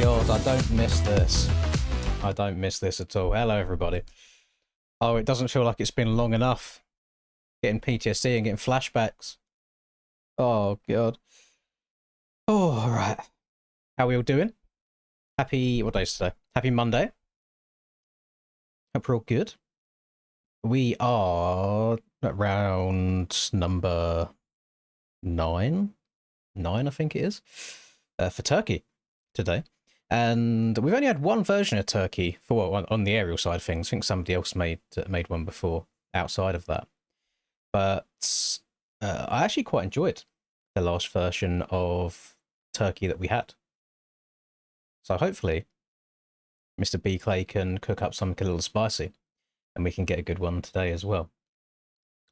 God, I don't miss this. I don't miss this at all. Hello, everybody. Oh, it doesn't feel like it's been long enough. Getting PTSD and getting flashbacks. Oh, God. Oh, all right. How are we all doing? Happy, what day is today? Happy Monday. Hope we're all good. We are at round number 9. 9, I think it is. For Turkey today. And we've only had one version of Turkey for on the aerial side of things. I think somebody else made one before outside of that. But I actually quite enjoyed the last version of Turkey that we had. So hopefully Mr. B. Clay can cook up something a little spicy and we can get a good one today as well.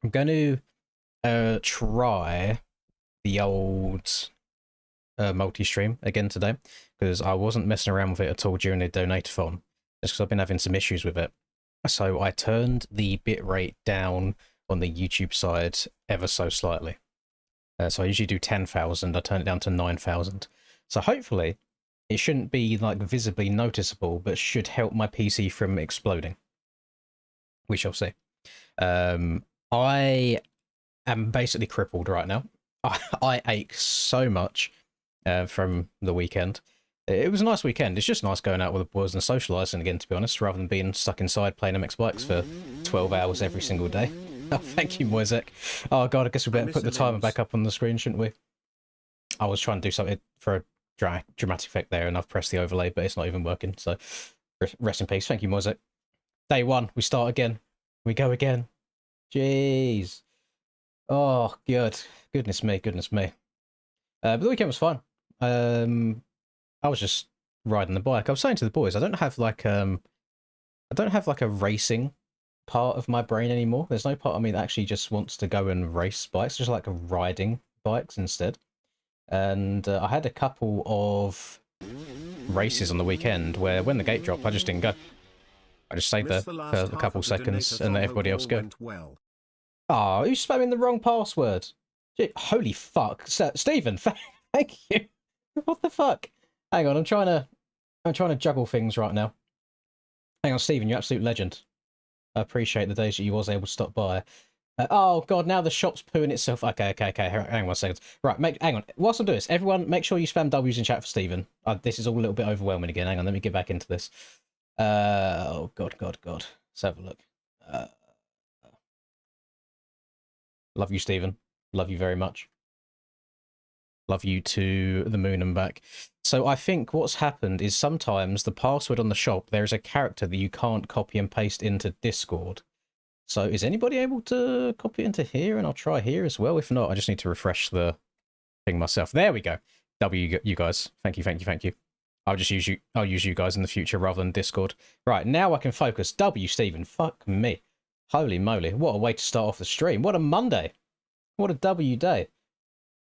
I'm going to try the old multi-stream again today because I wasn't messing around with it at all during the donate-a-thon just because I've been having some issues with it. So I turned the bitrate down on the YouTube side ever so slightly. So I usually do 10,000. I turned it down to 9,000. So hopefully it shouldn't be like visibly noticeable, but should help my PC from exploding. We shall see. I am basically crippled right now. I ache so much from the weekend. It was a nice weekend. It's just nice going out with the boys and socialising again, to be honest, rather than being stuck inside playing MX bikes for 12 hours every single day. Oh, thank you, Moisek. Oh, God, I guess we better put the timer back up on the screen, shouldn't we? I was trying to do something for a dramatic effect there, and I've pressed the overlay, but it's not even working, so rest in peace. Thank you, Moisek. Day 1, we start again. We go again. Jeez. Oh, good. Goodness me, goodness me. But the weekend was fun. I was just riding the bike. I was saying to the boys, I don't have like a racing part of my brain anymore. There's no part of me that actually just wants to go and race bikes, just like riding bikes instead. And I had a couple of races on the weekend where when the gate dropped, I just didn't go. I just stayed there for a couple seconds and let everybody else go. Oh, who's spamming the wrong password? Holy fuck. Stephen, thank you. What the fuck? Hang on, I'm trying to juggle things right now. Hang on, Stephen, you absolute legend. I appreciate the days that you was able to stop by. Oh god, now the shop's pooing itself. Okay. Hang on a second. Right, hang on. Whilst I do this, everyone, make sure you spam W's in chat for Stephen. This is all a little bit overwhelming again. Hang on, let me get back into this. Oh god. Let's have a look. Love you, Stephen. Love you very much. Love you to the moon and back. So I think what's happened is sometimes the password on the shop, there is a character that you can't copy and paste into Discord. So is anybody able to copy it into here? And I'll try here as well. If not, I just need to refresh the thing myself. There we go. W, you guys. Thank you. I'll use you guys in the future rather than Discord. Right, now I can focus. W, Stephen. Fuck me. Holy moly. What a way to start off the stream. What a Monday. What a W day.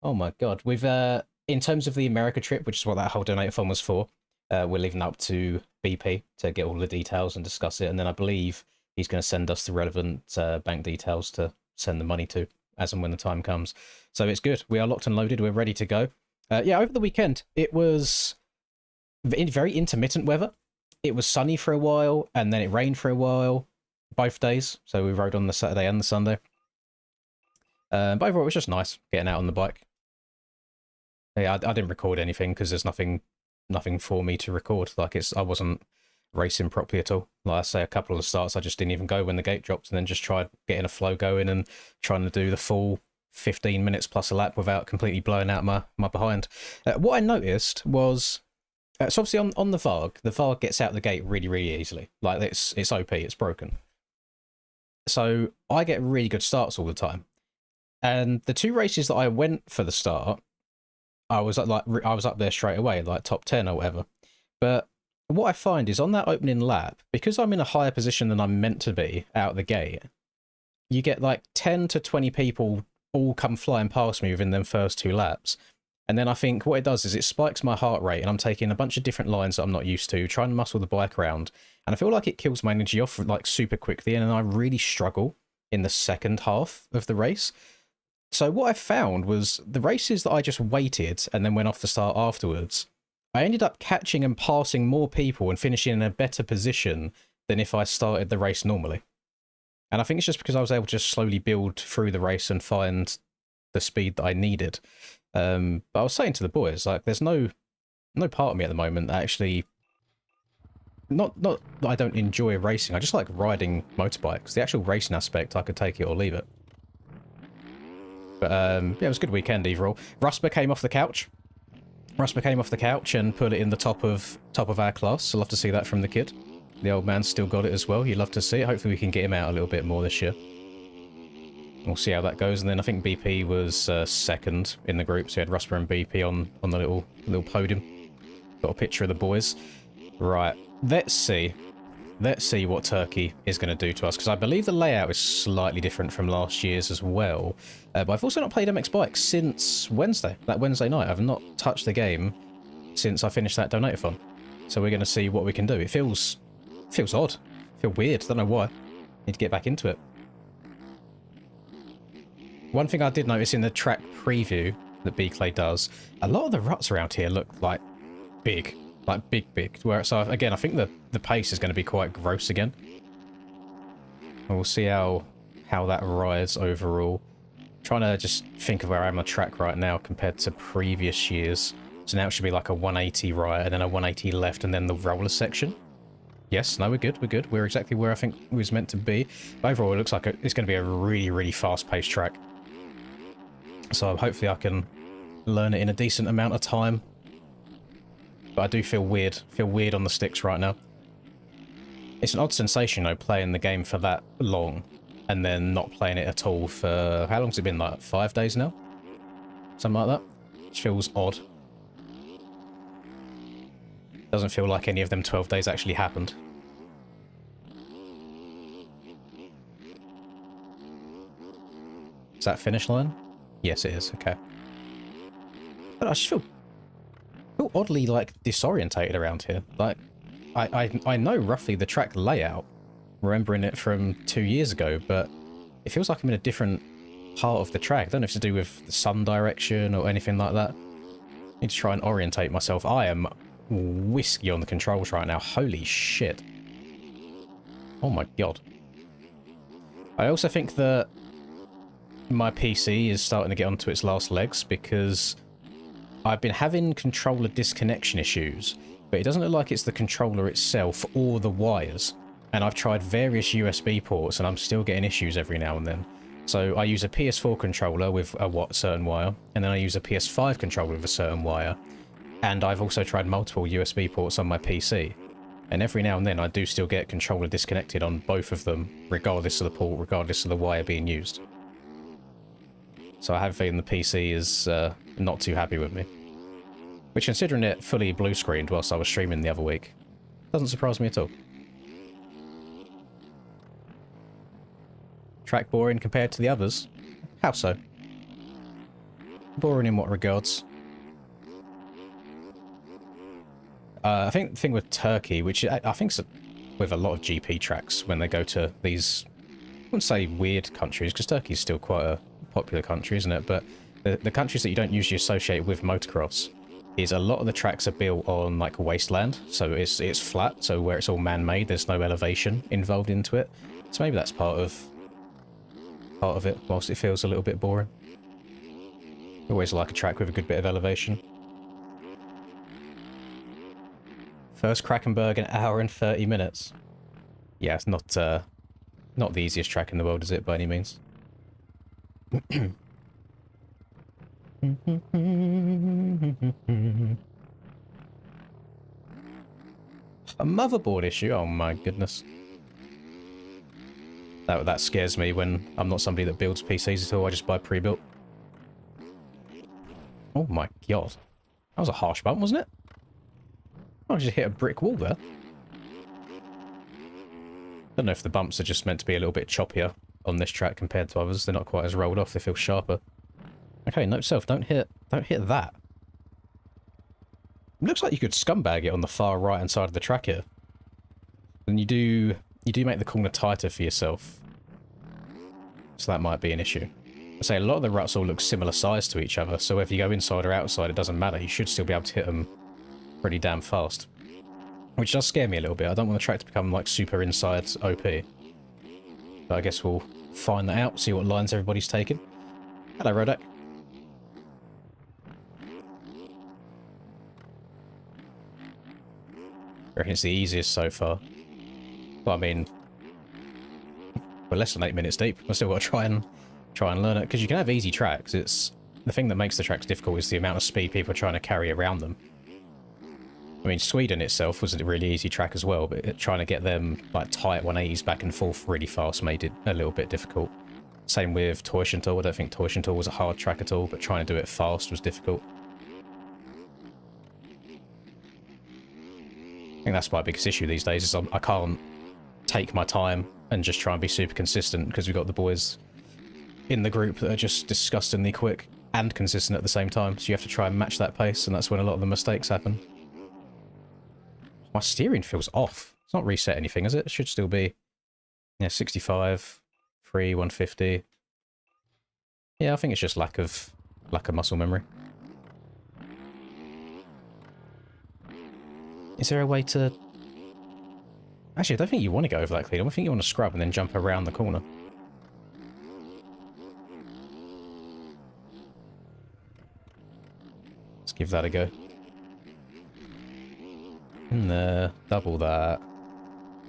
Oh my god. We've in terms of the America trip, which is what that whole donate-a-thon was for, we're leaving up to BP to get all the details and discuss it, and then I believe he's going to send us the relevant bank details to send the money to as and when the time comes. So it's good. We are locked and loaded. We're ready to go. Yeah, over the weekend, it was very intermittent weather. It was sunny for a while, and then it rained for a while, both days. So we rode on the Saturday and the Sunday. But overall, it was just nice getting out on the bike. Yeah, I didn't record anything because there's nothing for me to record. Like I wasn't racing properly at all. Like I say, a couple of the starts I just didn't even go when the gate dropped, and then just tried getting a flow going and trying to do the full 15 minutes plus a lap without completely blowing out my behind. What I noticed was, so obviously on the Varg gets out the gate really easily. Like it's OP, it's broken. So I get really good starts all the time. And the 2 races that I went for the start, I was up there straight away, like top 10 or whatever. But what I find is on that opening lap, because I'm in a higher position than I'm meant to be out the gate, you get like 10 to 20 people all come flying past me within them first 2 laps. And then I think what it does is it spikes my heart rate, and I'm taking a bunch of different lines that I'm not used to, trying to muscle the bike around. And I feel like it kills my energy off like super quickly, and then I really struggle in the second half of the race. So what I found was the races that I just waited and then went off the start afterwards, I ended up catching and passing more people and finishing in a better position than if I started the race normally. And I think it's just because I was able to just slowly build through the race and find the speed that I needed. But I was saying to the boys, like, there's no part of me at the moment that actually, not that I don't enjoy racing, I just like riding motorbikes. The actual racing aspect, I could take it or leave it. But yeah, it was a good weekend overall. Rusper came off the couch. Rusper came off the couch and put it in the top of our class. So love to see that from the kid. The old man's still got it as well. You'd love to see it. Hopefully we can get him out a little bit more this year. We'll see how that goes. And then I think BP was second in the group. So you had Rusper and BP on the little podium. Got a picture of the boys. Right. Let's see. Let's see what Turkey is going to do to us, because I believe the layout is slightly different from last year's as well. But I've also not played MX Bikes since Wednesday, that Wednesday night. I've not touched the game since I finished that donator-thon. So we're going to see what we can do. It feels odd. I feel weird. Don't know why. Need to get back into it. One thing I did notice in the track preview that B-Clay does, a lot of the ruts around here look like big. Like big. Where, so again, I think the pace is going to be quite gross again. And we'll see how that rides overall. Trying to just think of where I am on the track right now compared to previous years. So now it should be like a 180 right, and then a 180 left, and then the roller section. Yes, no, we're good. We're exactly where I think we was meant to be. But overall, it looks like it's going to be a really fast-paced track. So hopefully I can learn it in a decent amount of time. But I do feel weird. On the sticks right now. It's an odd sensation, though, playing the game for that long and then not playing it at all for... How long's it been? Like 5 days now? Something like that. It feels odd. Doesn't feel like any of them 12 days actually happened. Is that finish line? Yes, it is. Okay. But I just feel oddly, like, disorientated around here. Like, I know roughly the track layout, remembering it from 2 years ago, but it feels like I'm in a different part of the track. I don't know if it's to do with the sun direction or anything like that. I need to try and orientate myself. I am whiskey on the controls right now. Holy shit. Oh my god. I also think that my PC is starting to get onto its last legs, because I've been having controller disconnection issues, but it doesn't look like it's the controller itself or the wires. And I've tried various USB ports and I'm still getting issues every now and then. So I use a PS4 controller with a certain wire, and then I use a PS5 controller with a certain wire. And I've also tried multiple USB ports on my PC. And every now and then I do still get controller disconnected on both of them, regardless of the port, regardless of the wire being used. So I have a feeling the PC is not too happy with me. Which, considering it fully blue screened whilst I was streaming the other week, doesn't surprise me at all. Track boring compared to the others? How so? Boring in what regards? I think the thing with Turkey, which I think's with a lot of GP tracks when they go to these, I wouldn't say weird countries, because Turkey's still quite a popular country, isn't it? But the countries that you don't usually associate with motocross is a lot of the tracks are built on like wasteland, so it's flat, so where it's all man-made, there's no elevation involved into it. So maybe that's part of it, whilst it feels a little bit boring. Always like a track with a good bit of elevation. First Krakenberg, an hour and 30 minutes. Yeah, it's not the easiest track in the world, is it, by any means? A motherboard issue? Oh my goodness. That scares me when I'm not somebody that builds PCs at all. I just buy pre-built. Oh my god. That was a harsh bump, wasn't it? I just hit a brick wall there. Don't know if the bumps are just meant to be a little bit choppier on this track compared to others. They're not quite as rolled off. They feel sharper. Okay, note self. Don't hit that. It looks like you could scumbag it on the far right-hand side of the track here. And you do make the corner tighter for yourself. So that might be an issue. I say a lot of the ruts all look similar size to each other, so whether you go inside or outside, it doesn't matter. You should still be able to hit them pretty damn fast. Which does scare me a little bit. I don't want the track to become like super inside OP. But I guess we'll find that out, see what lines everybody's taking. Hello, Rodak. I reckon it's the easiest so far. Well, I mean, we're less than 8 minutes deep. I've still got to try and learn it, because you can have easy tracks. It's the thing that makes the tracks difficult is the amount of speed people are trying to carry around them. I mean, Sweden itself was a really easy track as well, but trying to get them like tight 180s back and forth really fast made it a little bit difficult. Same with Torsiontor. I don't think Torsiontor was a hard track at all, but trying to do it fast was difficult. I think that's my biggest issue these days, is I can't take my time and just try and be super consistent, because we've got the boys in the group that are just disgustingly quick and consistent at the same time, so you have to try and match that pace, and that's when a lot of the mistakes happen. My steering feels off. It's not reset anything, is it? It should still be, yeah, 65, 3, 150. Yeah, I think it's just lack of muscle memory. Is there a way to... Actually, I don't think you want to go over that clean. I think you want to scrub and then jump around the corner. Let's give that a go. In there, double that.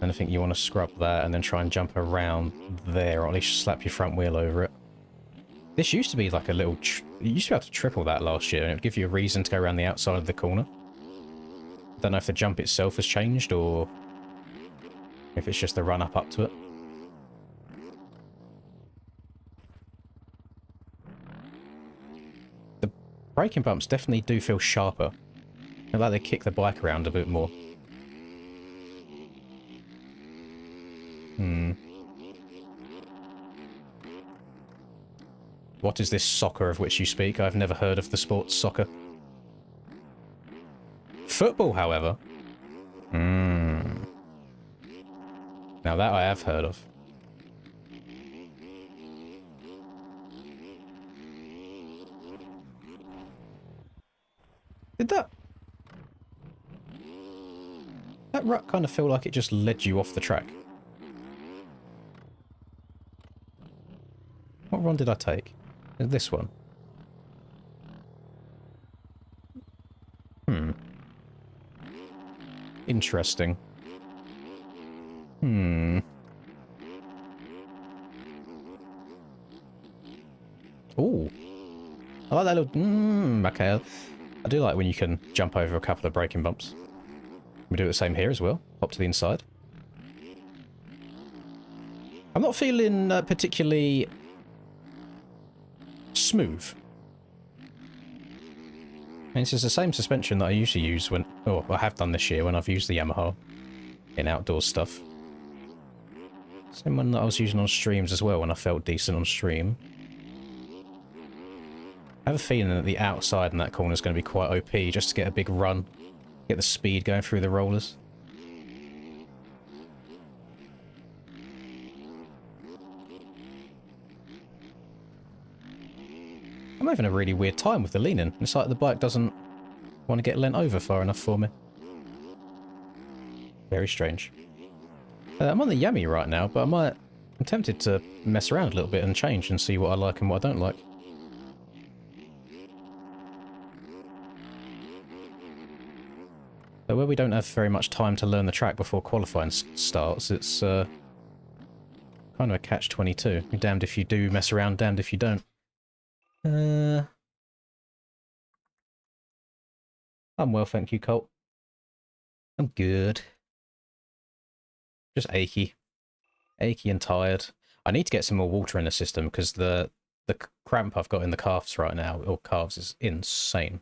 And I think you want to scrub that and then try and jump around there, or at least slap your front wheel over it. This used to be like a little... You used to be able to triple that last year, and it would give you a reason to go around the outside of the corner. I don't know if the jump itself has changed, or if it's just the run up to it. The braking bumps definitely do feel sharper. I like they kick the bike around a bit more. What is this soccer of which you speak? I've never heard of the sport soccer. Football, however. Now that I have heard of. Did that rut kind of feel like it just led you off the track? What run did I take? This one. Interesting. Ooh. I like that little... okay. I do like when you can jump over a couple of braking bumps. We do the same here as well. Hop to the inside. I'm not feeling particularly smooth. I mean, this is the same suspension that I usually use when... Oh, I have done this year when I've used the Yamaha in outdoor stuff. Same one that I was using on streams as well when I felt decent on stream. I have a feeling that the outside in that corner is going to be quite OP just to get a big run. Get the speed going through the rollers. I'm having a really weird time with the leaning. It's like the bike doesn't want to get leant over far enough for me. Very strange. I'm on the Yami right now, but I'm tempted to mess around a little bit and change and see what I like and what I don't like. So where we don't have very much time to learn the track before qualifying starts, it's kind of a catch-22. You're damned if you do mess around, damned if you don't. I'm well, thank you, Colt. I'm good. Just achy. Achy and tired. I need to get some more water in the system because the cramp I've got in the calves right now, or calves, is insane.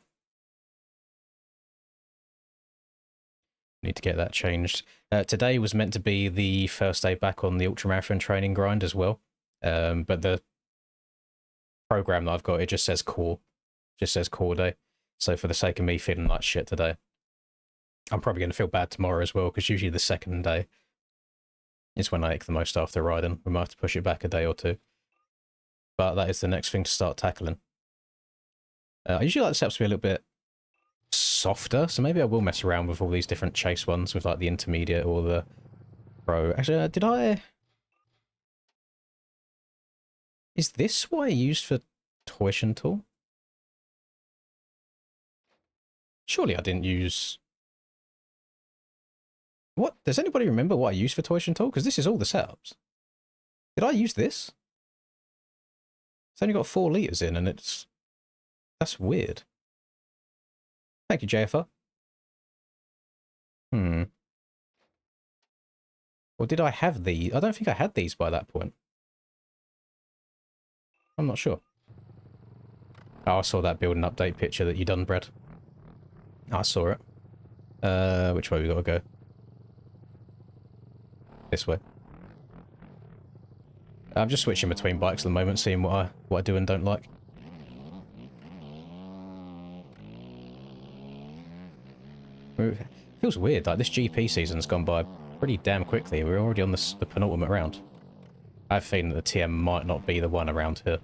Need to get that changed. Today was meant to be the first day back on the ultramarathon training grind as well. But the program that I've got, it just says core. Just says core day. So for the sake of me feeling like shit today, I'm probably going to feel bad tomorrow as well, because usually the second day is when I ache the most after riding. We might have to push it back a day or two. But that is the next thing to start tackling. I usually like the setups to be a little bit softer, so maybe I will mess around with all these different chase ones with like the intermediate or the pro. Actually, did I... Is this what I used for tuition tool? Surely I didn't use... What? Does anybody remember what I used for tuition tool? Because this is all the setups. Did I use this? It's only got 4 litres in, and it's... That's weird. Thank you, JFR. Or did I have these? I don't think I had these by that point. I'm not sure. Oh, I saw that build and update picture that you done, Brad. I saw it. Which way we gotta go? This way. I'm just switching between bikes at the moment, seeing what I do and don't like. It feels weird, like this GP season's gone by pretty damn quickly. We're already on the penultimate round. I have a feeling that the TM might not be the one around here.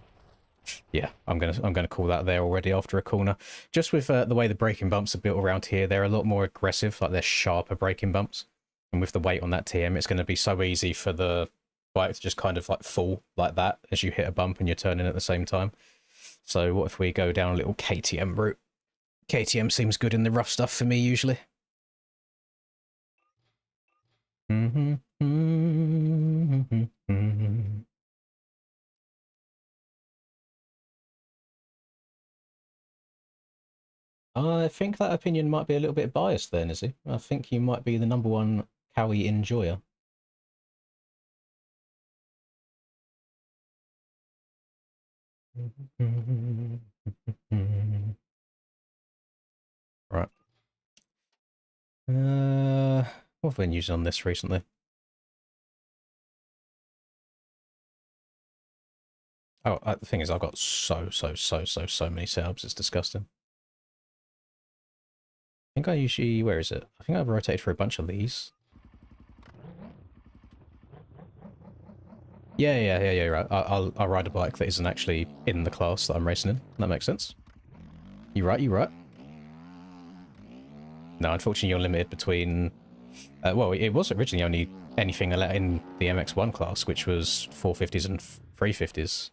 Yeah, I'm gonna call that there already after a corner. Just with the way the braking bumps are built around here, they're a lot more aggressive, like they're sharper braking bumps. And with the weight on that TM, it's going to be so easy for the bike to just kind of like fall like that as you hit a bump and you're turning at the same time. So what if we go down a little KTM route? KTM seems good in the rough stuff for me usually. I think that opinion might be a little bit biased then, is he? I think you might be the #1 Cowie enjoyer. Right. What have I been using on this recently? Oh, the thing is, I've got so many setups. It's disgusting. I think I usually... Where is it? I think I've rotated for a bunch of these. Yeah, right. I'll ride a bike that isn't actually in the class that I'm racing in. That makes sense. You're right. No, unfortunately you're limited between... well, it was originally only anything in the MX1 class, which was 450s and 350s.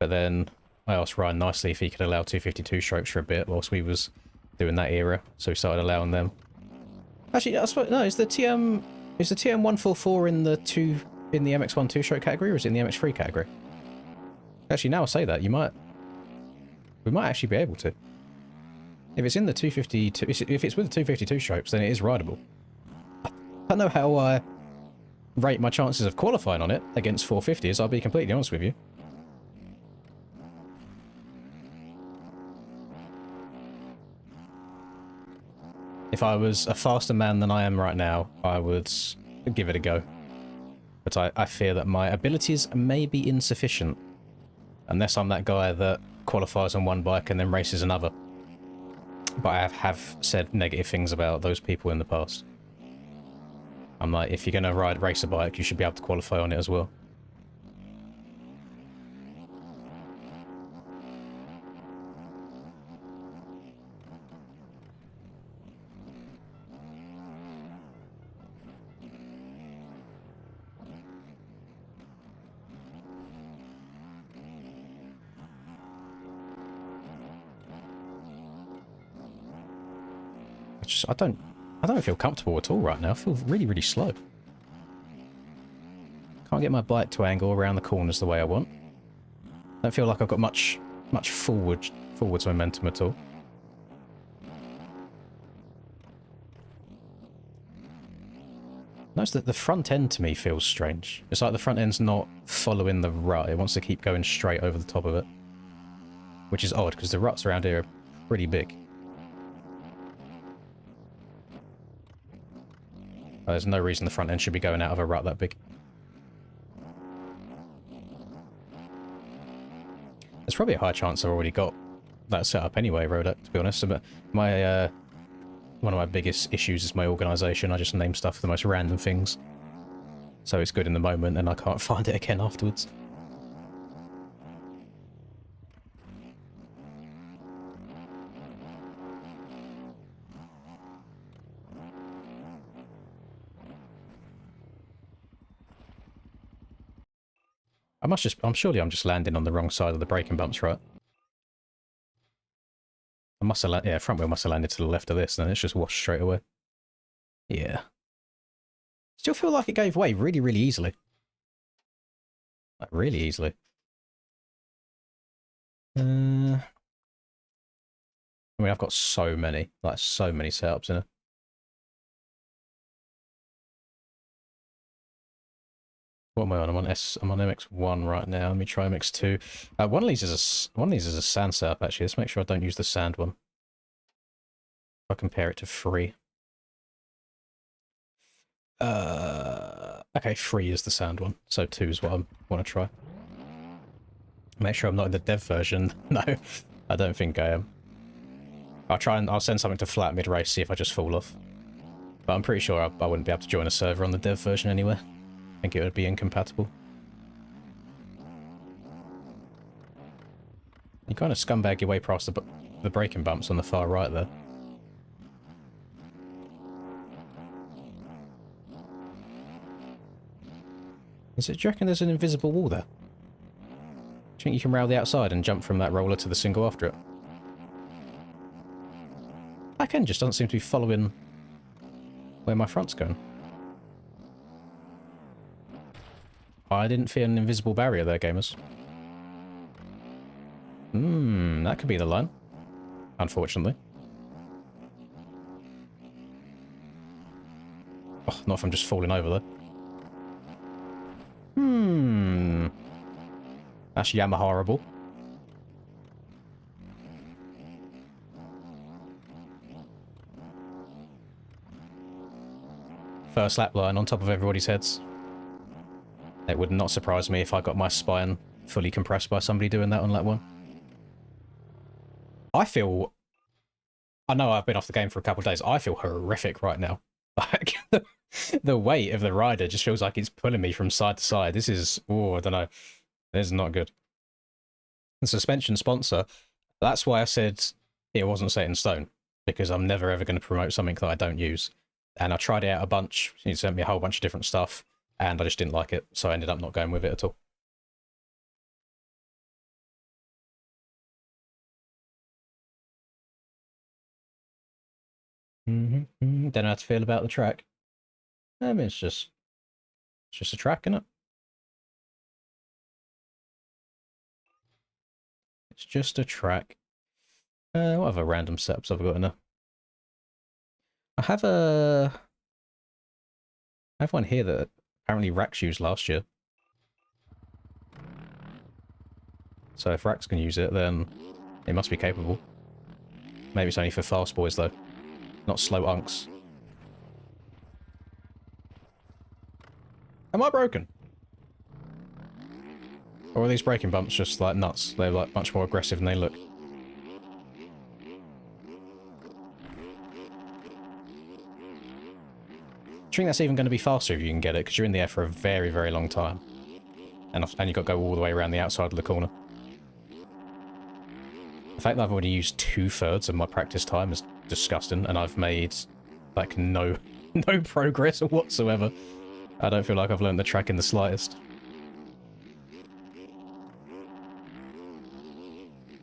But then I asked Ryan nicely if he could allow 252 strokes for a bit whilst we was doing that era, so we started allowing them. Actually, I suppose... No, is the TM 144 in the MX1 2-stroke category, or is it in the MX3 category? Actually, now I say that, we might actually be able to. If it's in the 252, if it's with the 252 strokes, then it is rideable. I don't know how I rate my chances of qualifying on it against 450s, I'll be completely honest with you. If I was a faster man than I am right now, I would give it a go. But I fear that my abilities may be insufficient. Unless I'm that guy that qualifies on one bike and then races another. But I have said negative things about those people in the past. I'm like, if you're going to race a bike, you should be able to qualify on it as well. I don't feel comfortable at all right now. I feel really slow. Can't get my bike to angle around the corners the way I want. Don't feel like I've got much forwards momentum at all. Notice that the front end to me feels strange. It's like the front end's not following the rut. It wants to keep going straight over the top of it. Which is odd, because the ruts around here are pretty big. There's no reason the front end should be going out of a rut that big. There's probably a high chance I've already got that set up anyway, Rodak, to be honest. But my one of my biggest issues is my organisation. I just name stuff the most random things. So it's good in the moment and I can't find it again afterwards. Surely I'm just landing on the wrong side of the braking bumps, right? I must have, yeah, front wheel must have landed to the left of this, and then it's just washed straight away. Yeah. Still feel like it gave way really, really easily. Like, really easily. I mean, I've got so many setups in it. What am I on? I'm on MX1 right now. Let me try MX2. One of these is a sand setup actually. Let's make sure I don't use the sand one. I'll compare it to 3. Okay, 3 is the sand one, so 2 is what I want to try. Make sure I'm not in the dev version. No, I don't think I am. I'll send something to flat mid-race, see if I just fall off. But I'm pretty sure I wouldn't be able to join a server on the dev version anyway. I think it would be incompatible. You kind of scumbag your way past the braking bumps on the far right there. Do you reckon there's an invisible wall there? Do you think you can rail the outside and jump from that roller to the single after it? Back end just doesn't seem to be following where my front's going. I didn't feel an invisible barrier there, gamers. That could be the line. Unfortunately. Oh, not if I'm just falling over there. That's Yamaha-able. First lap line on top of everybody's heads. It would not surprise me if I got my spine fully compressed by somebody doing that on lap 1. I know I've been off the game for a couple of days. I feel horrific right now. Like, the weight of the rider just feels like it's pulling me from side to side. This is, oh, I don't know. This is not good. The suspension sponsor, that's why I said it wasn't set in stone. Because I'm never ever going to promote something that I don't use. And I tried it out a bunch. He sent me a whole bunch of different stuff. And I just didn't like it. So I ended up not going with it at all. Don't know how to feel about the track. I mean, it's just a track, isn't it? It's just a track. What other random setups have I got in there? I have one here that apparently Rax used last year. So if Rax can use it, then it must be capable. Maybe it's only for fast boys, though. Not slow unks. Am I broken? Or are these braking bumps just like nuts? They're like much more aggressive than they look. Do you think that's even going to be faster if you can get it? Because you're in the air for a very, very long time. And you've got to go all the way around the outside of the corner. The fact that I've already used 2/3 of my practice time is disgusting, and I've made, like, no progress whatsoever. I don't feel like I've learned the track in the slightest.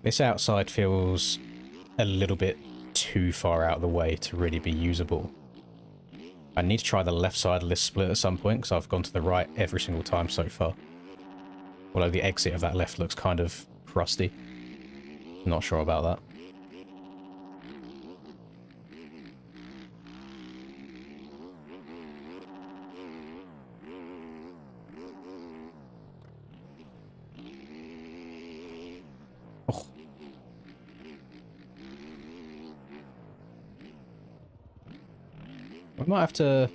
This outside feels a little bit too far out of the way to really be usable. I need to try the left side of this split at some point, because I've gone to the right every single time so far. Although the exit of that left looks kind of crusty. Not sure about that. We might have to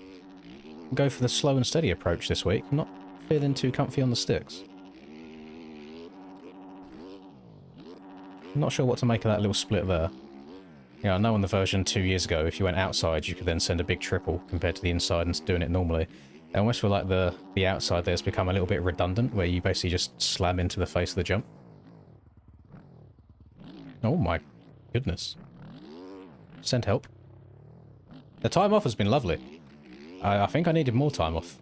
go for the slow and steady approach this week. I'm not feeling too comfy on the sticks. I'm not sure what to make of that little split there. Yeah, I know on the version 2 years ago, if you went outside, you could then send a big triple compared to the inside and doing it normally. I almost feel like the outside there's become a little bit redundant, where you basically just slam into the face of the jump. Oh my goodness. Send help. The time off has been lovely. I think I needed more time off.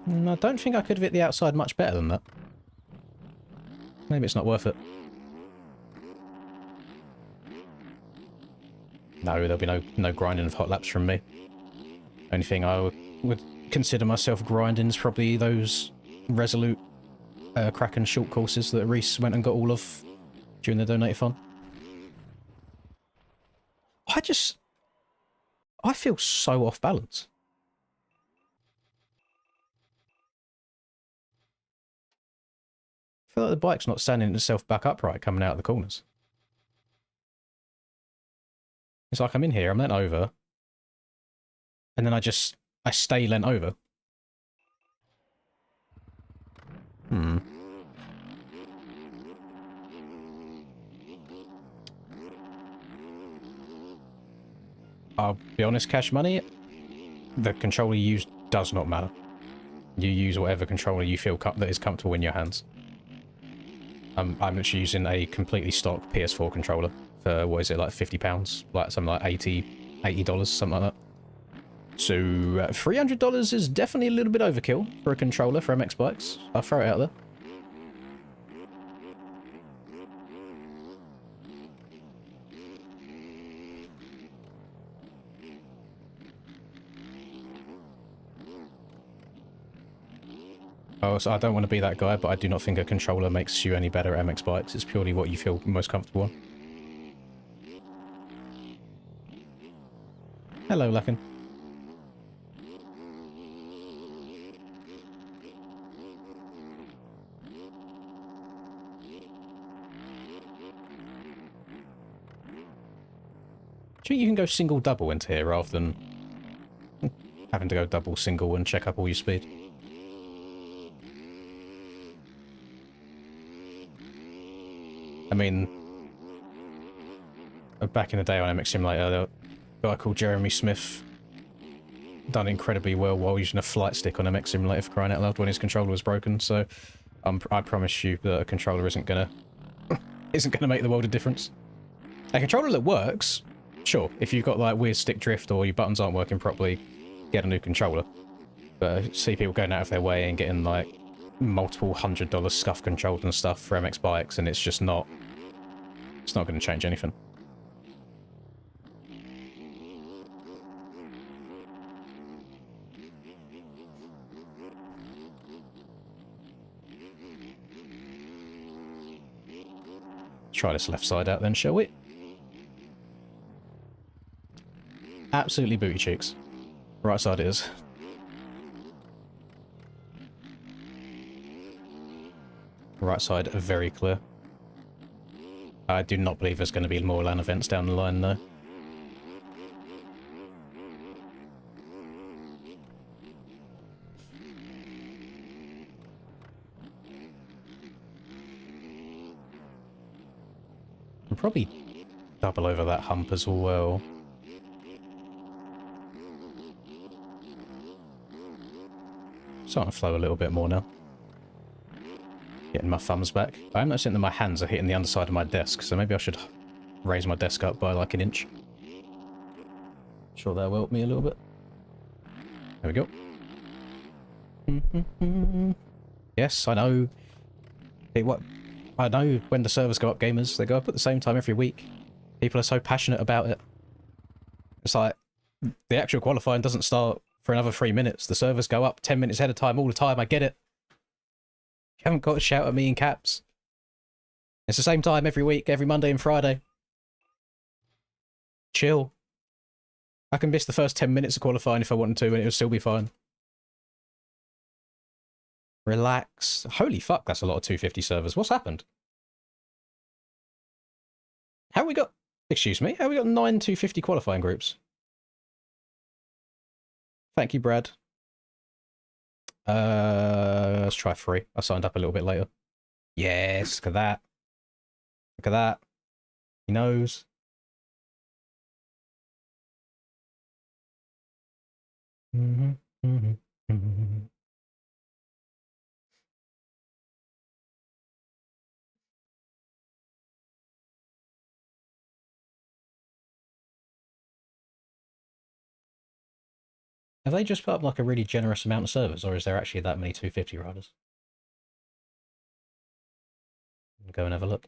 I don't think I could have hit the outside much better than that. Maybe it's not worth it. No, there'll be no grinding of hot laps from me. Only thing I would consider myself grinding is probably those Resolute Kraken short courses that Reese went and got all of during the donate-a-thon. I feel so off balance. I feel like the bike's not standing itself back upright coming out of the corners. It's like I'm in here, I'm leant over, and then I stay leant over. I'll be honest, Cash Money, the controller you use does not matter. You use whatever controller you feel that is comfortable in your hands. I'm actually using a completely stock PS4 controller for, what is it, like £50? Like something like $80, something like that. So $300 is definitely a little bit overkill for a controller for MX bikes. I'll throw it out there. Oh, so I don't want to be that guy, but I do not think a controller makes you any better at MX bikes. It's purely what you feel most comfortable on. Hello, Lacken. Do you think you can go single-double into here rather than having to go double-single and check up all your speed? I mean, back in the day on MX Simulator, a guy called Jeremy Smith done incredibly well while using a flight stick on MX Simulator, for crying out loud, when his controller was broken. So I promise you that a controller isn't gonna make the world of difference. A controller that works, sure. If you've got like weird stick drift or your buttons aren't working properly, get a new controller. But I see people going out of their way and getting like multiple $100 scuff controlled and stuff for MX bikes, and it's just not. It's not going to change anything. Try this left side out then, shall we? Absolutely booty cheeks. Right side it is. Right side, very clear. I do not believe there's going to be more LAN events down the line, though. I'll probably double over that hump as well. Starting to flow a little bit more now. Getting my thumbs back. I'm noticing that my hands are hitting the underside of my desk, so maybe I should raise my desk up by like an inch. Sure, that'll help me a little bit. There we go. Yes, I know. I know when the servers go up, gamers, they go up at the same time every week. People are so passionate about it. It's like, the actual qualifying doesn't start for another 3 minutes. The servers go up 10 minutes ahead of time all the time, I get it. You haven't got to shout at me in caps. It's the same time every week, every Monday and Friday. Chill. I can miss the first 10 minutes of qualifying if I wanted to, and it'll still be fine. Relax. Holy fuck, that's a lot of 250 servers. What's happened? How we got... Excuse me? How we got 9 250 qualifying groups? Thank you, Brad. Let's try 3. I signed up a little bit later. Yes, look at that. Look at that. He knows. Have they just put up like a really generous amount of servers, or is there actually that many 250 riders? Go and have a look.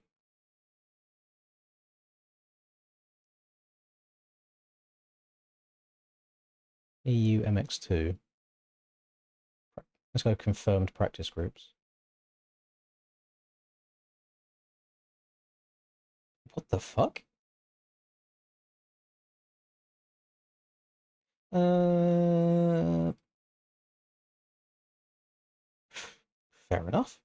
EU MX2. Let's go confirmed practice groups. What the fuck? Fair enough.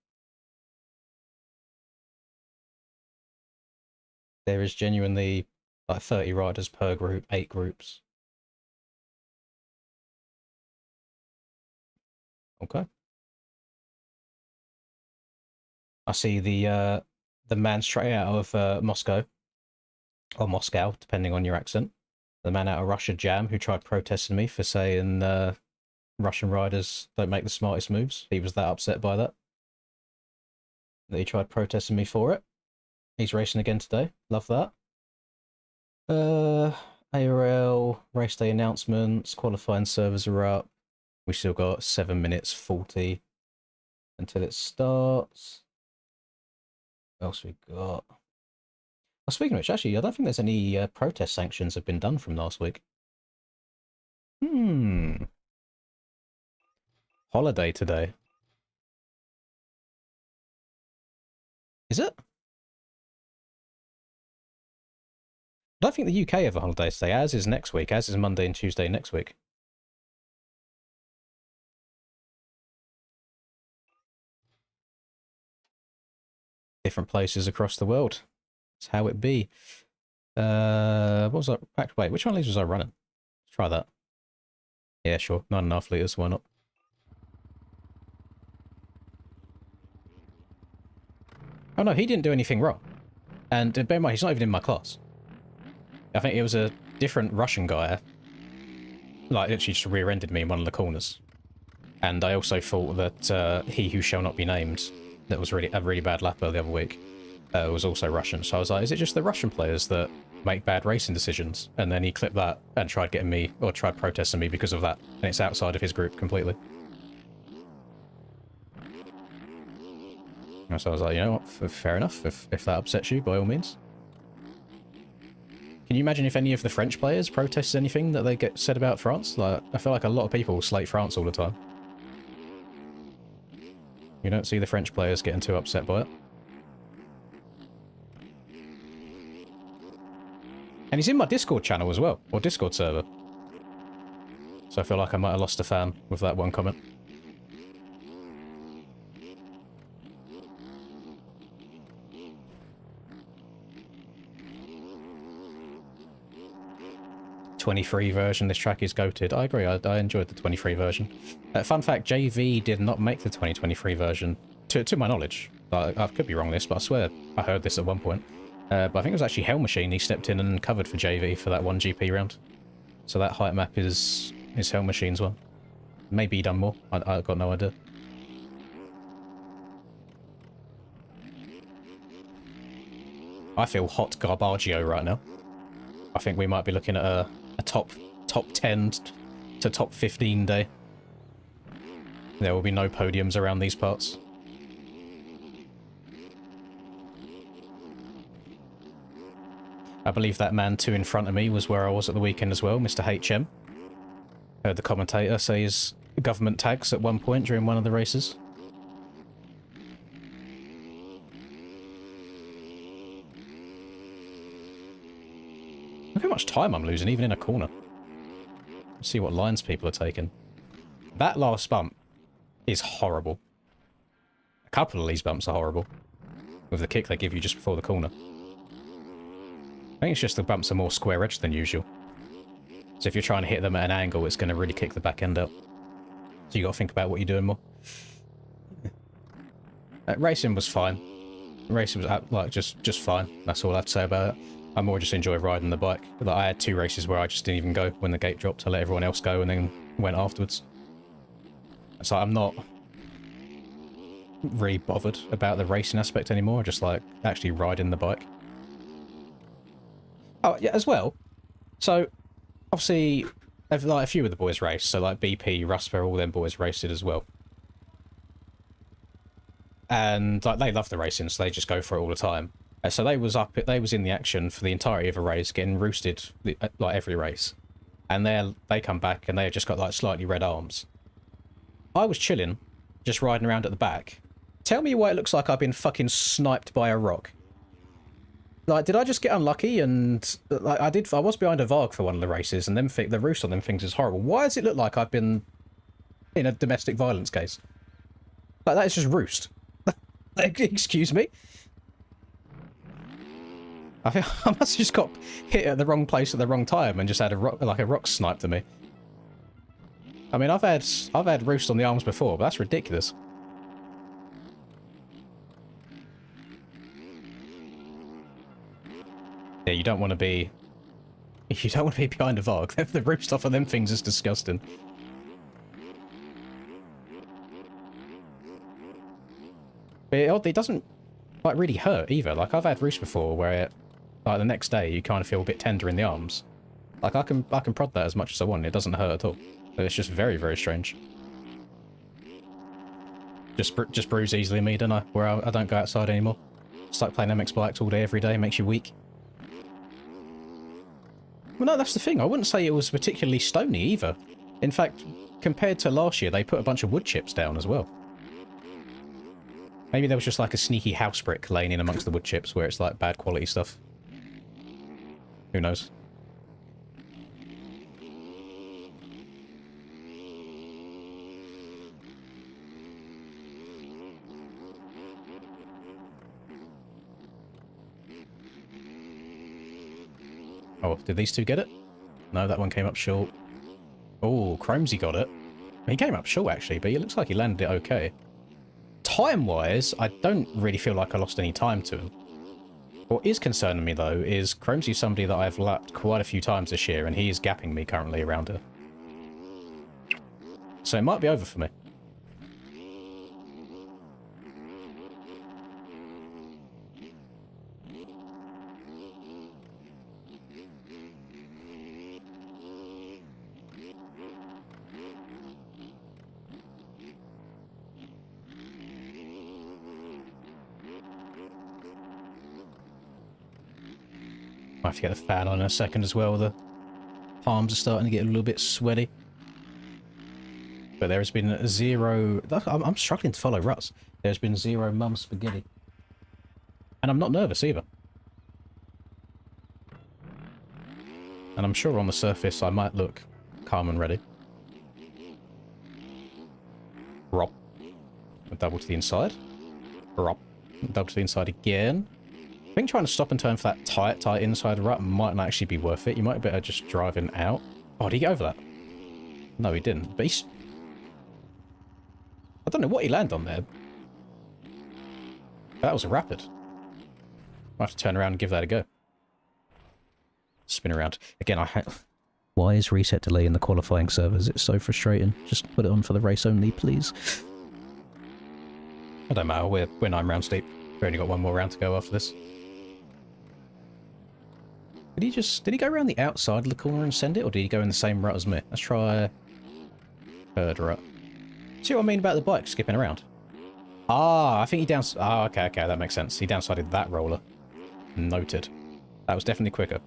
There is genuinely like 30 riders per group, 8 groups. Okay. I see the man straight out of Moscow, or Moscow, depending on your accent. The man out of Russia Jam who tried protesting me for saying Russian riders don't make the smartest moves. He was that upset by that he tried protesting me for it. He's racing again today. Love that. ARL, race day announcements, qualifying servers are up. We still got 7 minutes 40 until it starts. What else we got? Well, speaking of which, actually, I don't think there's any protest sanctions have been done from last week. Holiday today. Is it? I don't think the UK have a holiday today, as is next week, as is Monday and Tuesday next week. Different places across the world. That's how it be. What was I... Wait, which one of these was I running? Let's try that. Yeah, sure. 9.5 litres, why not? Oh no, he didn't do anything wrong. And bear in mind, he's not even in my class. I think it was a different Russian guy. Like, literally just rear-ended me in one of the corners. And I also thought that he who shall not be named, that was really a really bad lapper the other week, was also Russian. So I was like, is it just the Russian players that make bad racing decisions? And then he clipped that and tried getting me, or tried protesting me because of that. And it's outside of his group completely. And so I was like, you know what, fair enough. If that upsets you, by all means. Can you imagine if any of the French players protested anything that they get said about France? Like, I feel like a lot of people slate France all the time. You don't see the French players getting too upset by it. And he's in my Discord channel as well, or Discord server. So I feel like I might have lost a fan with that one comment. '23 version, this track is goated. I agree, I enjoyed the 23 version. Fun fact, JV did not make the 2023 version, to my knowledge. I could be wrong on this, but I swear I heard this at one point. But I think it was actually Hell Machine, he stepped in and covered for JV for that one GP round. So that height map is Hell Machine's one. Maybe he done more, I got no idea. I feel hot garbaggio right now. I think we might be looking at a top 10 to top 15 day. There will be no podiums around these parts. I believe that man 2 in front of me was where I was at the weekend as well, Mr. HM. Heard the commentator say his government tags at one point during one of the races. Look how much time I'm losing, even in a corner. See what lines people are taking. That last bump is horrible. A couple of these bumps are horrible. With the kick they give you just before the corner. I think it's just the bumps are more square edged than usual. So if you're trying to hit them at an angle, it's going to really kick the back end up. So you got to think about what you're doing more. Racing was fine. Racing was like just fine. That's all I have to say about it. I more just enjoy riding the bike. Like, I had 2 races where I just didn't even go when the gate dropped. I let everyone else go and then went afterwards. So I'm not really bothered about the racing aspect anymore. I just like actually riding the bike. Oh yeah, as well. So obviously, like a few of the boys raced. So like BP, Rusper, all them boys raced it as well. And like they love the racing, so they just go for it all the time. So they was in the action for the entirety of a race, getting roosted like every race. And they come back and they just got like slightly red arms. I was chilling, just riding around at the back. Tell me why it looks like I've been fucking sniped by a rock. Like, did I just get unlucky? And like I was behind a Varg for one of the races, and the roost on them things is horrible. Why does it look like I've been in a domestic violence case? Like, that is just roost. Excuse me? I must have just got hit at the wrong place at the wrong time and just had a rock sniped at me. I mean, I've had roost on the arms before, but that's ridiculous. Yeah, you don't want to be behind a Varg. The roost off of them things is disgusting. But it doesn't like really hurt either. Like, I've had roost before where like the next day you kind of feel a bit tender in the arms. Like, I can prod that as much as I want. It doesn't hurt at all. But it's just very, very strange. Just bruise easily me, don't I? Where I don't go outside anymore. It's like playing MX bikes all day, every day. Makes you weak. Well, no, that's the thing. I wouldn't say it was particularly stony either. In fact, compared to last year, they put a bunch of wood chips down as well. Maybe there was just like a sneaky house brick laying in amongst the wood chips where it's like bad quality stuff. Who knows? Oh, did these two get it? No, that one came up short. Oh, Chromesy got it. He came up short actually, but it looks like he landed it okay. Time-wise, I don't really feel like I lost any time to him. What is concerning me, though, is Chromesy's somebody that I've lapped quite a few times this year, and he is gapping me currently around her. So it might be over for me. I have to get the fan on in a second as well. The palms are starting to get a little bit sweaty. But there has been zero... I'm struggling to follow ruts. There's been zero mum spaghetti. And I'm not nervous either. And I'm sure on the surface I might look calm and ready. Rop. A double to the inside. Rop. Double to the inside again. I think trying to stop and turn for that tight inside rut might not actually be worth it. You might better just driving out. Oh, did he get over that? No, he didn't. But he's... I don't know what he landed on there. That was a rapid. I'll have to turn around and give that a go. Spin around. Again, Why is reset delay in the qualifying servers? It's so frustrating. Just put it on for the race only, please. I don't matter. We're 9 rounds deep. We've only got 1 more round to go after this. Did he go around the outside of the corner and send it, or did he go in the same rut as me? Let's try third rut. See what I mean about the bike skipping around? Ah, I think he okay, that makes sense. He downsided that roller. Noted. That was definitely quicker.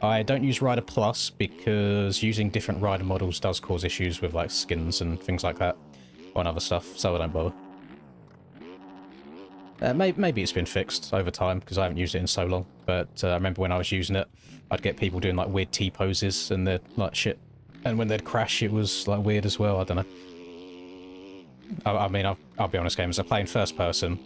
I don't use Rider Plus because using different rider models does cause issues with like skins and things like that on other stuff, so I don't bother. Maybe it's been fixed over time because I haven't used it in so long, but I remember when I was using it, I'd get people doing like weird T-poses and they're like shit. And when they'd crash, it was like weird as well. I don't know. I mean, I'll be honest, gamers. I play in first person.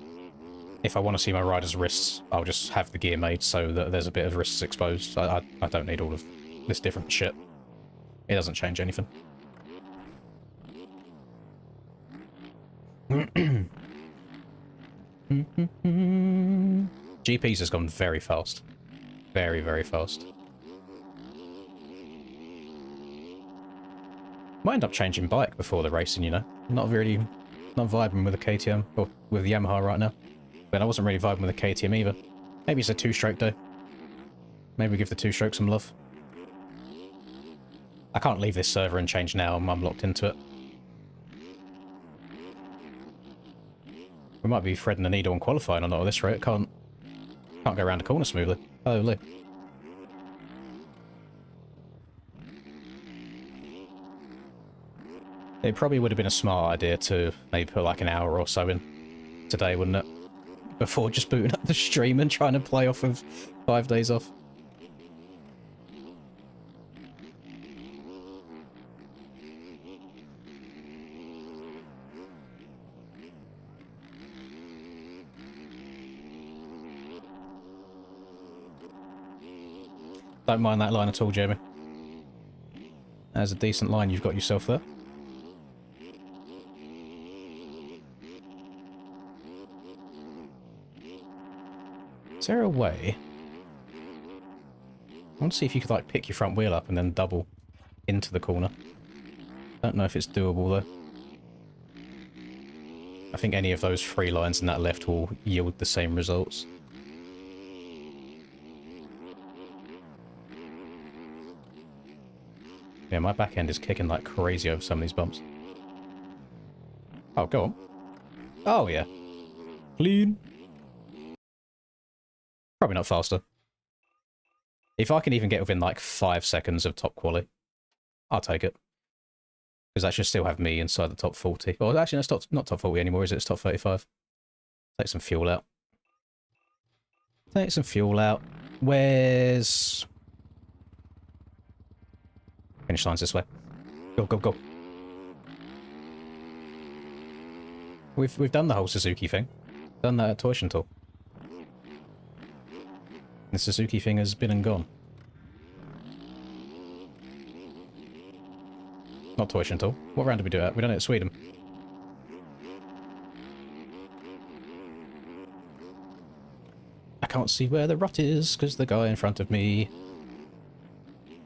If I want to see my rider's wrists, I'll just have the gear made so that there's a bit of wrists exposed. I don't need all of this different shit. It doesn't change anything. GPs has gone very fast. Very, very fast. Might end up changing bike before the racing, you know. Not vibing with a KTM, or with Yamaha right now. But I wasn't really vibing with a KTM either. Maybe it's a two-stroke though. Maybe give the two-stroke some love. I can't leave this server and change now, I'm locked into it. We might be threading the needle on qualifying or not at this rate. Can't go around a corner smoothly. Holy. It probably would have been a smart idea to maybe put like an hour or so in today, wouldn't it? Before just booting up the stream and trying to play off of 5 days off. Don't mind that line at all, Jamie. That's a decent line you've got yourself there. Is there a way? I want to see if you could like pick your front wheel up and then double into the corner. Don't know if it's doable though. I think any of those 3 lines in that left will yield the same results. Yeah, my back end is kicking like crazy over some of these bumps. Oh, go on. Oh, yeah. Clean. Probably not faster. If I can even get within like 5 seconds of top quali, I'll take it. Because that should still have me inside the top 40. Well, actually, no, it's not top 40 anymore, is it? It's top 35. Take some fuel out. Take some fuel out. Where's... Finish line's this way. Go, go, go. We've done the whole Suzuki thing. Done that at Toyshintal. The Suzuki thing has been and gone. Not Toyshintal. What round did we do it? We done it at Sweden. I can't see where the rut is because the guy in front of me.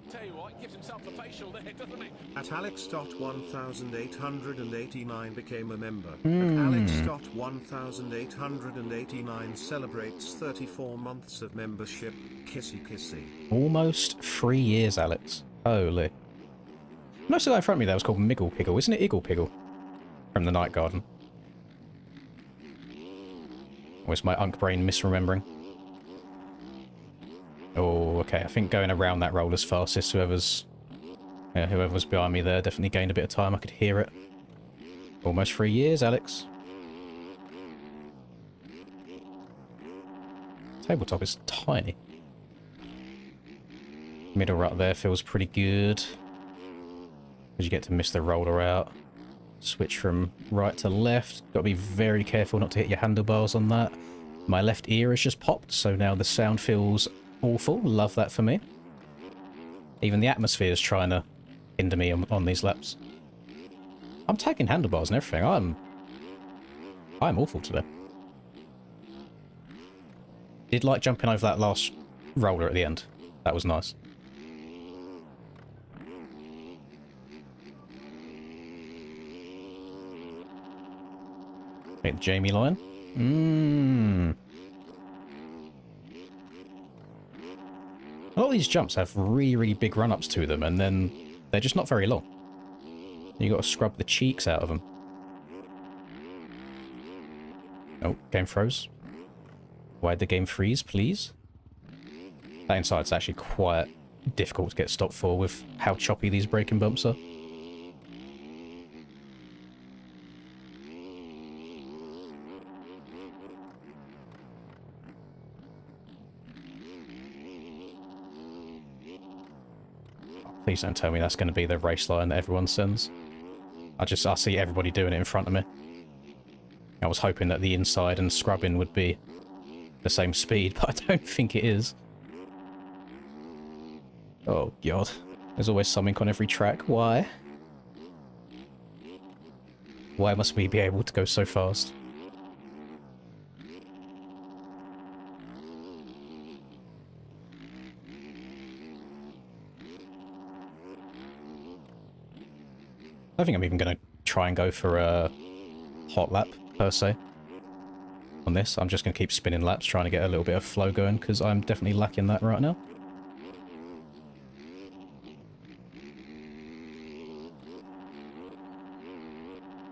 Tell you what, gives himself a facial there, doesn't he? At Alex.1889 became a member. At Alex.1889 celebrates 34 months of membership. Kissy kissy. Almost 3 years, Alex. Holy. Most of the guy in front of me there was called Miggle Piggle, isn't it? Iggle Piggle. From the Night Garden. Or is my Unk brain misremembering? Oh, okay. I think going around that roller's fastest. Whoever's behind me there definitely gained a bit of time. I could hear it. Almost 3 years, Alex. Tabletop is tiny. Middle rut there feels pretty good. Because you get to miss the roller out. Switch from right to left. Got to be very careful not to hit your handlebars on that. My left ear has just popped, so now the sound feels awful. Love that for me. Even the atmosphere is trying to hinder me on these laps. I'm tagging handlebars and everything. I'm awful today. Did like jumping over that last roller at the end. That was nice. Okay, the Jamie line. A lot of these jumps have really, really big run-ups to them, and then they're just not very long. You got to scrub the cheeks out of them. Oh, game froze. Why'd the game freeze, please? That inside's actually quite difficult to get stopped for with how choppy these braking bumps are. Please don't tell me that's going to be the race line that everyone sends. I see everybody doing it in front of me. I was hoping that the inside and scrubbing would be the same speed, but I don't think it is. Oh god. There's always something on every track. Why? Why must we be able to go so fast? I don't think I'm even going to try and go for a hot lap, per se, on this. I'm just going to keep spinning laps, trying to get a little bit of flow going, because I'm definitely lacking that right now.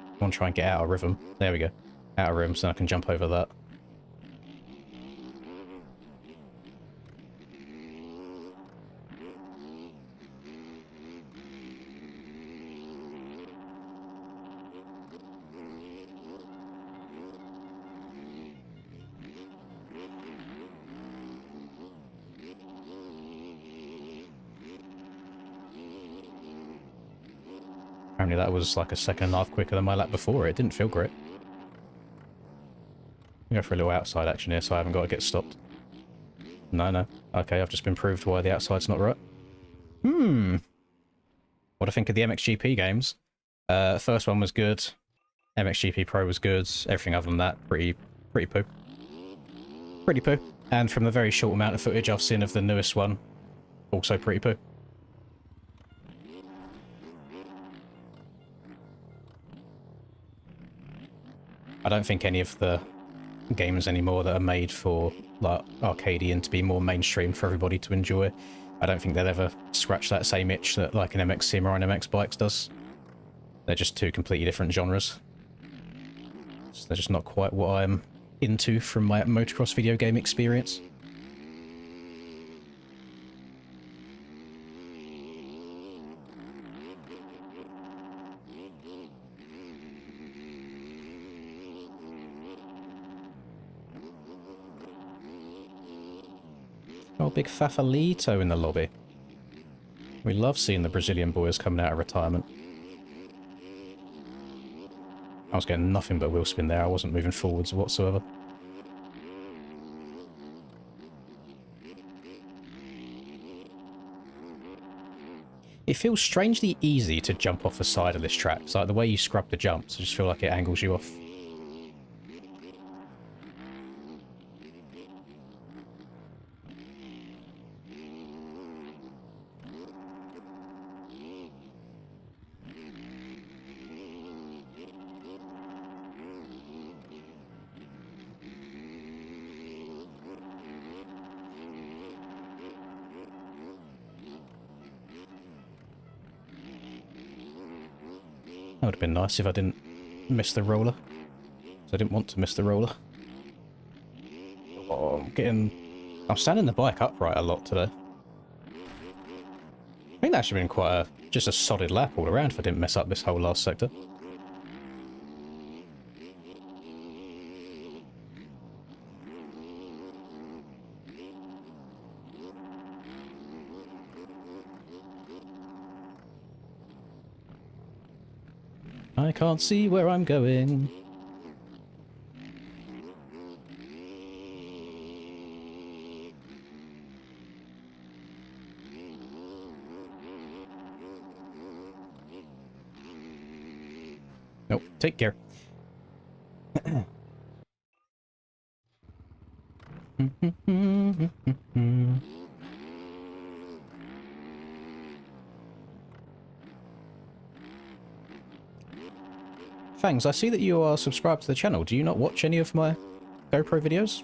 I want to try and get out of rhythm. There we go. Out of rhythm, so I can jump over that. Apparently that was like a second and a half quicker than my lap before. It didn't feel great. Go for a little outside action here, so I haven't got to get stopped. No. Okay, I've just been proved why the outside's not right. What I think of the MXGP games. First one was good. MXGP Pro was good. Everything other than that, pretty poo. Pretty poo. And from the very short amount of footage I've seen of the newest one, also pretty poo. I don't think any of the games anymore that are made for like Arcadian to be more mainstream for everybody to enjoy, I don't think they'll ever scratch that same itch that like an MX Sim or an MX Bikes does. They're just two completely different genres. So they're just not quite what I'm into from my motocross video game experience. Oh, big Fafalito in the lobby. We love seeing the Brazilian boys coming out of retirement. I was getting nothing but wheel spin there. I wasn't moving forwards whatsoever. It feels strangely easy to jump off the side of this track. It's like the way you scrub the jumps, I just feel like it angles you off. That would have been nice if I didn't miss the roller. So I didn't want to miss the roller. Oh, I'm standing the bike upright a lot today. I think that should have been quite just a solid lap all around if I didn't mess up this whole last sector. I can't see where I'm going. Nope, take care. Fangs, I see that you are subscribed to the channel. Do you not watch any of my GoPro videos?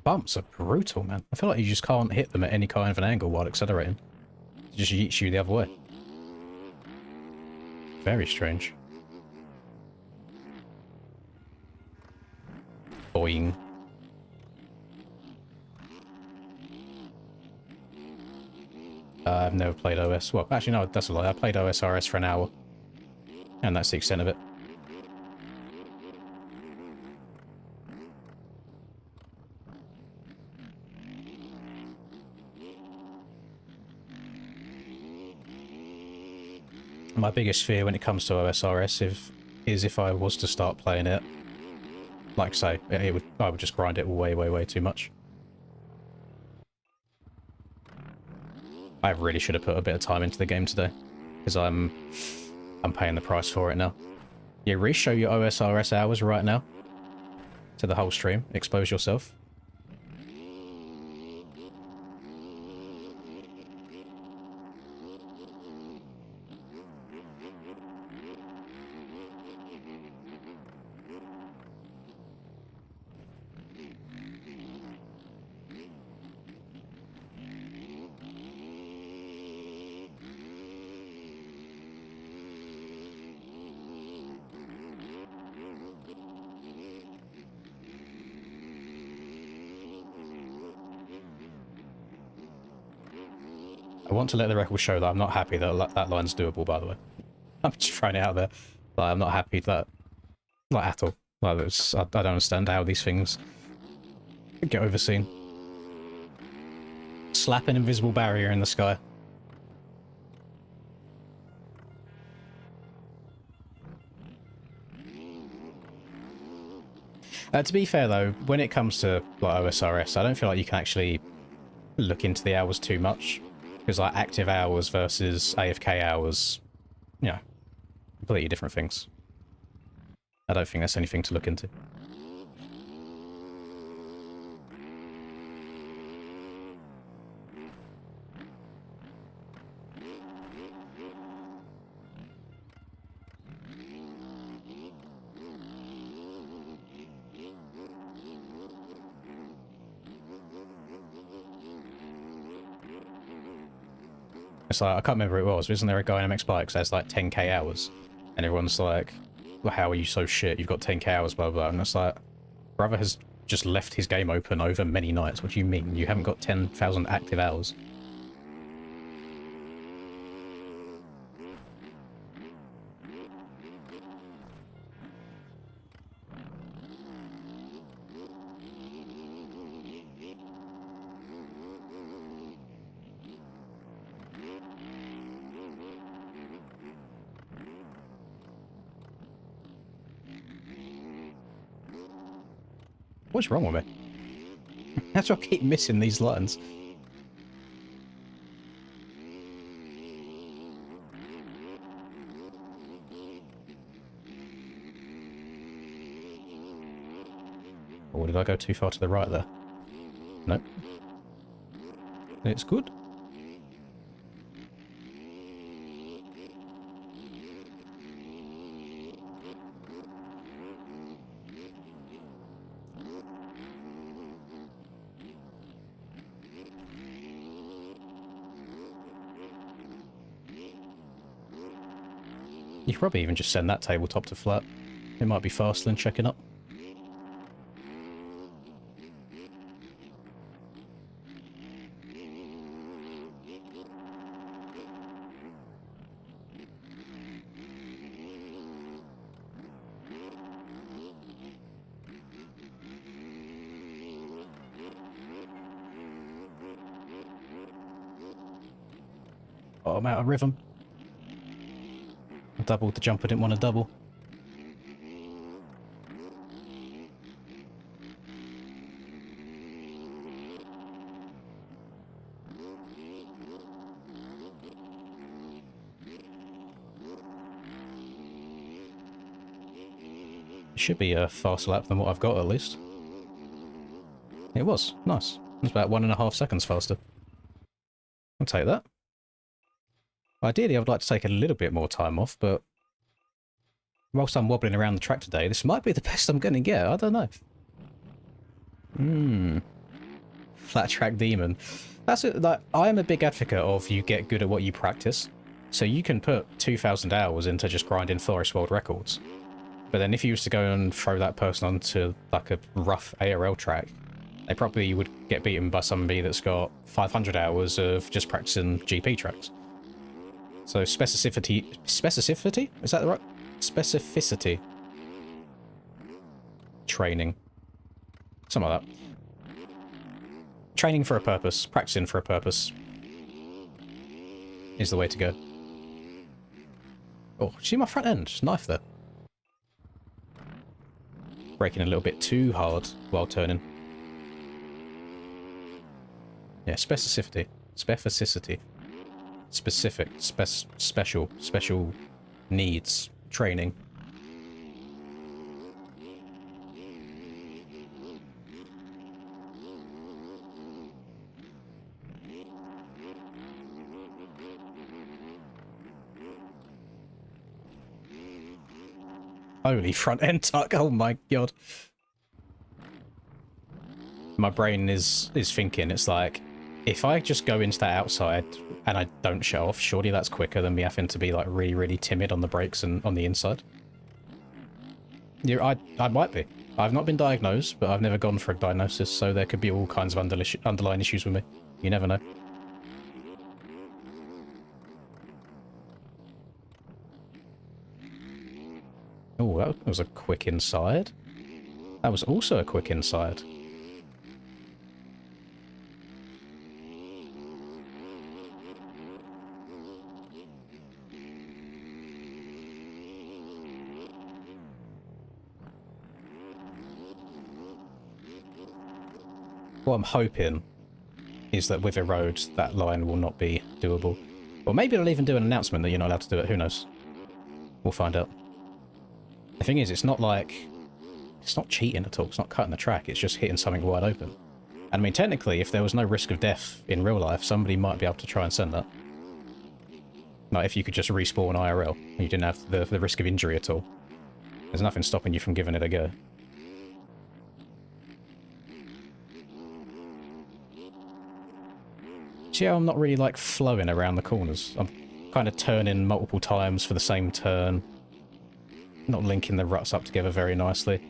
bumps are brutal, man. I feel like you just can't hit them at any kind of an angle while accelerating. It just yeets you the other way. Very strange. Boing. I've never played OS. Well, actually, no, that's a lie. I played OSRS for an hour. And that's the extent of it. My biggest fear when it comes to OSRS is if I was to start playing it, like I say, I would just grind it way too much. I really should have put a bit of time into the game today, because I'm paying the price for it now. Yeah, Reese, show your OSRS hours right now to the whole stream. Expose yourself. I want to let the record show that I'm not happy that that line's doable, by the way. I'm just throwing it out there. Like, I'm not happy that... Like, at all. Like, I don't understand how these things get overseen. Slap an invisible barrier in the sky. To be fair, though, when it comes to like OSRS, I don't feel like you can actually look into the hours too much. Because like active hours versus AFK hours, you know, completely different things. I don't think that's anything to look into. It's like, I can't remember who it was. Isn't there a guy in MX Bikes that has like 10k hours? And everyone's like, well, how are you so shit? You've got 10k hours, blah, blah. And it's like, brother has just left his game open over many nights. What do you mean? You haven't got 10,000 active hours. What's wrong with me? How do I keep missing these lines? Or did I go too far to the right there? Nope. It's good. You could probably even just send that tabletop to flat. It might be faster than checking up. Oh, I'm out of rhythm. I doubled the jump I didn't want to double. It should be a faster lap than what I've got, at least. It was. Nice. It's about 1.5 seconds faster. I'll take that. Ideally, I would like to take a little bit more time off, but whilst I'm wobbling around the track today, this might be the best I'm going to get. I don't know. flat track demon. That's it. Like, I am a big advocate of you get good at what you practice. So you can put 2,000 hours into just grinding Forest World records. But then if you was to go and throw that person onto like a rough ARL track, they probably would get beaten by somebody that's got 500 hours of just practicing GP tracks. So specificity, is that the right? Specificity. Training. Something like that. Training for a purpose, practicing for a purpose is the way to go. Oh, see my front end? Knife there. Braking a little bit too hard while turning. Yeah, specificity. Specificity. Specific. Special needs. Training. Holy front end tuck, oh my god. My brain is thinking, it's like, if I just go into that outside and I don't shut off, surely that's quicker than me having to be like really, really timid on the brakes and on the inside. Yeah, I might be. I've not been diagnosed, but I've never gone for a diagnosis, so there could be all kinds of underlying issues with me. You never know. Oh, that was a quick inside. That was also a quick inside. What I'm hoping is that with a road, that line will not be doable. Or maybe it'll even do an announcement that you're not allowed to do it, who knows. We'll find out. The thing is, it's not like... It's not cheating at all, it's not cutting the track, it's just hitting something wide open. And I mean, technically, if there was no risk of death in real life, somebody might be able to try and send that. Like, if you could just respawn IRL, and you didn't have the risk of injury at all. There's nothing stopping you from giving it a go. See how I'm not really, like, flowing around the corners? I'm kind of turning multiple times for the same turn. Not linking the ruts up together very nicely.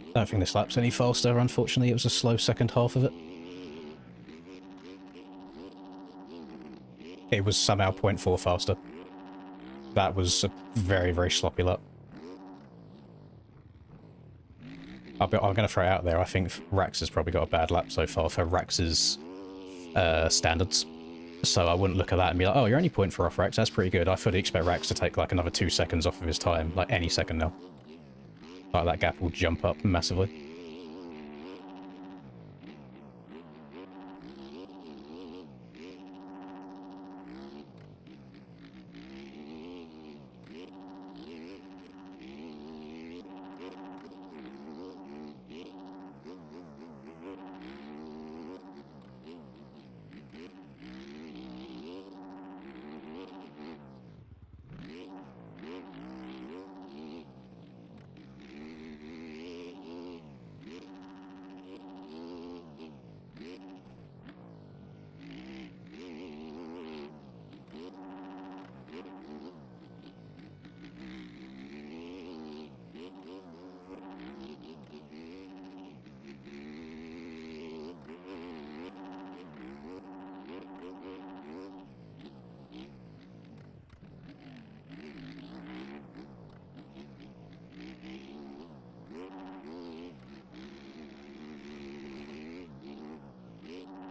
I don't think this lap's any faster, unfortunately. It was a slow second half of it. It was somehow 0.4 faster. That was a very, very sloppy lap. I'm going to throw it out there. I think Rax has probably got a bad lap so far for Rax's standards. So I wouldn't look at that and be like, oh, you're only 0.4 off Rax. That's pretty good. I fully expect Rax to take like another 2 seconds off of his time. Like any second now. Like that gap will jump up massively.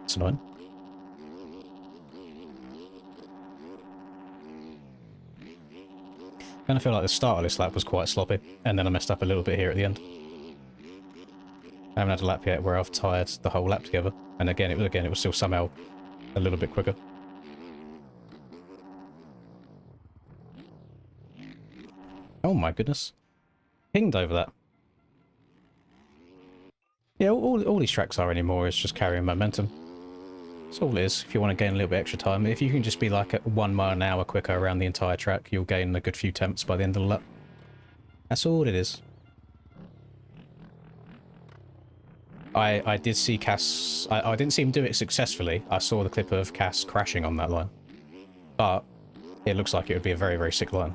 It's annoying. I kind of feel like the start of this lap was quite sloppy, and then I messed up a little bit here at the end. I haven't had a lap yet where I've tired the whole lap together, and again it was still somehow a little bit quicker. Oh my goodness. Pinged over that. Yeah, all these tracks are anymore is just carrying momentum. That's all it is. If you want to gain a little bit extra time, if you can just be like at 1 mile an hour quicker around the entire track, you'll gain a good few tenths by the end of the lap. That's all it is. I did see Cass... I didn't see him do it successfully. I saw the clip of Cass crashing on that line. But it looks like it would be a very, very sick line.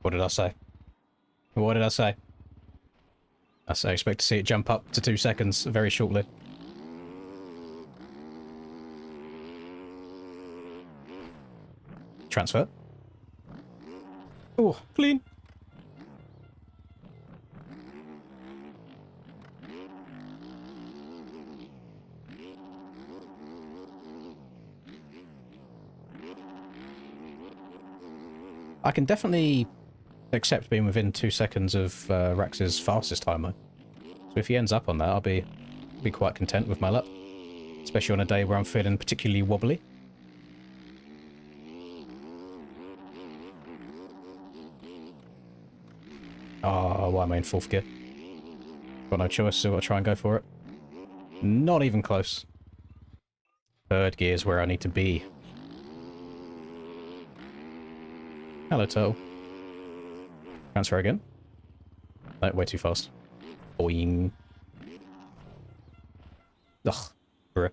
What did I say? What did I say? I expect to see it jump up to 2 seconds very shortly. Transfer. Oh, clean. I can definitely accept being within 2 seconds of Rax's fastest timer. So if he ends up on that, I'll be quite content with my lap. Especially on a day where I'm feeling particularly wobbly. Oh, why am I in 4th gear? Got no choice, so I've got to try and go for it. Not even close. 3rd gear is where I need to be. Hello, Turtle. Transfer again. No, way too fast. Boing. Ugh. Bruh.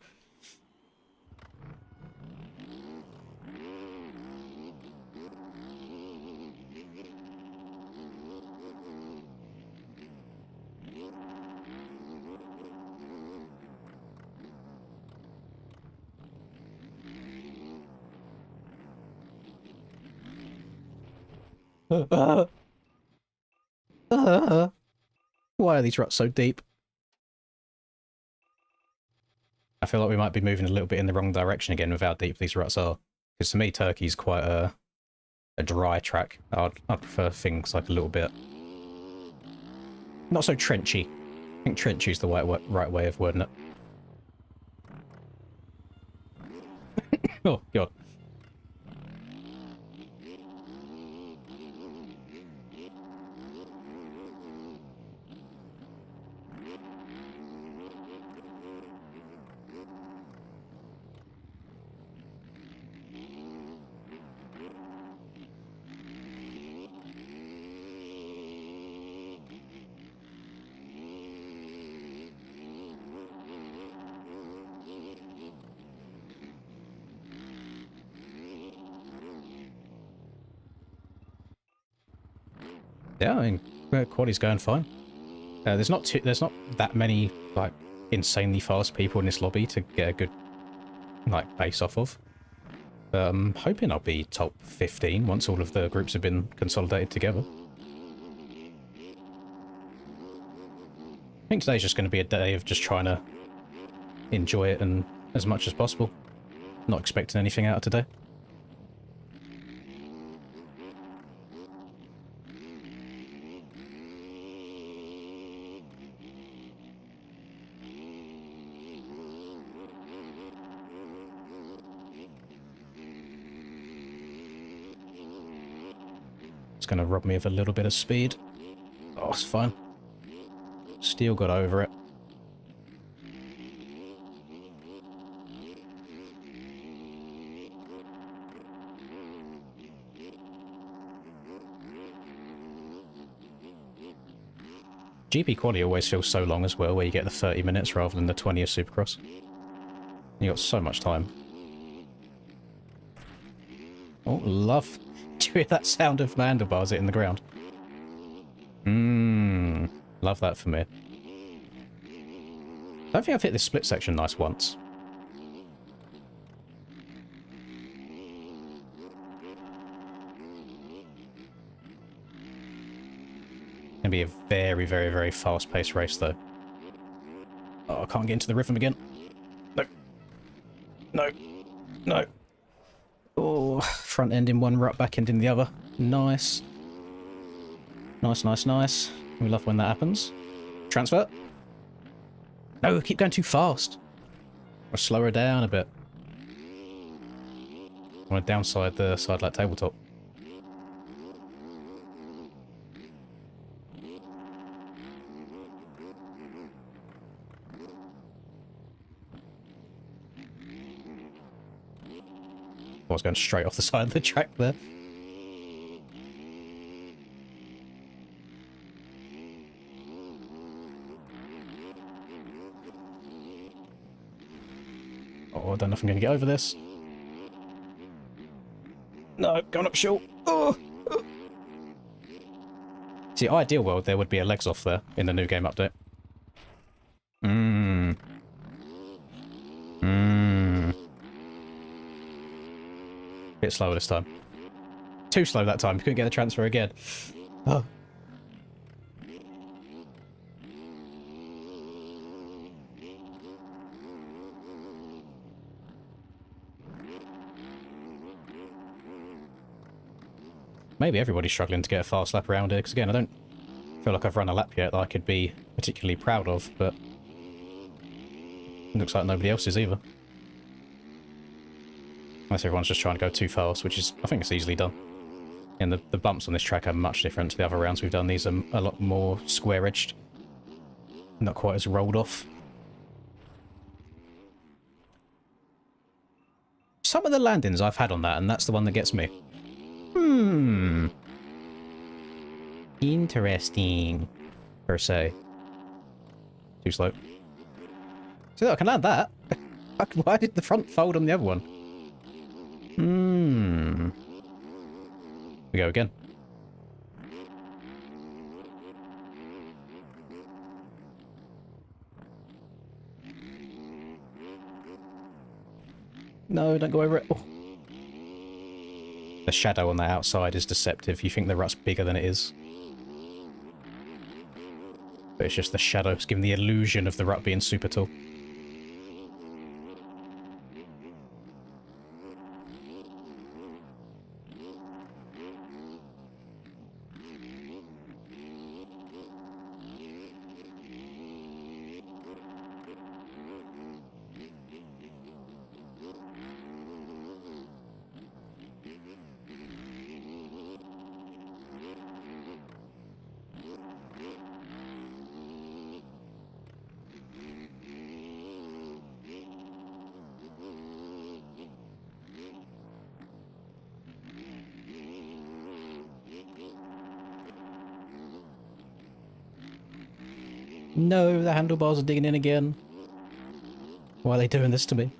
Why are these ruts so deep? I feel like we might be moving a little bit in the wrong direction again with how deep these ruts are. Because to me, Turkey's quite a dry track. I'd prefer things like a little bit... not so trenchy. I think trenchy is the right way of wording it. Oh, God. Yeah, I mean, quality's going fine. There's not that many like insanely fast people in this lobby to get a good like base off of. I'm hoping I'll be top 15 once all of the groups have been consolidated together. I think today's just going to be a day of just trying to enjoy it and as much as possible. Not expecting anything out of today. It's going to rob me of a little bit of speed. Oh, it's fine. Still got over it. GP quality always feels so long as well, where you get the 30 minutes rather than the 20 of Supercross. You got so much time. Oh, love. Do you hear that sound of my handlebars hitting the ground? Love that for me. I don't think I've hit this split section nice once. to be a very, very, very fast-paced race, though. Oh, I can't get into the rhythm again. No. No. No. Oh, front end in one, right back end in the other. Nice. Nice, nice, nice. We love when that happens. Transfer. No, keep going too fast. Or slow her down a bit. I want to downside the side like tabletop. I was going straight off the side of the track there. Oh, I don't know if I'm going to get over this. No, going up short. Oh. See, ideal world, there would be a legs off there in the new game update. Bit slower this time. Too slow that time. Couldn't get the transfer again. Oh. Maybe everybody's struggling to get a fast lap around here, because again, I don't feel like I've run a lap yet that I could be particularly proud of, but it looks like nobody else is either. Unless everyone's just trying to go too fast, which is, I think it's easily done. And the bumps on this track are much different to the other rounds we've done. These are a lot more square-edged. Not quite as rolled off. Some of the landings I've had on that, and that's the one that gets me. Interesting. Per se. Too slow. So I can land that. Why did the front fold on the other one? We go again. No, don't go over it. Oh. The shadow on the outside is deceptive. You think the rut's bigger than it is. But it's just the shadow. It's giving the illusion of the rut being super tall. No, the handlebars are digging in again. Why are they doing this to me?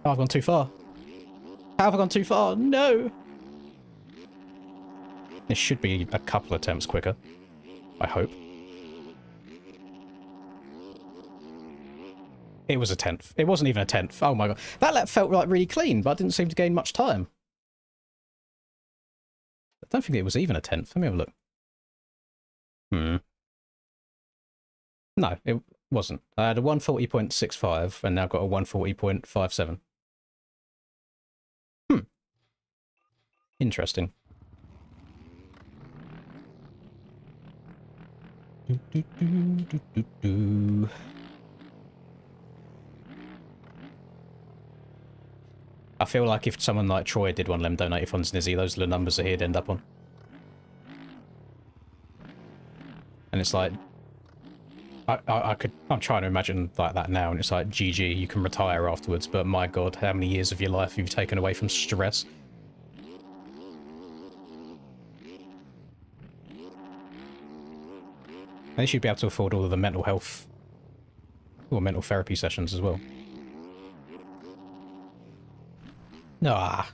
Oh, I've gone too far. How have I gone too far? No! This should be a couple attempts quicker. I hope. It was a 10th. It wasn't even a 10th. Oh my god. That lap felt like really clean, but I didn't seem to gain much time. I don't think it was even a 10th. Let me have a look. No, it wasn't. I had a 140.65 and now got a 140.57. Interesting. I feel like if someone like Troy did one of them donated funds Nizzy, those are the numbers that he'd end up on. And it's like, I'm trying to imagine like that now, and it's like, GG, you can retire afterwards, but my god, how many years of your life have you taken away from stress? They should be able to afford all of the mental health or mental therapy sessions as well. Ah.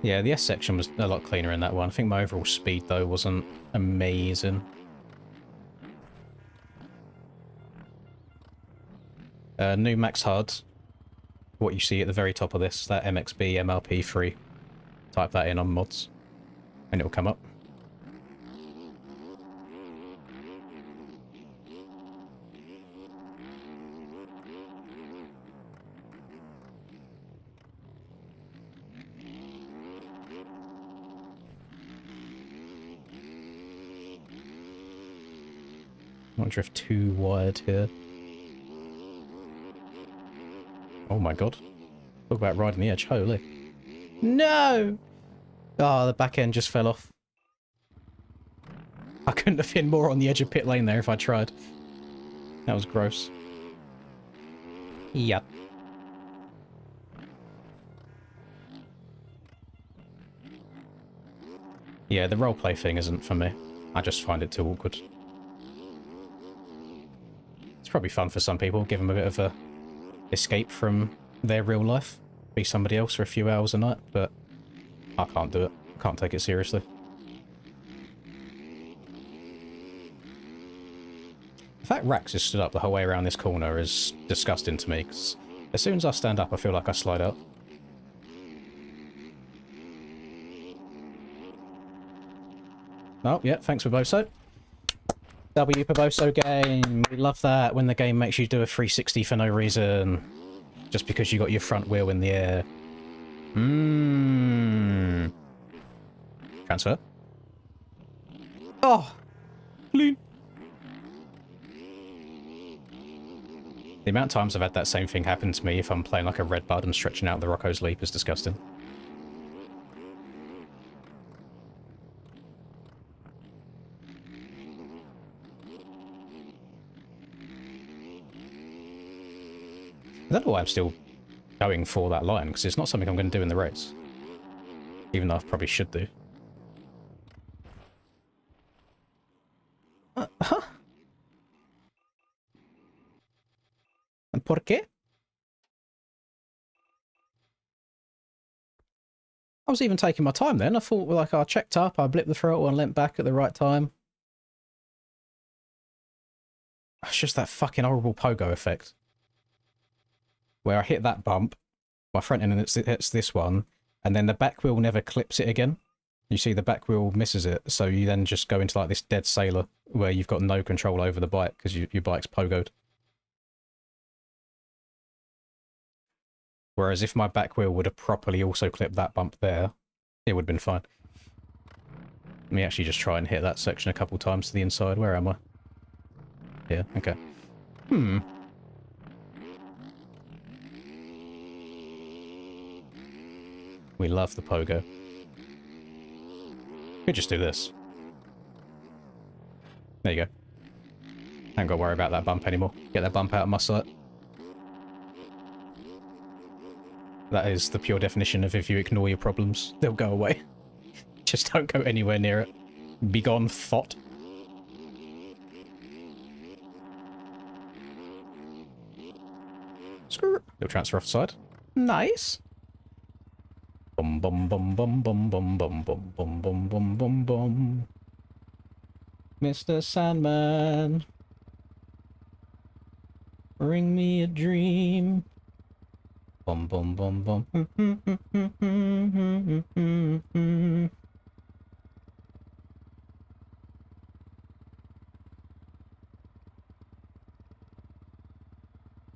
Yeah, the S section was a lot cleaner in that one. I think my overall speed, though, wasn't amazing. New max HUD. What you see at the very top of this, that MXB MRP3. Type that in on mods, and it'll come up. I wonder if too wide here. Oh my god. Talk about riding the edge, holy. No! Oh, the back end just fell off. I couldn't have been more on the edge of pit lane there if I tried. That was gross. Yep. Yeah, the roleplay thing isn't for me. I just find it too awkward. It's probably fun for some people, give them a bit of a escape from their real life. Be somebody else for a few hours a night, but I can't do it. I can't take it seriously. The fact Rax is stood up the whole way around this corner is disgusting to me, because as soon as I stand up, I feel like I slide out. Oh, yeah, thanks for Boso. W for Boso game. We love that when the game makes you do a 360 for no reason. Just because you got your front wheel in the air. Transfer. Oh! Clean. The amount of times I've had that same thing happen to me if I'm playing like a red bud and stretching out the Rocco's Leap is disgusting. I don't know why I'm still going for that line, because it's not something I'm going to do in the race. Even though I probably should do. Huh? And por qué? I was even taking my time then. I thought, like, I checked up, I blipped the throttle and leant back at the right time. It's just that fucking horrible pogo effect. Where I hit that bump, my front end hits this one, and then the back wheel never clips it again. You see the back wheel misses it, so you then just go into like this dead sailor where you've got no control over the bike because your bike's pogoed. Whereas if my back wheel would have properly also clipped that bump there, it would have been fine. Let me actually just try and hit that section a couple times to the inside. Where am I? Yeah, okay. We love the pogo. Could just do this. There you go. I ain't got to worry about that bump anymore. Get that bump out of my sight. That is the pure definition of if you ignore your problems, they'll go away. Just don't go anywhere near it. Be gone, thought. Screw. Little transfer offside. Nice. Bum bum bum bum bum bum bum bum bum bum bum bum bum. Mr. Sandman, bring me a dream. Bum bum bum bum.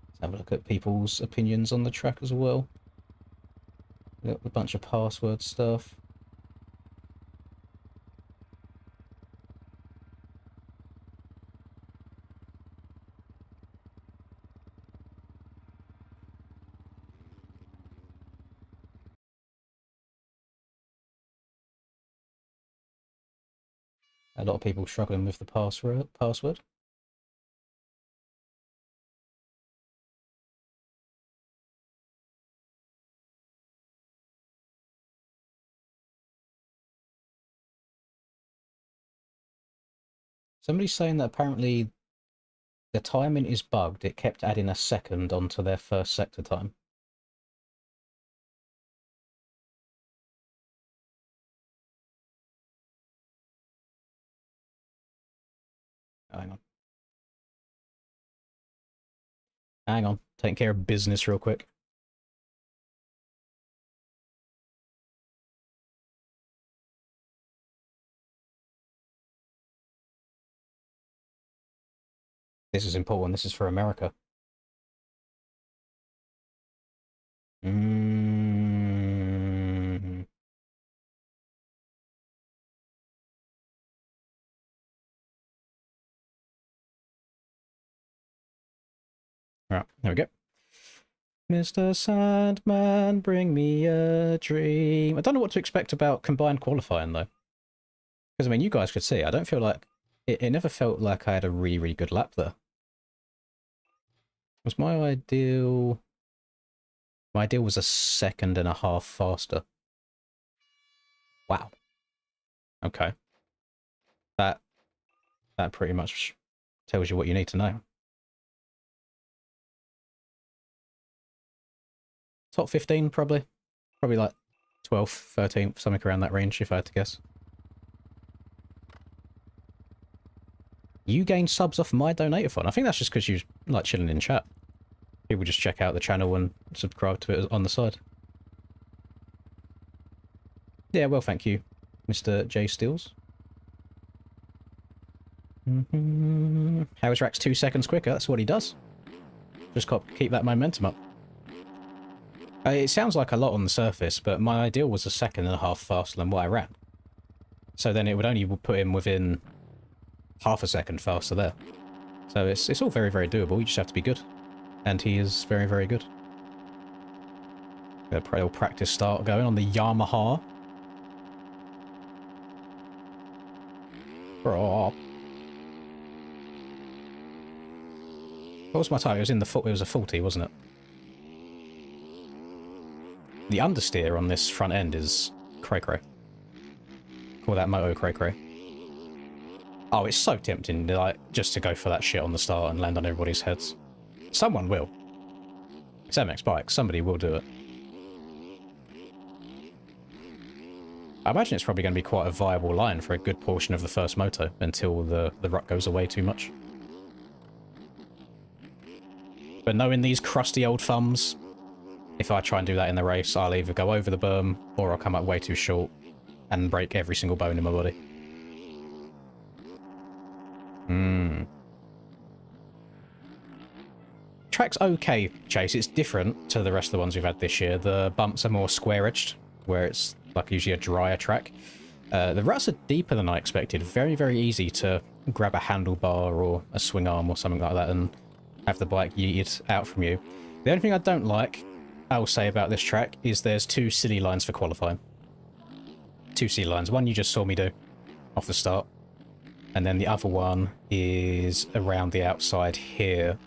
Let's have a look at people's opinions on the track as well. Got a bunch of password stuff. A lot of people struggling with the password. Somebody's saying that apparently the timing is bugged. It kept adding a second onto their first sector time. Hang on. Hang on. Taking care of business real quick. This is important. This is for America. Right, there we go. Mr. Sandman, bring me a dream. I don't know what to expect about combined qualifying, though. Because, I mean, you guys could see, I don't feel like... It never felt like I had a really, really good lap there. Was my ideal... My ideal was a 1.5 seconds faster. Wow. Okay. That pretty much tells you what you need to know. Top 15, probably. Probably like 12th, 13th, something around that range, if I had to guess. You gain subs off my donator fund. I think that's just because you like chilling in chat. People just check out the channel and subscribe to it on the side. Yeah, well, thank you, Mr. J Steels. How's Rax 2 seconds quicker? That's what he does. Just got to keep that momentum up. It sounds like a lot on the surface, but my ideal was a 1.5 seconds faster than what I ran. So then it would only put him within half a second faster there. So it's all very, very doable. You just have to be good. And he is very, very good. Got a little practice start going on the Yamaha. What was my time? It was in the foot. It was a 40, wasn't it? The understeer on this front end is cray-cray. Call that moto cray-cray. Oh, it's so tempting, like, just to go for that shit on the start and land on everybody's heads. Someone will. It's MX Bikes. Somebody will do it. I imagine it's probably going to be quite a viable line for a good portion of the first moto until the rut goes away too much. But knowing these crusty old thumbs, if I try and do that in the race, I'll either go over the berm or I'll come up way too short and break every single bone in my body. Track's okay, Chase. It's different to the rest of the ones we've had this year. The bumps are more square-edged, where it's like usually a drier track. The ruts are deeper than I expected. Very, very easy to grab a handlebar or a swing arm or something like that and have the bike yeeted out from you. The only thing I don't like, I will say about this track, is there's 2 silly lines for qualifying. 2 silly lines. One you just saw me do off the start. And then the other one is around the outside here.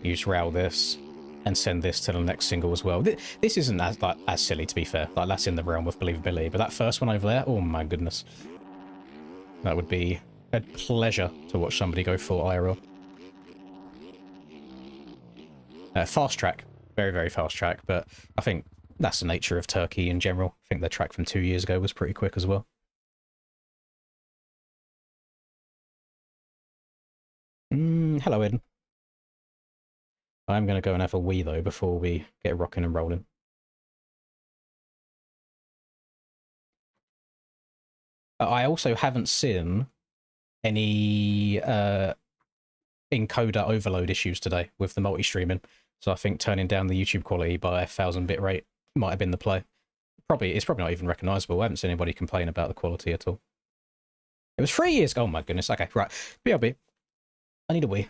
You just rail this and send this to the next single as well. This isn't as silly, to be fair. Like, that's in the realm of believability. But that first one over there, oh my goodness. That would be a pleasure to watch somebody go full IRL. Fast track. Very, very fast track. But I think that's the nature of Turkey in general. I think the track from 2 years ago was pretty quick as well. Hello, Eden. I'm going to go and have a wee, though, before we get rocking and rolling. I also haven't seen any encoder overload issues today with the multi-streaming, so I think turning down the YouTube quality by 1000 bit rate might have been the play. It's probably not even recognisable. I haven't seen anybody complain about the quality at all. It was 3 years. Oh my goodness. Okay, right. BRB. I need a wee.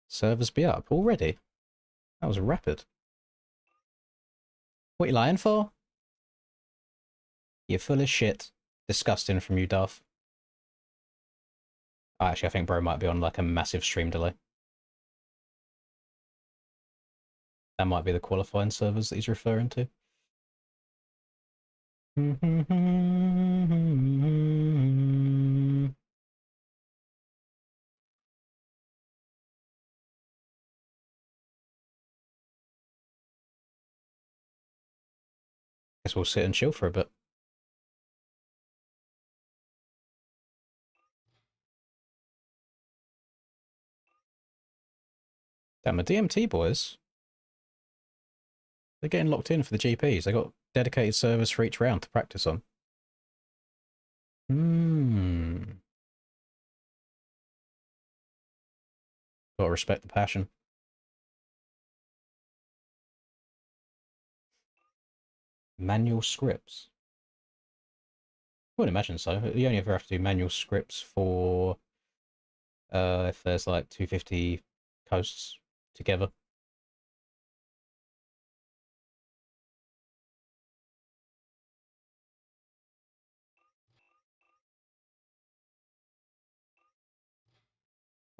Servers be up already? That was rapid. What you lying for? You're full of shit. Disgusting from you, Duff. Oh, actually, I think bro might be on like a massive stream delay. That might be the qualifying servers that he's referring to. Guess we'll sit and chill for a bit. Damn, the DMT boys. They're getting locked in for the GPs. They got dedicated servers for each round to practice on. Gotta respect the passion. Manual scripts. I would imagine so. You only ever have to do manual scripts for if there's like 250 coasts together.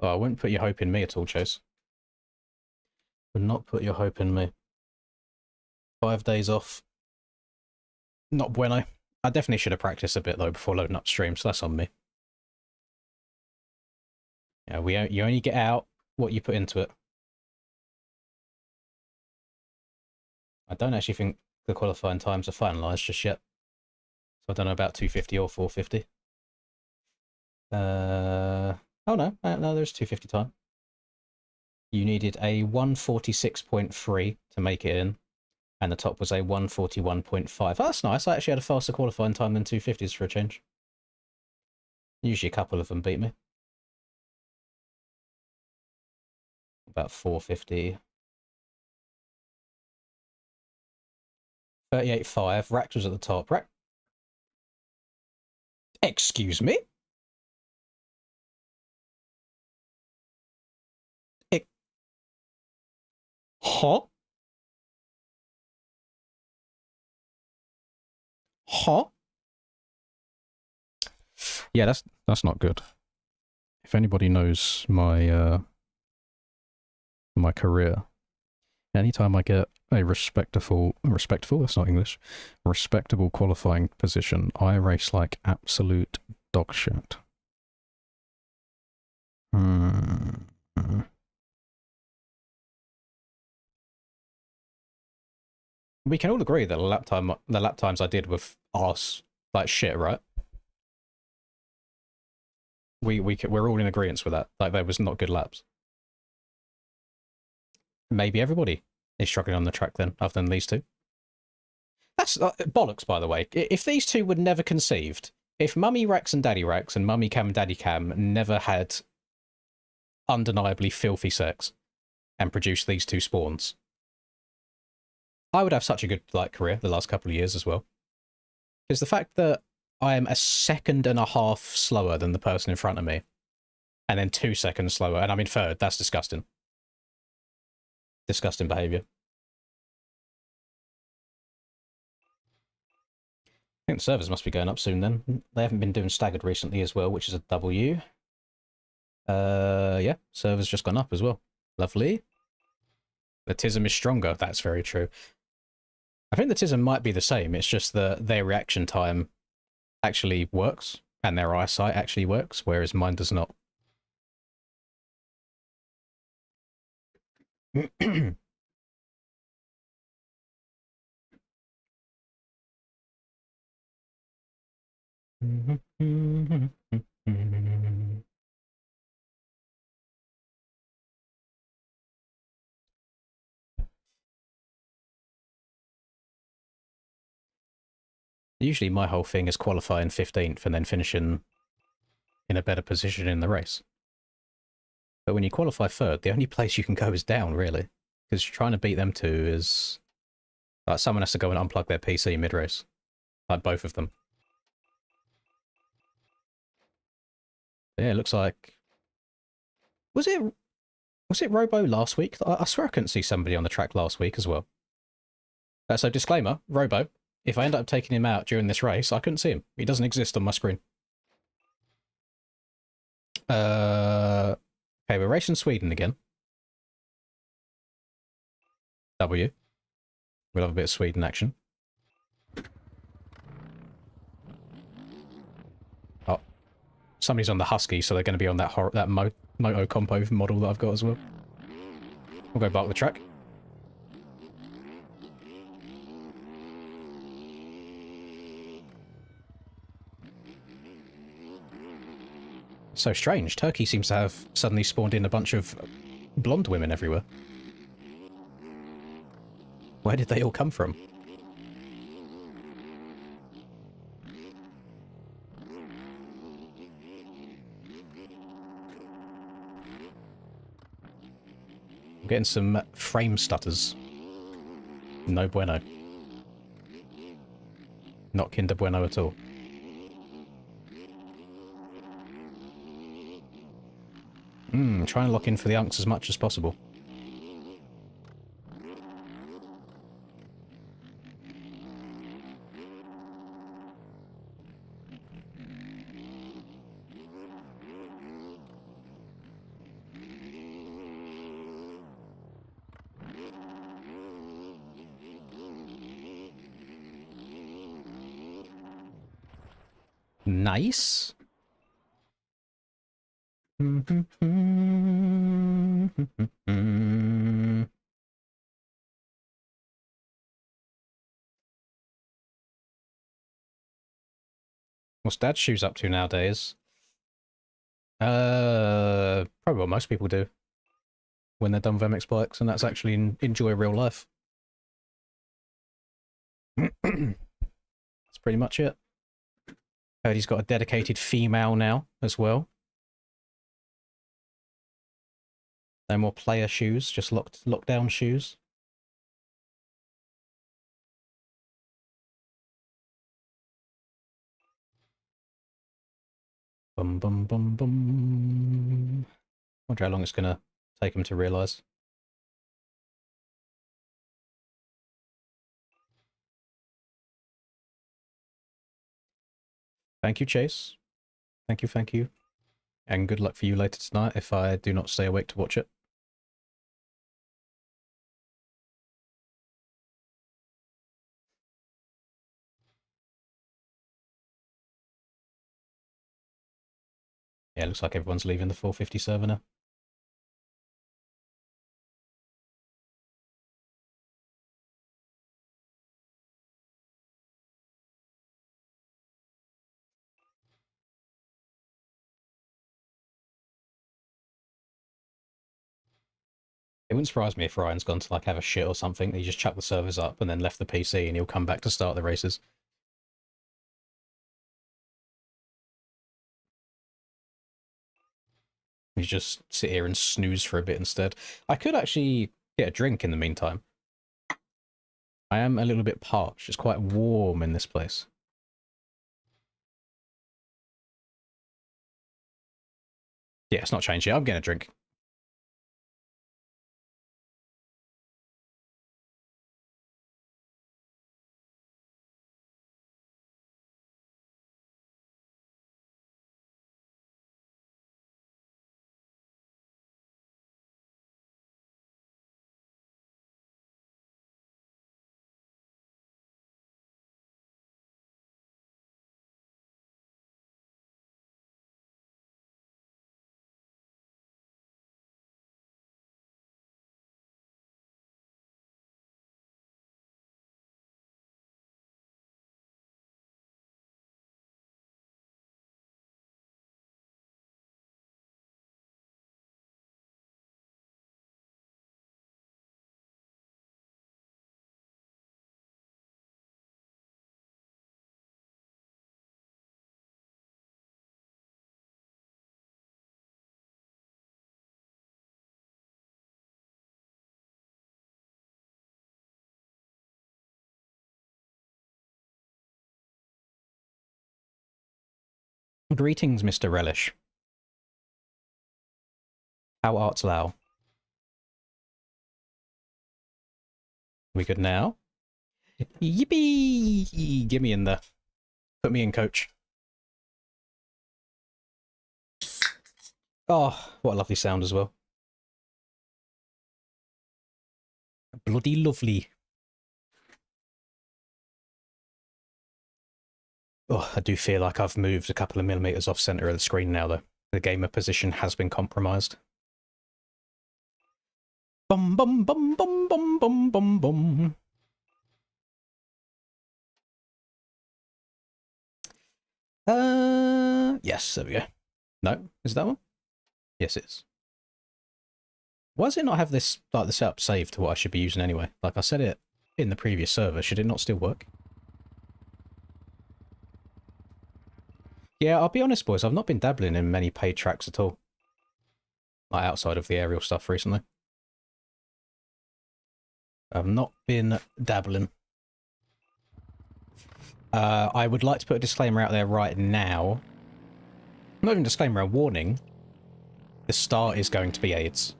Oh, I wouldn't put your hope in me at all, Chase. Would not put your hope in me. 5 days off. Not bueno. I definitely should have practiced a bit though before loading up stream, so that's on me. Yeah, you only get out what you put into it. I don't actually think the qualifying times are finalised just yet. So I don't know about 250 or 450. Oh no, no, there's 250 time. You needed a 146.3 to make it in, and the top was a 141.5. Oh, that's nice. I actually had a faster qualifying time than 250s for a change. Usually a couple of them beat me. About 450. 38.5. Racked was at the top. Excuse me? Huh? Huh? Yeah, that's not good. If anybody knows my my career, anytime I get a respectable, that's not English, respectable qualifying position, I race like absolute dog shit. We can all agree that the lap times I did with arse like shit, right? We're all in agreement with that. Like, there was not good laps. Maybe everybody is struggling on the track then, other than these two. That's bollocks, by the way. If these two were never conceived, if Mummy Rex and Daddy Rex and Mummy Cam and Daddy Cam never had undeniably filthy sex and produced these two spawns, I would have such a good career the last couple of years as well. Because the fact that I am a second and a half slower than the person in front of me, and then 2 seconds slower, and I'm in third, that's disgusting. Disgusting behaviour. I think the servers must be going up soon then. They haven't been doing staggered recently as well, which is a W. Yeah, servers just gone up as well. Lovely. The TISM is stronger, that's very true. I think the TISM might be the same, it's just that their reaction time actually works, and their eyesight actually works, whereas mine does not. Usually my whole thing is qualifying 15th and then finishing in a better position in the race. But when you qualify third, the only place you can go is down, really. Because trying to beat them two is... like, someone has to go and unplug their PC mid-race. Like, both of them. Yeah, it looks like... Was it Robo last week? I swear I couldn't see somebody on the track last week as well. So disclaimer, Robo, if I end up taking him out during this race, I couldn't see him. He doesn't exist on my screen. Okay, we're racing Sweden again. W. We'll have a bit of Sweden action. Oh, somebody's on the Husky, so they're going to be on that Moto Compo model that I've got as well. We'll go back the track. So strange. Turkey seems to have suddenly spawned in a bunch of blonde women everywhere. Where did they all come from? I'm getting some frame stutters. No bueno. Not Kinder Bueno at all. Try and lock in for the unks as much as possible. Nice. What's Dad's shoes up to nowadays? Probably what most people do when they're done with MX bikes, and that's actually enjoy real life. That's pretty much it. Heard he's got a dedicated female now as well. No more player shoes, just lockdown shoes. Bum bum bum bum. Wonder how long it's gonna take him to realise. Thank you, Chase. Thank you, thank you. And good luck for you later tonight if I do not stay awake to watch it. Yeah, looks like everyone's leaving the 450 server now. It wouldn't surprise me if Ryan's gone to like have a shit or something. He just chucked the servers up and then left the PC and he'll come back to start the races. You just sit here and snooze for a bit instead. I could actually get a drink in the meantime. I am a little bit parched. It's quite warm in this place. Yeah, it's not changed yet. I'm getting a drink. Greetings, Mr. Relish. How arts allow. We good now? Yippee! Get me in there. Put me in, coach. Oh, what a lovely sound as well. Bloody lovely. Oh, I do feel like I've moved a couple of millimeters off center of the screen now, though. The gamer position has been compromised. Bum bum bum bum bum bum bum bum. Yes, there we go. No, is it that one? Yes, it is. Why does it not have this, like, the setup saved to what I should be using anyway? Like, I said it in the previous server. Should it not still work? Yeah, I'll be honest, boys. I've not been dabbling in many paid tracks at all. Like, outside of the aerial stuff recently. I've not been dabbling. I would like to put a disclaimer out there right now. Not even a disclaimer, a warning. The start is going to be AIDS.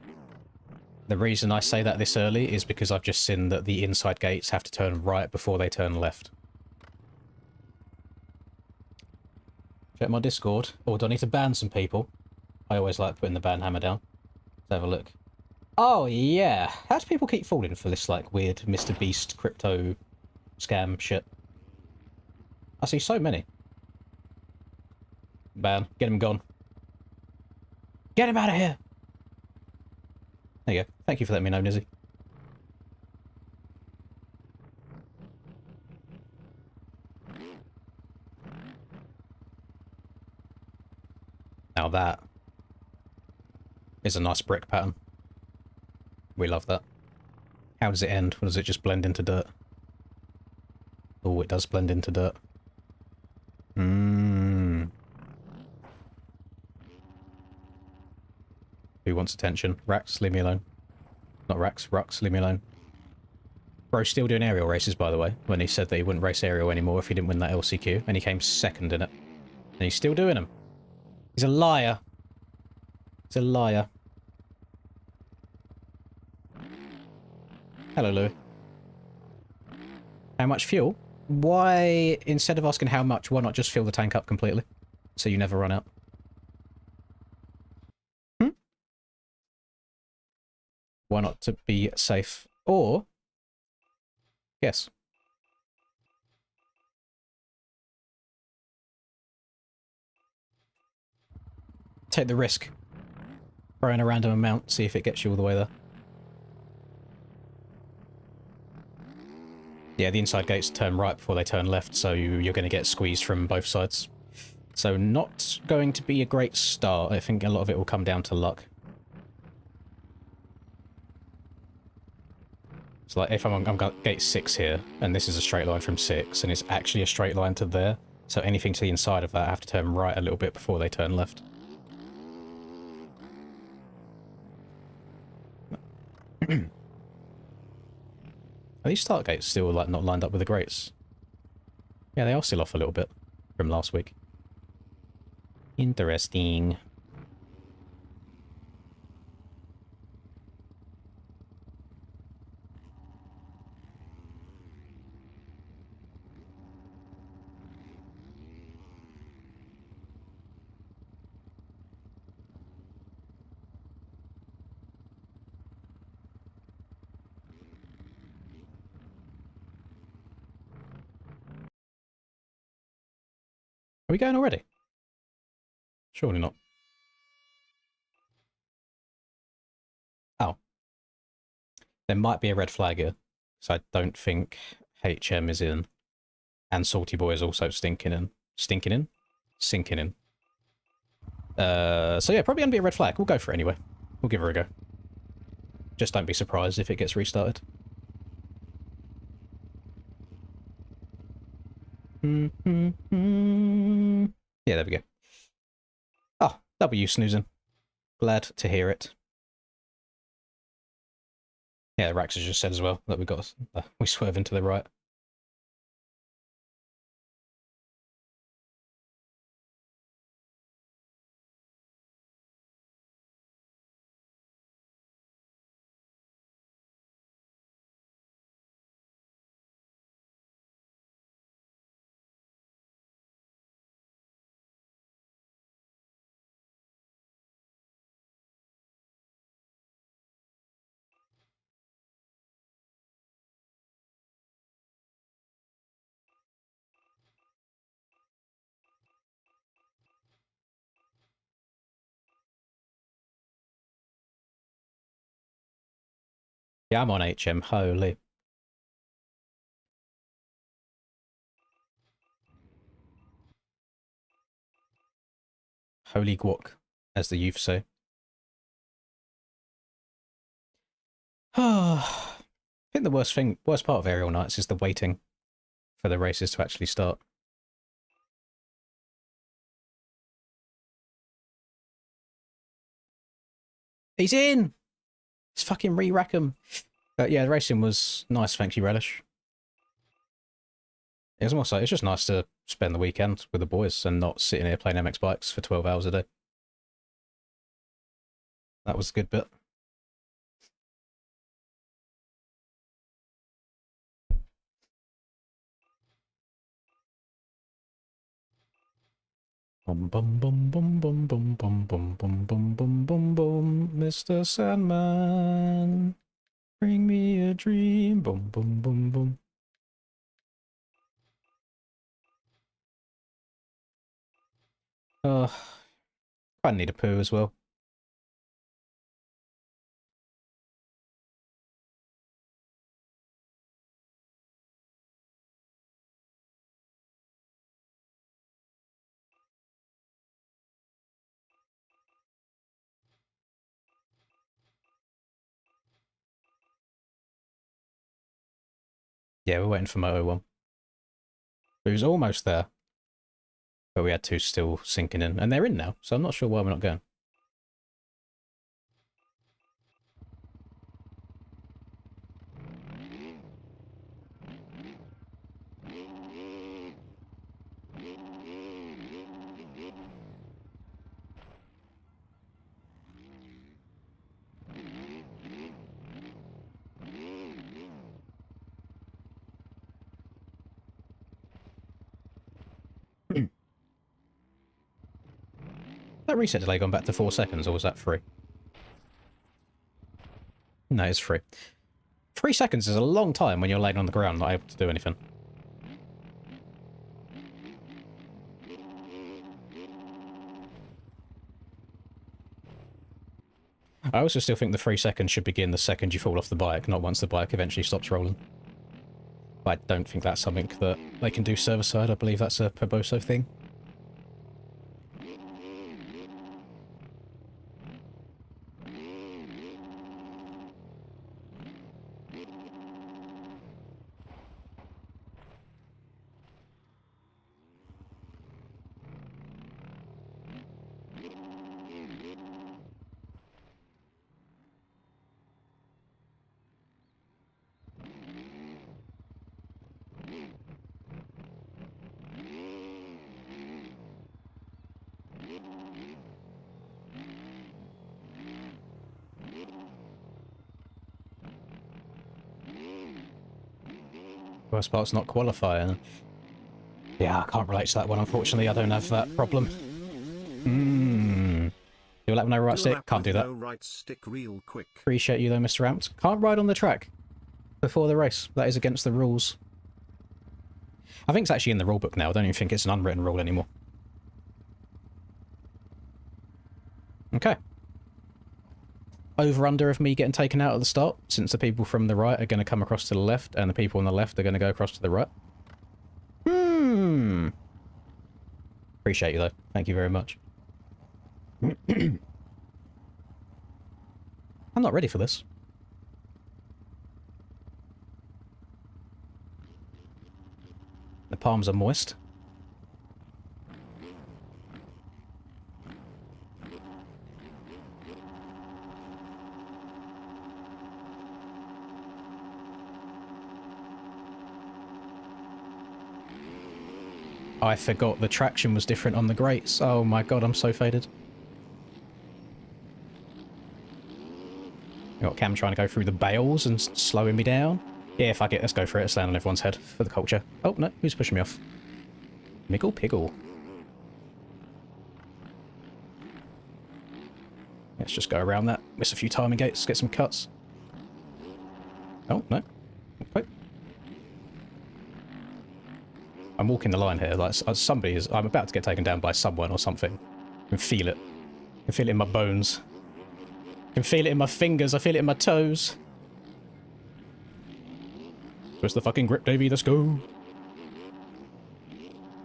The reason I say that this early is because I've just seen that the inside gates have to turn right before they turn left. Check my Discord. Or do I need to ban some people? I always like putting the ban hammer down. Let's have a look. Oh, yeah. How do people keep falling for this, like, weird Mr. Beast crypto scam shit? I see so many. Ban. Get him gone. Get him out of here! There you go. Thank you for letting me know, Nizzy. Now that is a nice brick pattern. We love that. How does it end? Or does it just blend into dirt? Oh, it does blend into dirt. Who wants attention? Rax, leave me alone. Not Rax, Rux, leave me alone. Bro's still doing aerial races, by the way, when he said that he wouldn't race aerial anymore if he didn't win that LCQ, and he came second in it. And he's still doing them. He's a liar. He's a liar. Hello, Louis. How much fuel? Why, instead of asking how much, why not just fill the tank up completely? So you never run out. Why not to be safe? Or, yes. Take the risk. Throw in a random amount, see if it gets you all the way there. Yeah, the inside gates turn right before they turn left, so you're going to get squeezed from both sides. So not going to be a great start. I think a lot of it will come down to luck. So like if I'm on gate 6 here, and this is a straight line from 6, and it's actually a straight line to there, so anything to the inside of that I have to turn right a little bit before they turn left. Are these start gates still like not lined up with the grates? Yeah, they are still off a little bit from last week. Interesting. Are we going already? Surely not. Oh. There might be a red flag here. So I don't think HM is in. And Salty Boy is also stinking in. Stinking in? Sinking in. So yeah, probably gonna be a red flag. We'll go for it anyway. We'll give her a go. Just don't be surprised if it gets restarted. Yeah, there we go. Oh, W snoozing. Glad to hear it. Yeah, Rax has just said as well that we swerve into the right. Yeah, I'm on HM. Holy. Holy guac, as the youth say. I think the worst part of aerial nights is the waiting for the races to actually start. He's in! Let's fucking re-rack him. But yeah, the racing was nice, thank you, Relish. It was also, it's just nice to spend the weekend with the boys and not sitting here playing MX bikes for 12 hours a day. That was a good bit. Bum bum bum bum bum bum bum bum bum bum bum bum bum, Mr. Sandman, bring me a dream. Bum bum bum bum. I need a poo as well. Yeah, we're waiting for Moto 1. It was almost there, but we had two still sinking in, and they're in now, so I'm not sure why we're not going. That reset delay gone back to 4 seconds, or was that 3? No, it's 3. 3 seconds is a long time when you're laying on the ground not able to do anything. I also still think the 3 seconds should begin the second you fall off the bike, not once the bike eventually stops rolling. But I don't think that's something that they can do server-side. I believe that's a Post-moto thing. Worst part's not qualifying. Yeah, I can't relate to that one, unfortunately. I don't have that problem. Do lap with no right stick? Can't do that. No right stick real quick. Appreciate you though, Mr. Amped. Can't ride on the track before the race. That is against the rules. I think it's actually in the rulebook now. I don't even think it's an unwritten rule anymore. Okay. Over-under of me getting taken out at the start, since the people from the right are going to come across to the left, and the people on the left are going to go across to the right. Appreciate you, though. Thank you very much. I'm not ready for this. The palms are moist. I forgot the traction was different on the grates. Oh my god, I'm so faded. You got Cam trying to go through the bales and slowing me down. Yeah, fuck it, let's go for it. Let's land on everyone's head for the culture. Oh no, who's pushing me off? Miggle Piggle. Let's just go around that, miss a few timing gates, get some cuts. Oh, no. Okay. I'm walking the line here, like somebody is... I'm about to get taken down by someone or something. I can feel it. I can feel it in my bones. I can feel it in my fingers, I feel it in my toes. Twist the fucking grip, Davey, let's go.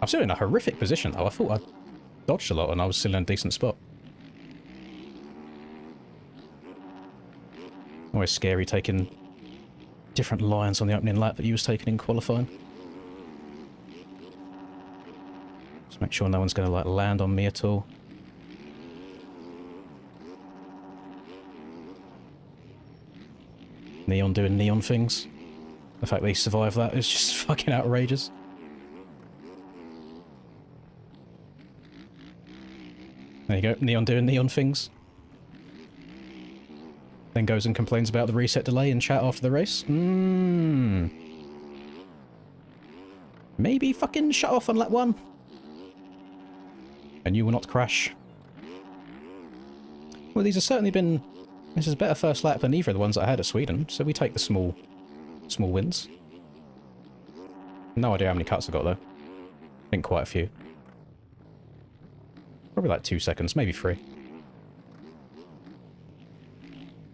I'm still in a horrific position, though. I thought I dodged a lot and I was still in a decent spot. Always scary taking different lines on the opening lap that you was taking in qualifying. Just make sure no one's going to, like, land on me at all. Neon doing neon things. The fact they survived that is just fucking outrageous. There you go, Neon doing neon things. Then goes and complains about the reset delay in chat after the race. Maybe fucking shut off on lap 1. And you will not crash. Well, these have certainly been... This is a better first lap than either of the ones I had at Sweden, so we take the small wins. No idea how many cuts I got, though. I think quite a few. Probably like 2 seconds, maybe 3.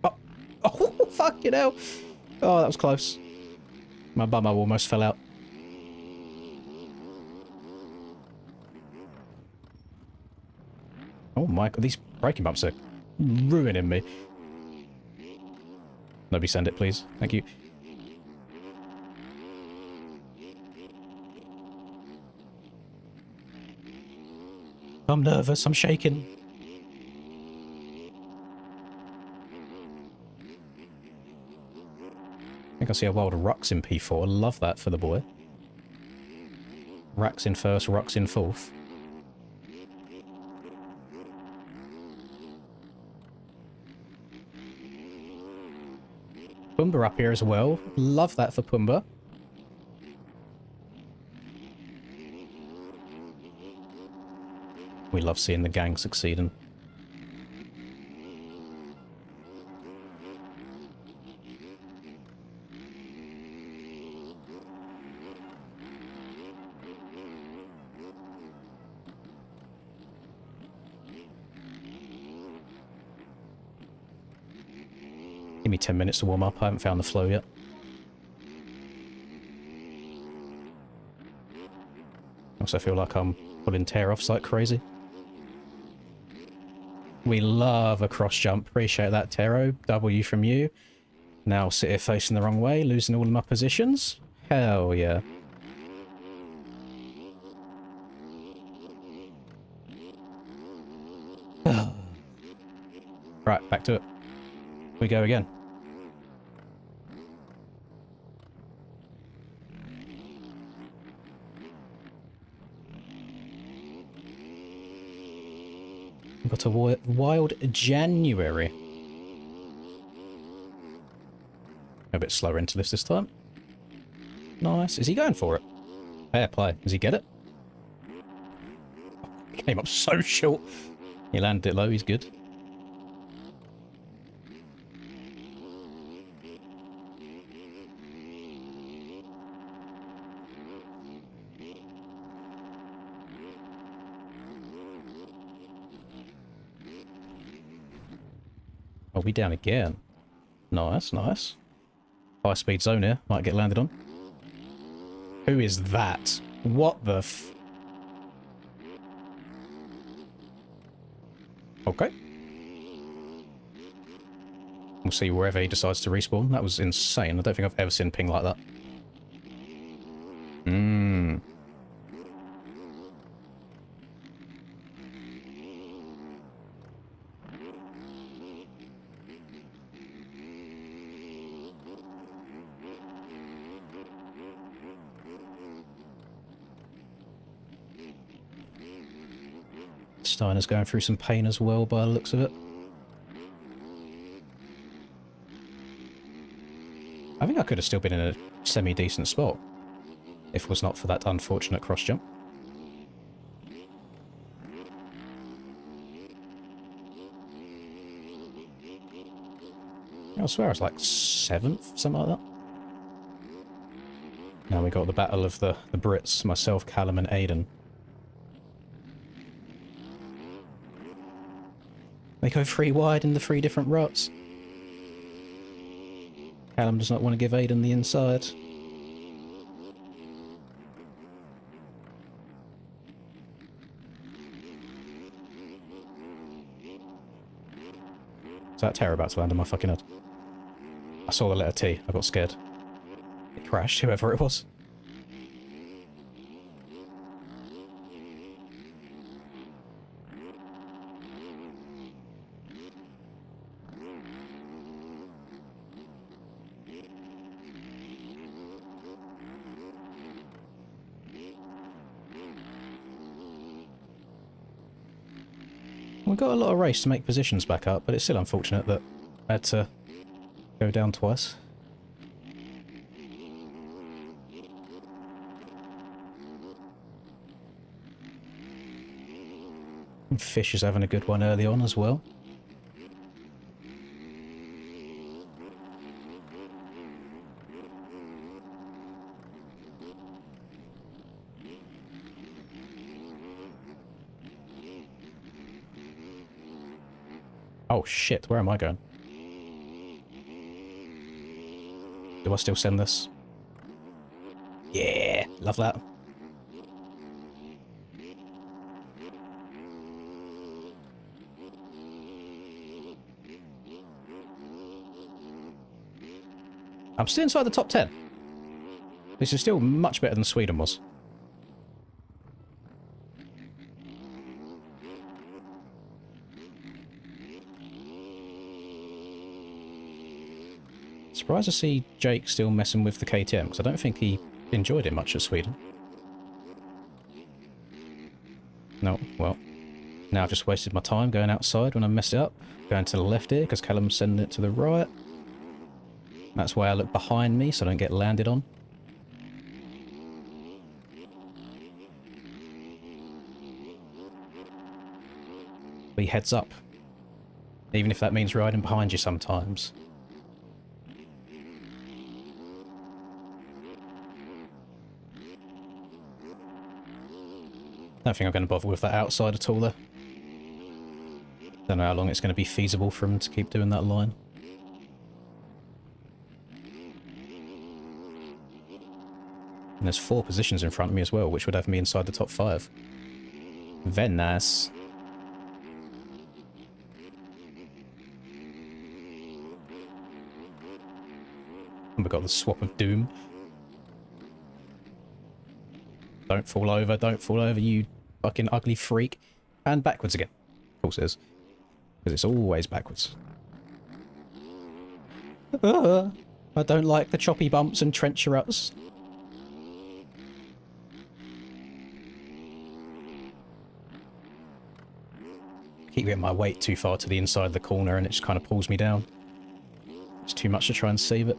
Oh, fucking hell! Oh, that was close. My bum almost fell out. Oh my god, these braking bumps are ruining me. Nobody send it, please. Thank you. I'm nervous, I'm shaking. I think I see a wild Rux in P4. Love that for the boy. Rax in first, Rux in fourth. Pumbaa up here as well. Love that for Pumbaa. We love seeing the gang succeeding. Give me 10 minutes to warm up. I haven't found the flow yet. Also feel like I'm pulling tear-offs like crazy. We love a cross jump. Appreciate that, Tero. W from you. Now sit here facing the wrong way, losing all of my positions. Hell yeah. Right, back to it. We go again. Got a wild January. A bit slower into this time. Nice. Is he going for it? Fair play. Does he get it? Came up so short. He landed it low. He's good. Oh, we down again. Nice, nice. High speed zone here. Might get landed on. Who is that? What the f... Okay. We'll see wherever he decides to respawn. That was insane. I don't think I've ever seen ping like that. Steiner's going through some pain as well by the looks of it. I think I could have still been in a semi-decent spot if it was not for that unfortunate cross jump. I swear I was like 7th, something like that. Now we got the battle of the Brits, myself, Callum and Aiden. They go 3 wide in the 3 different ruts. Callum does not want to give Aiden the inside. Is that terror about to land on my fucking head? I saw the letter T. I got scared. It crashed, whoever it was. We got a lot of race to make positions back up, but it's still unfortunate that I had to go down twice. And Fish is having a good one early on as well. Oh shit, where am I going? Do I still send this? Yeah, love that. I'm still inside the top 10. This is still much better than Sweden was. Surprised to see Jake still messing with the KTM, because I don't think he enjoyed it much at Sweden. No, well, now I've just wasted my time going outside when I messed it up. Going to the left here, because Callum's sending it to the right. That's why I look behind me, so I don't get landed on. Be heads up. Even if that means riding behind you sometimes. Don't think I'm going to bother with that outside at all, though. Don't know how long it's going to be feasible for him to keep doing that line. And there's 4 positions in front of me as well, which would have me inside the top 5. Very nice. And we got the swap of doom. Don't fall over, you fucking ugly freak. And backwards again. Of course it is. Because it's always backwards. I don't like the choppy bumps and trench ruts. Keep getting my weight too far to the inside of the corner and it just kind of pulls me down. It's too much to try and save it.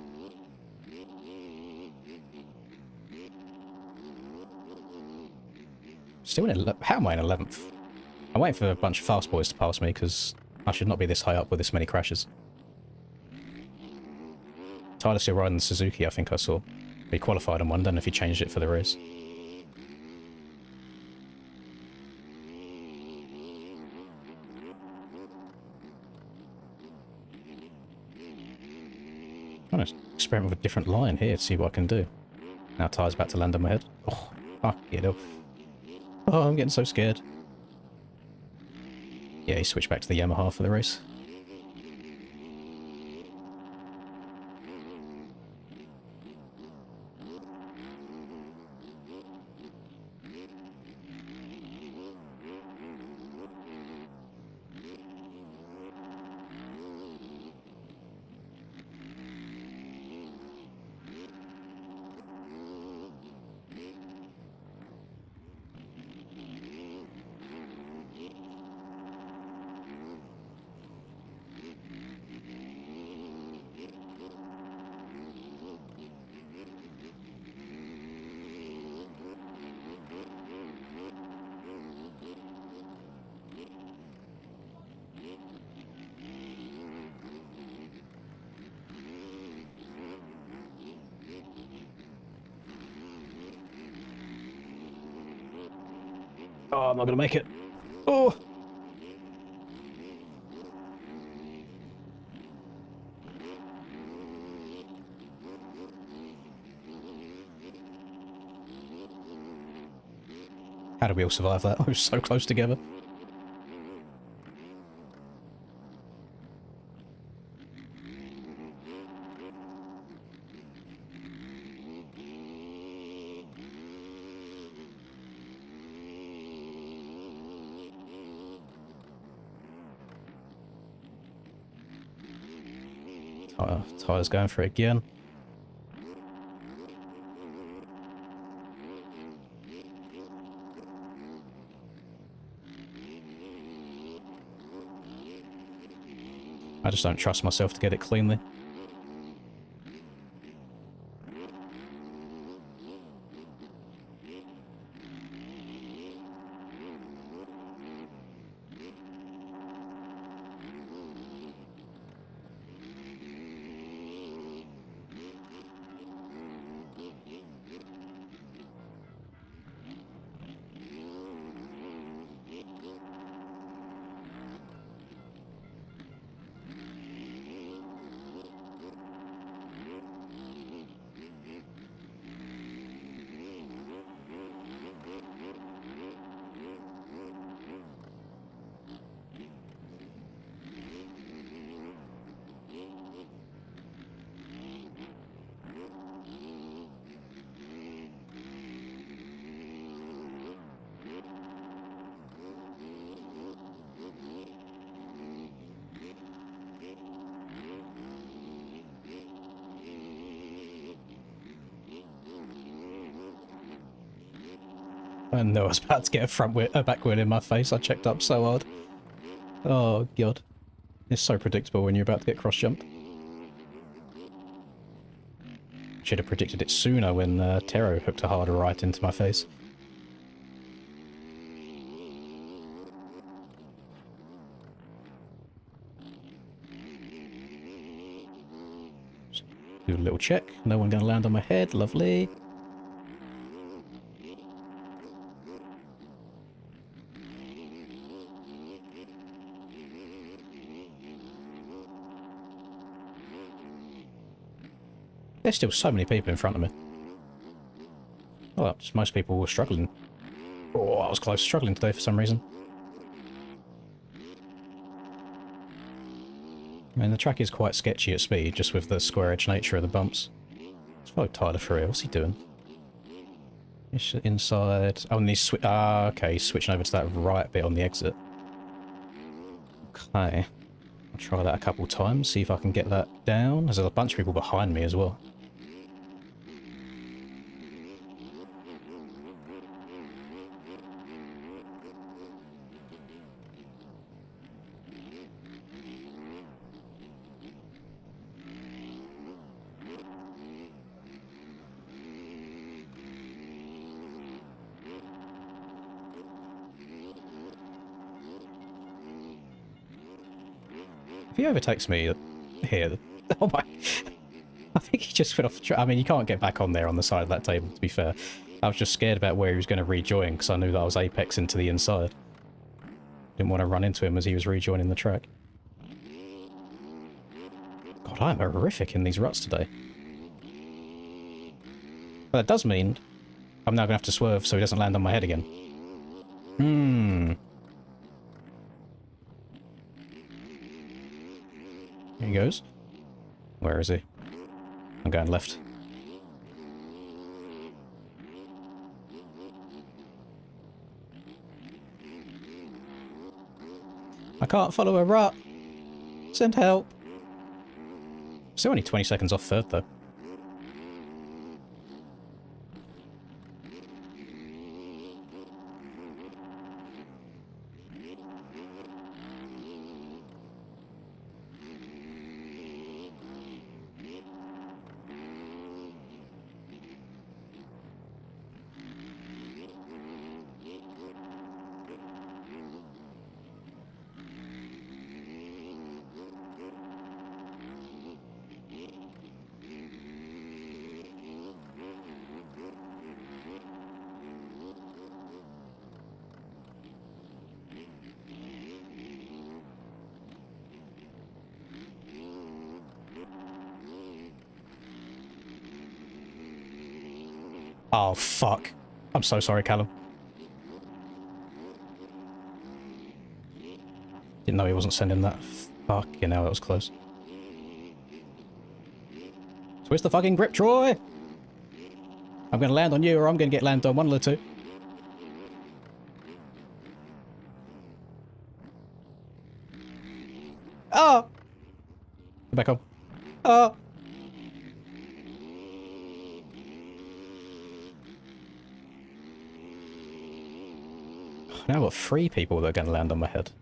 Still in how am I in 11th? I'm waiting for a bunch of fast boys to pass me because I should not be this high up with this many crashes. Tyler's still riding the Suzuki, I think I saw. He qualified on one, don't know if he changed it for the race. I'm going to experiment with a different line here to see what I can do. Now Tyler's about to land on my head. Oh, fuck it up. Oh, I'm getting so scared. Yeah, he switched back to the Yamaha for the race. Oh, I'm not gonna make it. Oh! How did we all survive that? We were so close together. Tyre's going for it again. I just don't trust myself to get it cleanly. I know I was about to get a back wheel in my face. I checked up so hard. Oh, God. It's so predictable when you're about to get cross-jumped. Should have predicted it sooner when Tero hooked a harder right into my face. Just do a little check. No one going to land on my head. Lovely. There's still so many people in front of me. Well, just most people were struggling. Oh, I was close to struggling today for some reason. I mean, the track is quite sketchy at speed, just with the square edge nature of the bumps. Let's follow Tyler for real. What's he doing? He's inside. Oh, and he's okay, he's switching over to that right bit on the exit. Okay. I'll try that a couple times, see if I can get that down. There's a bunch of people behind me as well. If he overtakes me here, oh my, I think he just went off the track. I mean, you can't get back on there on the side of that table, to be fair. I was just scared about where he was going to rejoin, because I knew that I was apex into the inside. Didn't want to run into him as he was rejoining the track. God, I'm horrific in these ruts today. But that does mean I'm now going to have to swerve so he doesn't land on my head again. Here he goes. Where is he? I'm going left. I can't follow a rut. Send help. Still only 20 seconds off third, though. Oh, fuck. I'm so sorry, Callum. Didn't know he wasn't sending that. Fucking hell, that was close. Twist the fucking grip, Troy! I'm going to land on you, or I'm going to get landed on, one of the two. Oh! Get back on. Oh! Now I've got 3 people that are going to land on my head.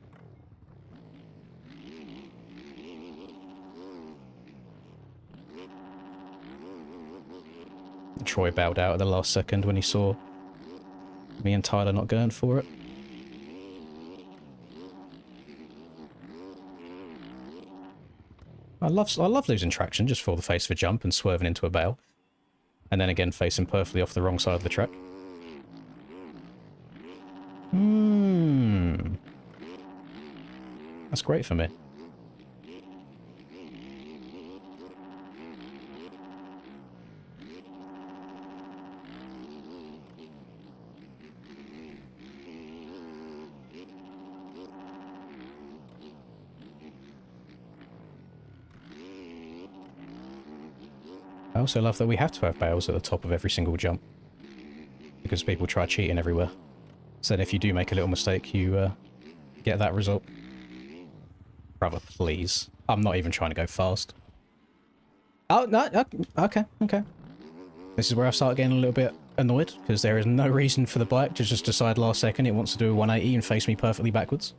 Troy bowed out at the last second when he saw me and Tyler not going for it. I love losing traction just for the face of a jump and swerving into a bale. And then again facing perfectly off the wrong side of the track. That's great for me. I also love that we have to have bales at the top of every single jump. Because people try cheating everywhere. So then if you do make a little mistake, you get that result. Brother, please. I'm not even trying to go fast. Oh, no, okay, okay. This is where I start getting a little bit annoyed, because there is no reason for the bike to just decide last second it wants to do a 180 and face me perfectly backwards.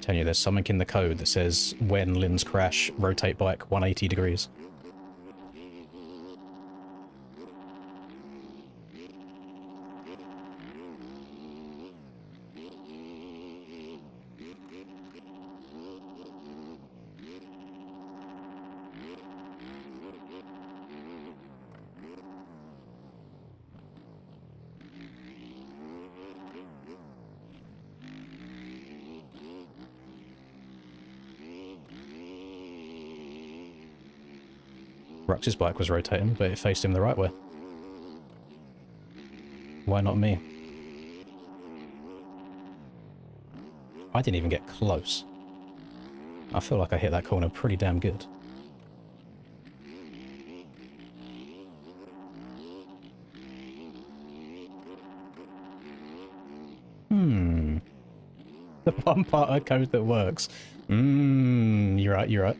Telling you, there's something in the code that says when limbs crash, rotate bike 180 degrees. Rux's bike was rotating, but it faced him the right way. Why not me? I didn't even get close. I feel like I hit that corner pretty damn good. The one part of code that works. You're right, you're right.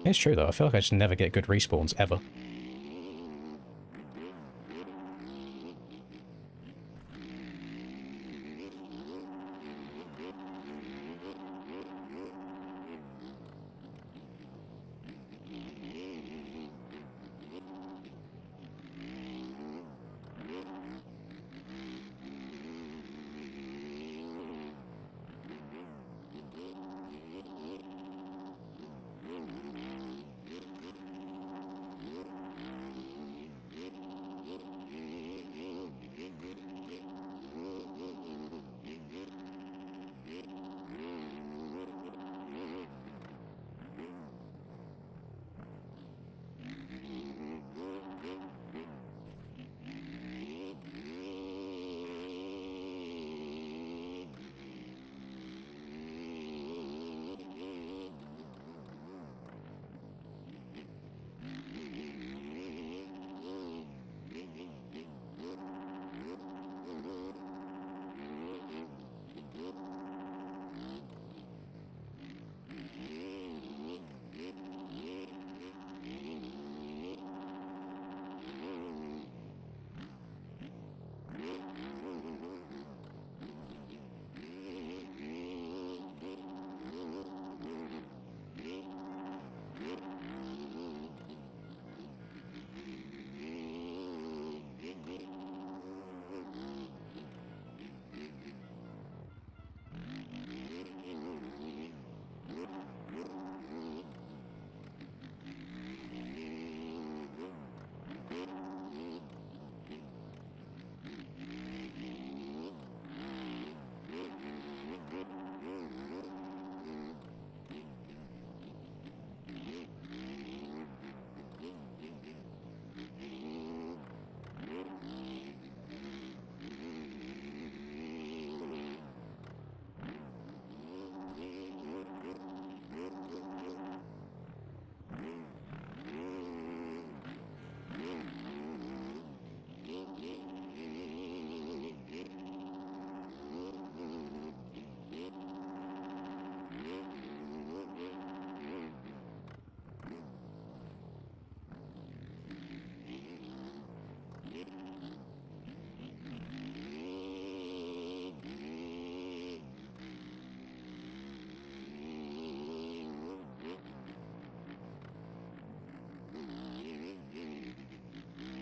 It's true though, I feel like I just never get good respawns, ever.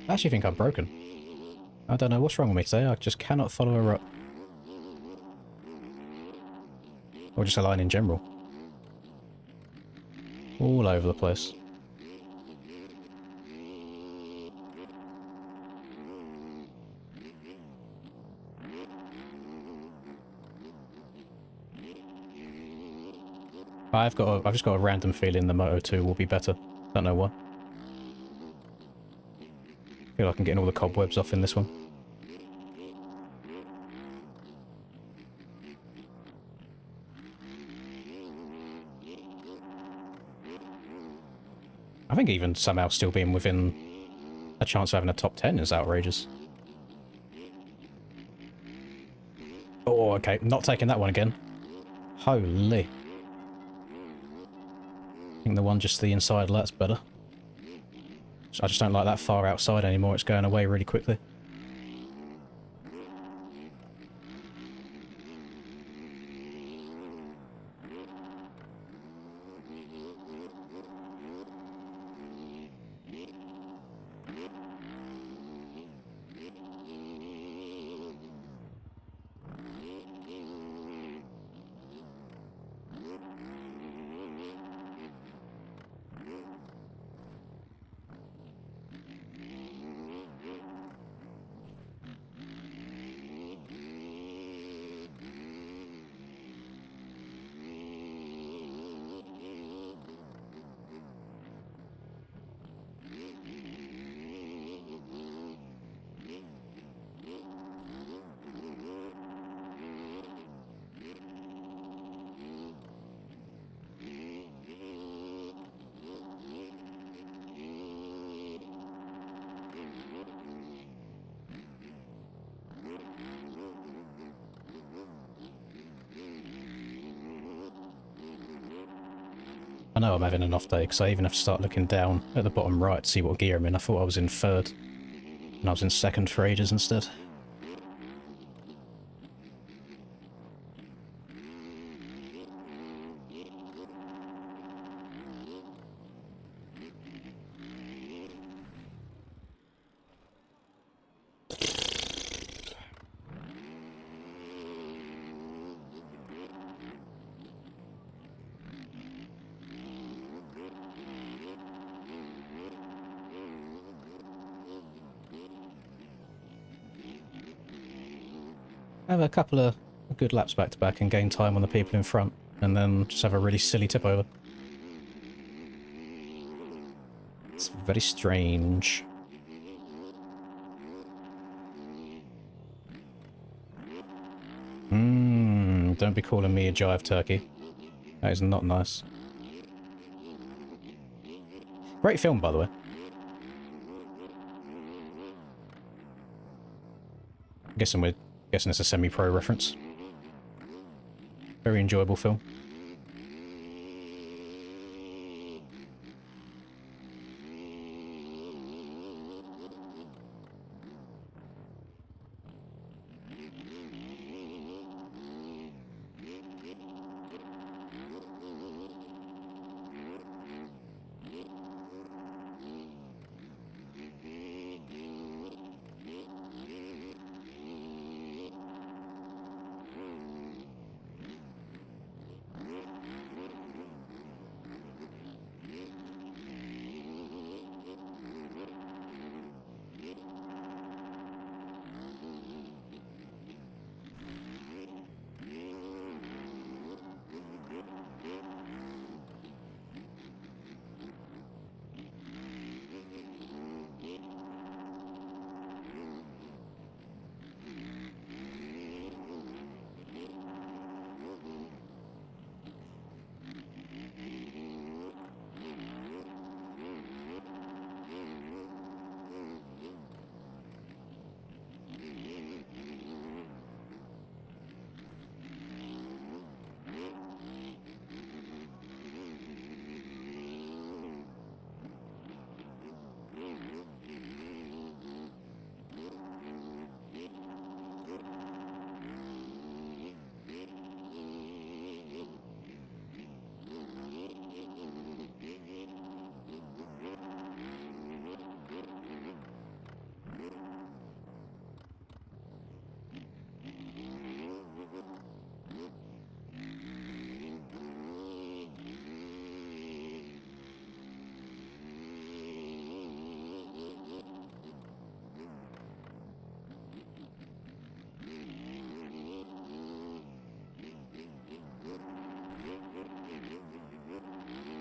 I actually think I'm broken. I don't know what's wrong with me today. I just cannot follow a rut. Or just a line in general. All over the place. I've just got a random feeling the Moto 2 will be better. Don't know why. Feel like I'm getting all the cobwebs off in this one. I think even somehow still being within a chance of having a top 10 is outrageous. Oh, okay. Not taking that one again. Holy. I think the one just the inside lat's better. I just don't like that far outside anymore. It's going away really quickly. I know I'm having an off day because I even have to start looking down at the bottom right to see what gear I'm in. I thought I was in third and I was in second for ages instead. Have a couple of good laps back to back and gain time on the people in front, and then just have a really silly tip over. It's very strange. Don't be calling me a jive turkey. That is not nice. Great film, by the way. Guessing it's a semi-pro reference. Very enjoyable film.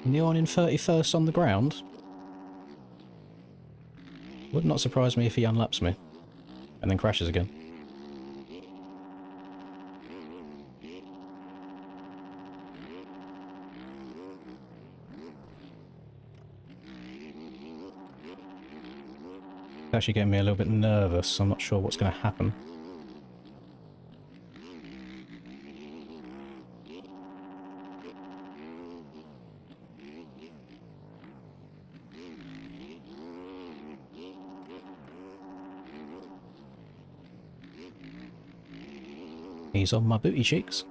Neon in 31st on the ground. Would not surprise me if he unlaps me. And then crashes again. It's actually getting me a little bit nervous. I'm not sure what's going to happen. He's on my booty cheeks.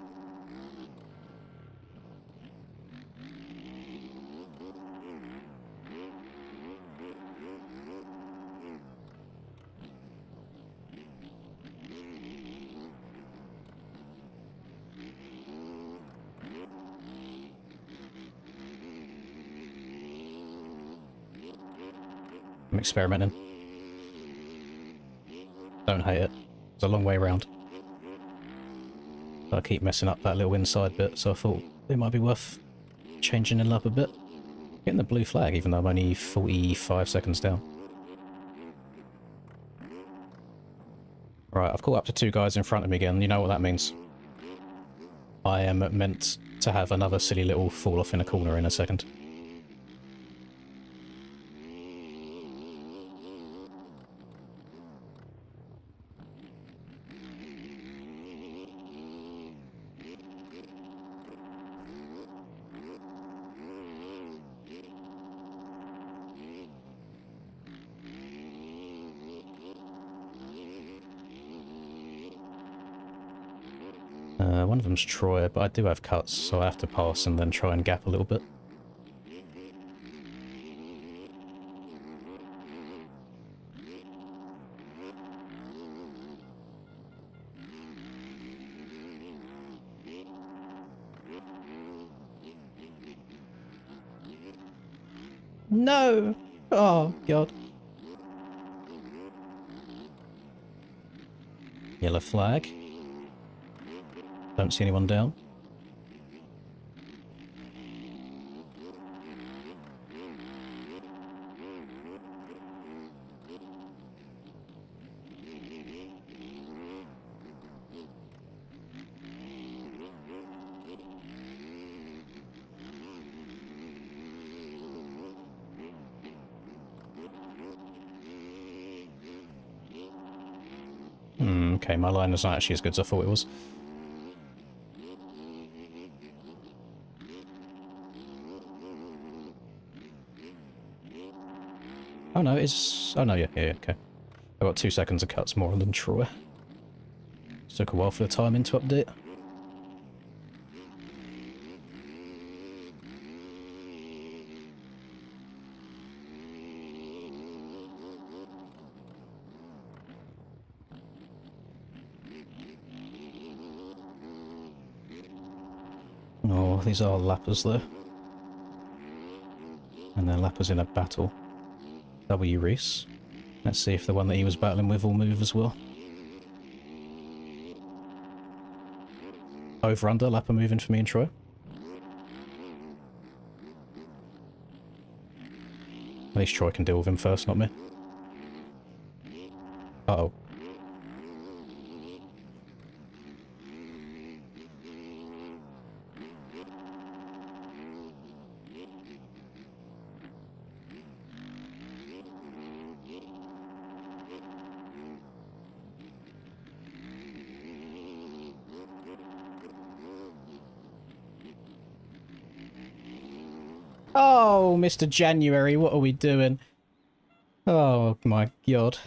I'm experimenting. Don't hate it. It's a long way round. I keep messing up that little inside bit, so I thought it might be worth changing it up a bit. Getting the blue flag, even though I'm only 45 seconds down. Right, I've caught up to 2 guys in front of me again. You know what that means. I am meant to have another silly little fall off in a corner in a second. One of them's Troy, but I do have cuts, so I have to pass and then try and gap a little bit. No! Oh, God. Yellow flag. Don't see anyone down. Okay, my line is not actually as good as I thought it was. Oh no, it's... Oh no, yeah, okay. I got 2 seconds of cuts more than Troy. Took a while for the timing to update. Oh, these are lappers though. And they're lappers in a battle. W Reese. Let's see if the one that he was battling with will move as well. Over under, lapper moving for me and Troy. At least Troy can deal with him first, not me. Uh-oh. Oh, Mr. January, what are we doing? Oh my God.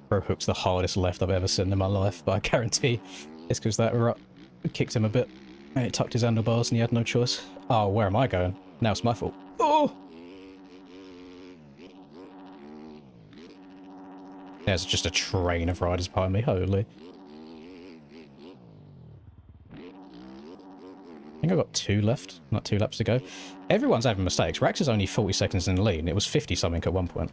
Bro hook's the hardest left I've ever seen in my life, but I guarantee it's because that kicked him a bit and it tucked his handlebars and he had no choice. Oh, where am I going? Now it's my fault. Oh! There's just a train of riders behind me, holy. I think I've got 2 left, not 2 laps to go. Everyone's having mistakes. Rax is only 40 seconds in the lead, and it was 50 something at one point.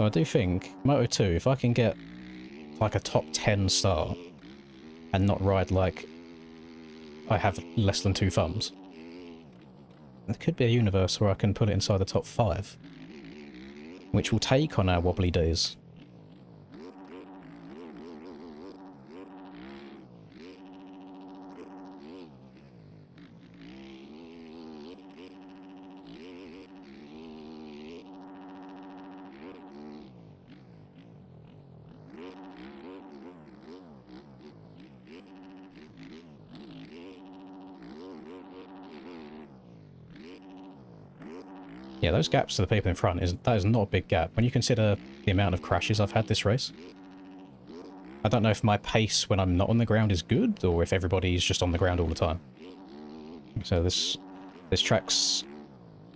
So I do think, Moto 2, if I can get like a top 10 start and not ride like I have less than 2 thumbs, there could be a universe where I can put it inside the top 5, which will take on our wobbly days. Yeah, those gaps to the people in front, that is not a big gap. When you consider the amount of crashes I've had this race, I don't know if my pace when I'm not on the ground is good, or if everybody's just on the ground all the time. So this track's...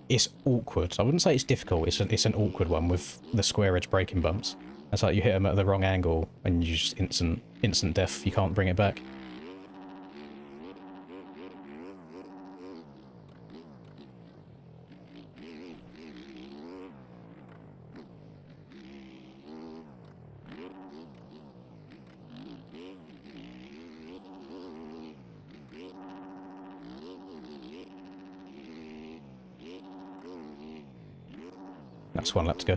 it's awkward. I wouldn't say it's difficult, it's an awkward one with the square edge braking bumps. It's like you hit them at the wrong angle, and you just instant death, you can't bring it back. That's 1 lap to go.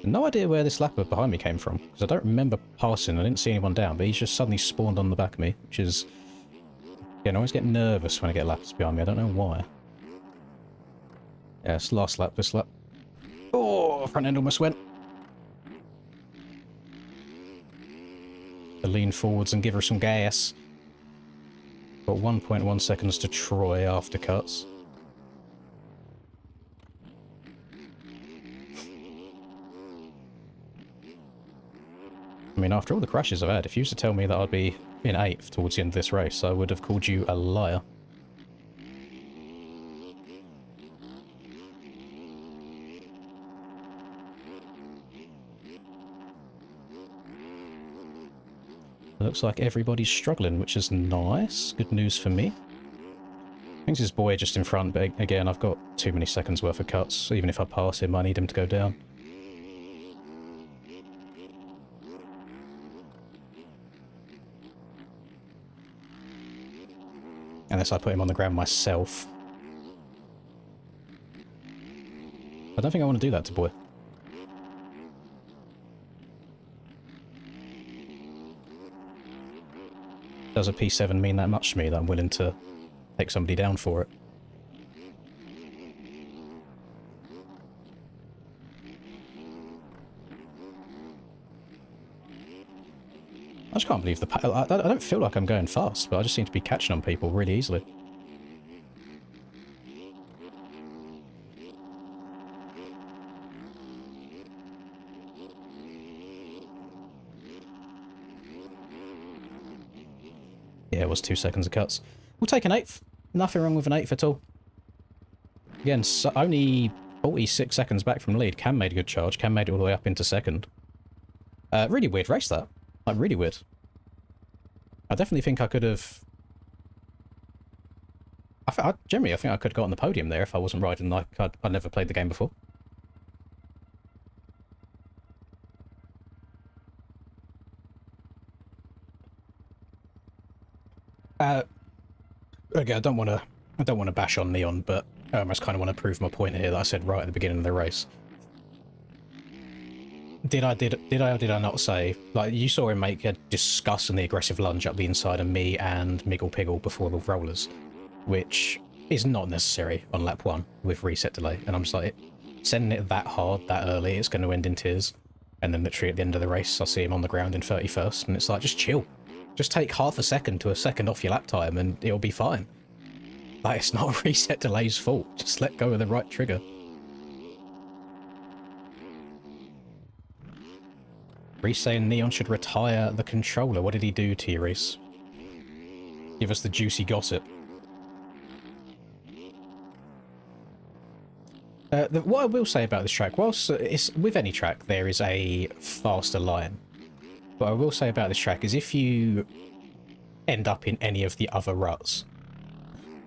No idea where this lapper behind me came from, because I don't remember passing. I didn't see anyone down, but he's just suddenly spawned on the back of me, which is... again, I always get nervous when I get lappers behind me. I don't know why. Yeah, it's last lap, this lap. Oh, front end almost went. To lean forwards and give her some gas. Got 1.1 seconds to Troy after cuts. I mean, after all the crashes I've had, if you used to tell me that I'd be in 8th towards the end of this race, I would have called you a liar. Looks like everybody's struggling, which is nice. Good news for me. I think this boy just in front, but again, I've got too many seconds worth of cuts. Even if I pass him, I need him to go down. Unless I put him on the ground myself. I don't think I want to do that to boy. Does a P7 mean that much to me that I'm willing to take somebody down for it? I just can't believe I don't feel like I'm going fast, but I just seem to be catching on people really easily. Yeah, it was 2 seconds of cuts. We'll take an 8th. Nothing wrong with an 8th at all. Again, so only 46 seconds back from the lead. Cam made a good charge. Cam made it all the way up into 2nd. Really weird race, that. Like, really weird. I definitely think I could have... generally, I think I could have got on the podium there if I wasn't riding like I'd never played the game before. Again, I don't want to bash on Neon, but I almost kind of want to prove my point here that I said right at the beginning of the race. Did I not say, like, you saw him make a disgustingly aggressive lunge up the inside of me and Miggle Piggle before the rollers, which is not necessary on lap 1 with reset delay, and I'm just like, sending it that hard, that early, it's going to end in tears. And then literally at the end of the race, I see him on the ground in 31st, and it's like, just chill. Just take half a second to a second off your lap time, and it'll be fine. Like, it's not reset delay's fault. Just let go of the right trigger. Reese saying Neon should retire the controller. What did he do to you, Reese? Give us the juicy gossip. What I will say about this track, whilst it's, with any track there is a faster line, what I will say about this track is if you end up in any of the other ruts,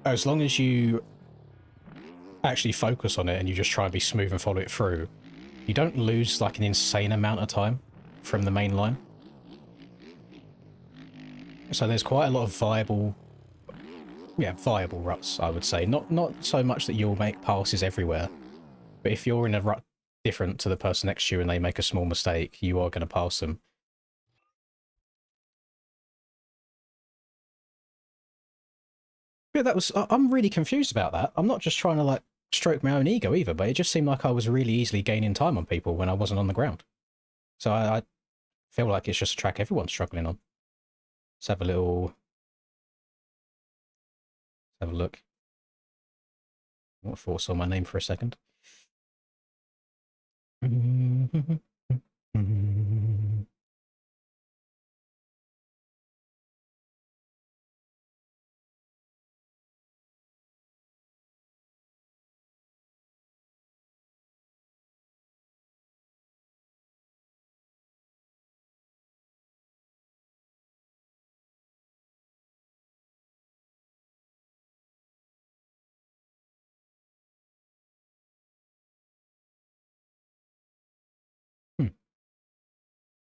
as long as you actually focus on it and you just try and be smooth and follow it through, you don't lose like an insane amount of time from the main line. So there's quite a lot of viable ruts, I would say. Not so much that you'll make passes everywhere, but if you're in a rut different to the person next to you and they make a small mistake, you are going to pass them. Yeah, I'm really confused about that. I'm not just trying to like stroke my own ego either, but it just seemed like I was really easily gaining time on people when I wasn't on the ground. So I feel like it's just a track everyone's struggling on. Let's have a look. I want to force on my name for a second.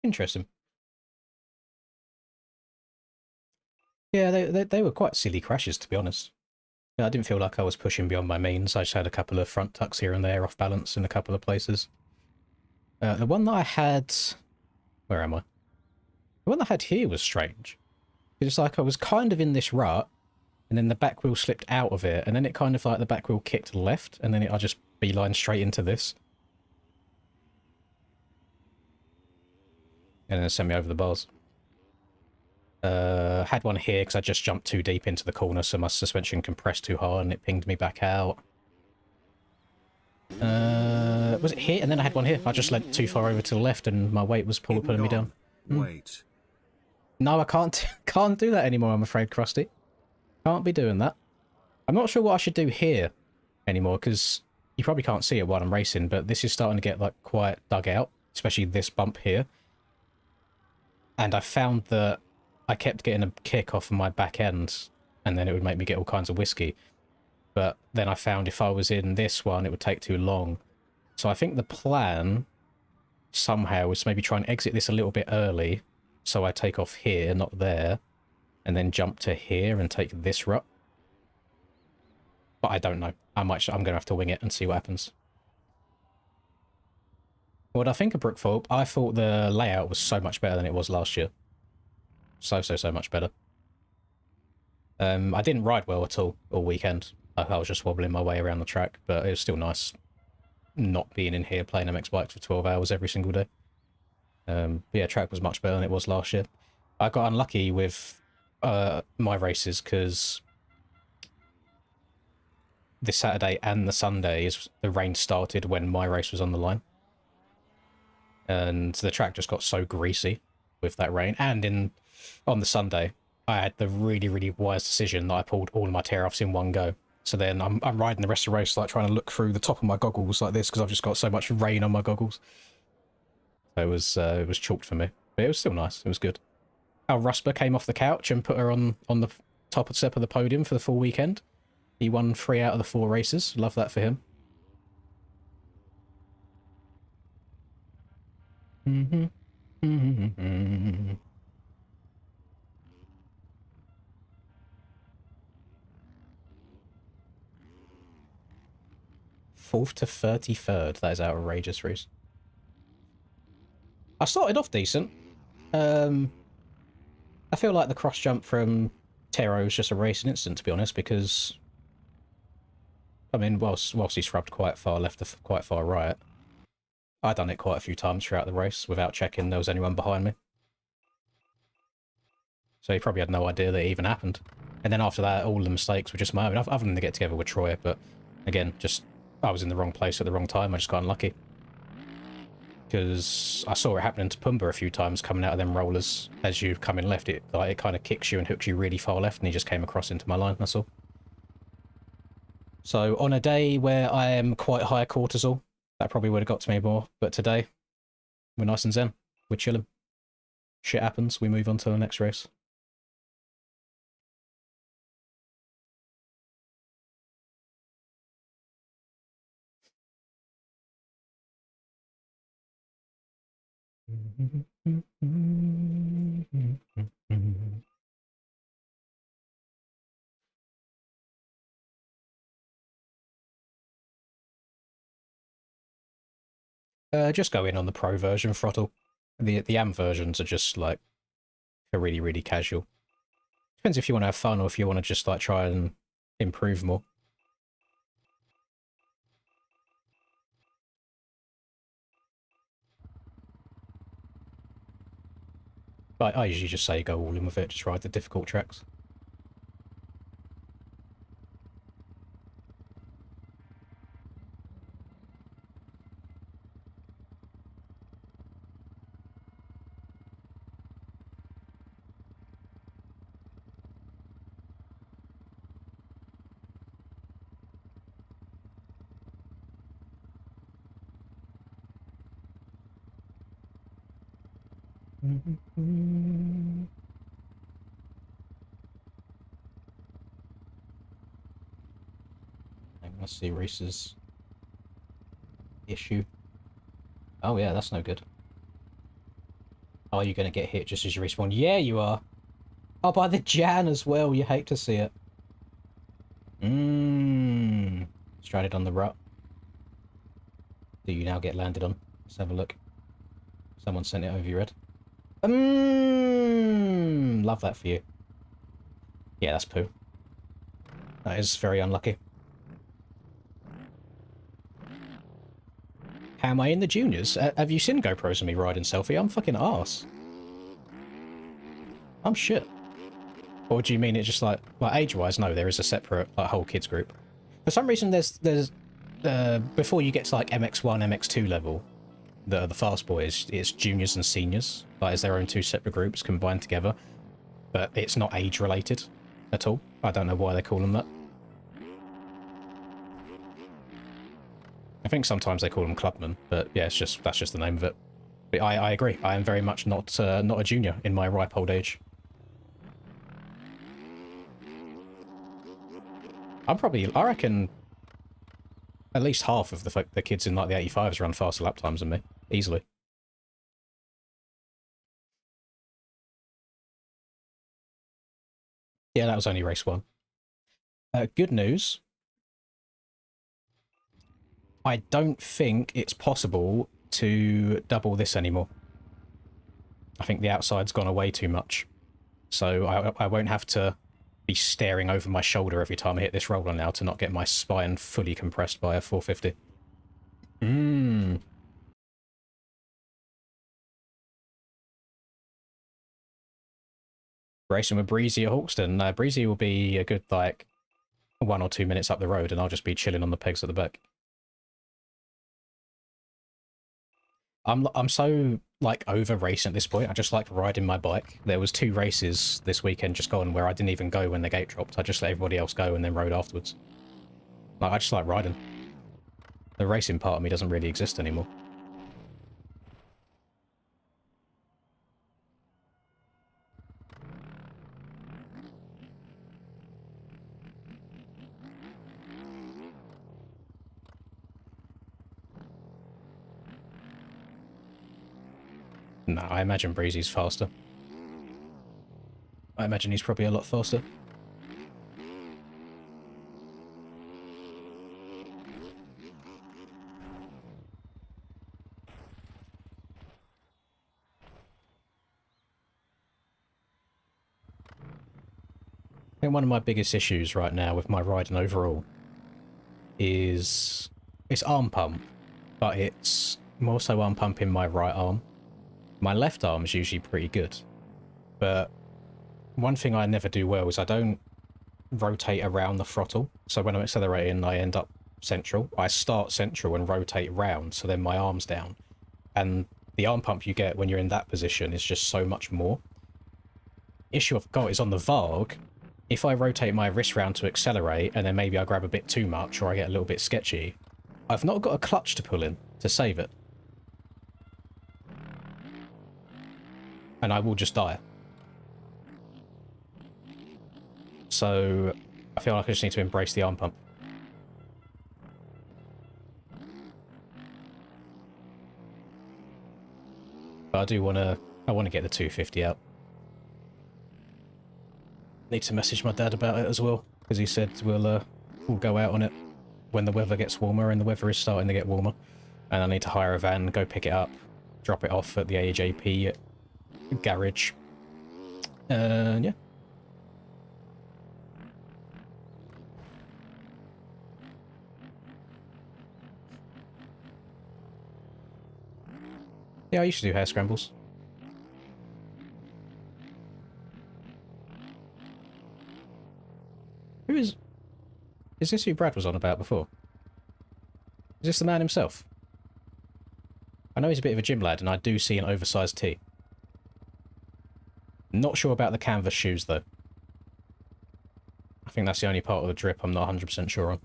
Interesting. Yeah, they were quite silly crashes, to be honest. Yeah, I didn't feel like I was pushing beyond my means. I just had a couple of front tucks here and there off balance in a couple of places. The one that I had... Where am I? The one that I had here was strange. It's like I was kind of in this rut, and then the back wheel slipped out of it, and then it kind of like the back wheel kicked left, and then I just beeline straight into this. And then it sent me over the bars. Had one here because I just jumped too deep into the corner, so my suspension compressed too hard and it pinged me back out. Was it here? And then I had one here. I just went too far over to the left and my weight was pulling me down. Wait. No, I can't do that anymore, I'm afraid, Krusty. Can't be doing that. I'm not sure what I should do here anymore, because you probably can't see it while I'm racing, but this is starting to get like quite dug out, especially this bump here. And I found that I kept getting a kick off of my back end, and then it would make me get all kinds of whiskey. But then I found if I was in this one, it would take too long. So I think the plan somehow was to maybe try and exit this a little bit early, so I take off here, not there, and then jump to here and take this rut. But I don't know. I'm going to have to wing it and see what happens. What I think of Brookthorpe, I thought the layout was so much better than it was last year. So much better. I didn't ride well at all weekend. I was just wobbling my way around the track, but it was still nice not being in here playing MX bikes for 12 hours every single day. But yeah, track was much better than it was last year. I got unlucky with my races because this Saturday and the Sunday the rain started when my race was on the line. And the track just got so greasy with that rain. And on the Sunday, I had the really, really wise decision that I pulled all of my tear-offs in one go. So then I'm riding the rest of the race, like trying to look through the top of my goggles like this, because I've just got so much rain on my goggles. So it was chalked for me. But it was still nice. It was good. Al Rusper came off the couch and put her on the top step of the podium for the full weekend. He won 3 out of the 4 races. Love that for him. Fourth to 33rd. That is outrageous, Reese. I started off decent. I feel like the cross jump from Tero was just a racing incident, to be honest, because I mean, whilst he scrubbed quite far left to quite far right, I done it quite a few times throughout the race without checking there was anyone behind me. So he probably had no idea that it even happened. And then after that, all the mistakes were just my own, other than to get together with Troy. But again, just I was in the wrong place at the wrong time. I just got unlucky. Because I saw it happening to Pumbaa a few times coming out of them rollers. As you come in left, it kind of kicks you and hooks you really far left, and he just came across into my line, that's all. So on a day where I am quite high cortisol, that probably would have got to me more. But today, we're nice and zen. We're chilling. Shit happens, we move on to the next race. Just go in on the pro version throttle. The AM versions are just like are really, really casual. Depends if you want to have fun or if you want to just like try and improve more. But I usually just say go all in with it, just ride the difficult tracks. Let's see Reese's issue. Oh yeah, that's no good. Are you going to get hit just as you respawn? Yeah, you are. Oh, by the Jan as well. You hate to see it. Stranded on the rut. Do you now get landed on? Let's have a look. Someone sent it over your head. Love that for you. Yeah, that's poo. That is very unlucky. How am I in the juniors? Have you seen GoPros of me riding selfie? I'm fucking arse. I'm shit. Or do you mean it just like age-wise? No, there is a separate like whole kids group. For some reason, there's before you get to like MX1, MX2 level, the fast boys, it's juniors and seniors. Like, as their own two separate groups combined together, but it's not age related at all. I don't know why they call them that. I think sometimes they call them clubmen, but yeah, that's just the name of it. But I agree. I am very much not a junior in my ripe old age. I reckon at least half of the kids in like the 85s run faster lap times than me, easily. Yeah, that was only race 1. Good news. I don't think it's possible to double this anymore. I think the outside's gone away too much. So I won't have to be staring over my shoulder every time I hit this roller now to not get my spine fully compressed by a 450. Racing with Breezy at Hawkston. Breezy will be a good, like, 1 or 2 minutes up the road, and I'll just be chilling on the pegs at the back. I'm so, like, over racing at this point. I just like riding my bike. There was 2 races this weekend just gone where I didn't even go when the gate dropped. I just let everybody else go and then rode afterwards. Like, I just like riding. The racing part of me doesn't really exist anymore. No, I imagine Breezy's faster. I imagine he's probably a lot faster. I think one of my biggest issues right now with my riding overall is it's arm pump, but it's more so arm pump in my right arm. My left arm is usually pretty good, but one thing I never do well is I don't rotate around the throttle. So when I'm accelerating, I end up central. I start central and rotate round, so then my arm's down. And the arm pump you get when you're in that position is just so much more. Issue I've got is on the Varg, if I rotate my wrist round to accelerate and then maybe I grab a bit too much or I get a little bit sketchy, I've not got a clutch to pull in to save it. And I will just die. So I feel like I just need to embrace the arm pump. But I do want to... I want to get the 250 out. Need to message my dad about it as well, because he said we'll go out on it when the weather gets warmer, and the weather is starting to get warmer. And I need to hire a van, go pick it up, drop it off at the AJP garage. Yeah. Yeah, I used to do hair scrambles. Who is... Is this who Brad was on about before? Is this the man himself? I know he's a bit of a gym lad, and I do see an oversized tee. Not sure about the canvas shoes, though. I think that's the only part of the drip I'm not 100% sure on.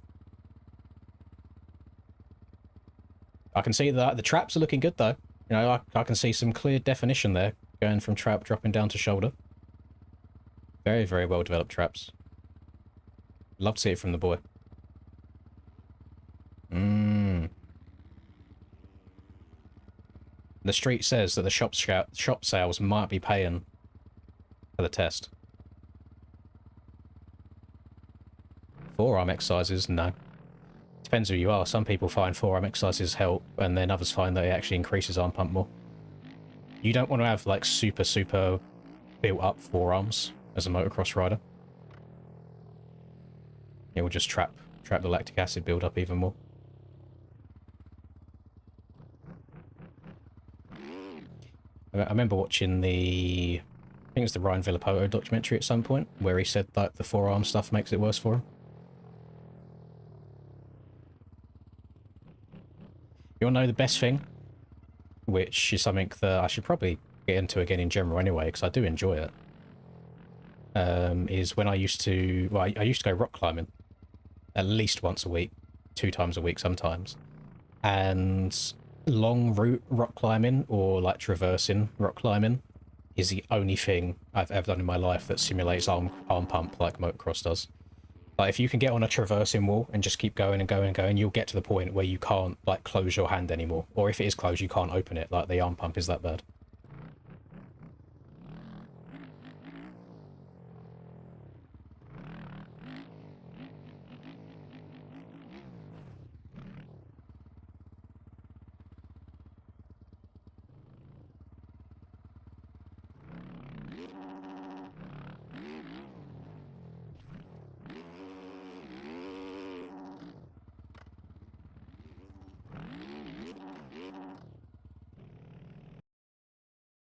I can see that the traps are looking good, though. You know, I can see some clear definition there, going from trap dropping down to shoulder. Very, very well developed traps. Love to see it from the boy. The street says that the shop sales might be paying for the test. Forearm exercises? No. Depends who you are. Some people find forearm exercises help, and then others find that it actually increases arm pump more. You don't want to have, like, super built-up forearms as a motocross rider. It will just trap the lactic acid build-up even more. I remember watching the... I think it's the Ryan Villapoto documentary at some point, where he said that the forearm stuff makes it worse for him. You want to know the best thing? Which is something that I should probably get into again in general anyway, because I do enjoy it. Is when I used to... Well, I used to go rock climbing. At least once a week. 2 times a week sometimes. And long route rock climbing, or like traversing rock climbing, is the only thing I've ever done in my life that simulates arm pump like motocross does. Like, if you can get on a traversing wall and just keep going and going and going, you'll get to the point where you can't, like, close your hand anymore. Or if it is closed, you can't open it. Like, the arm pump is that bad.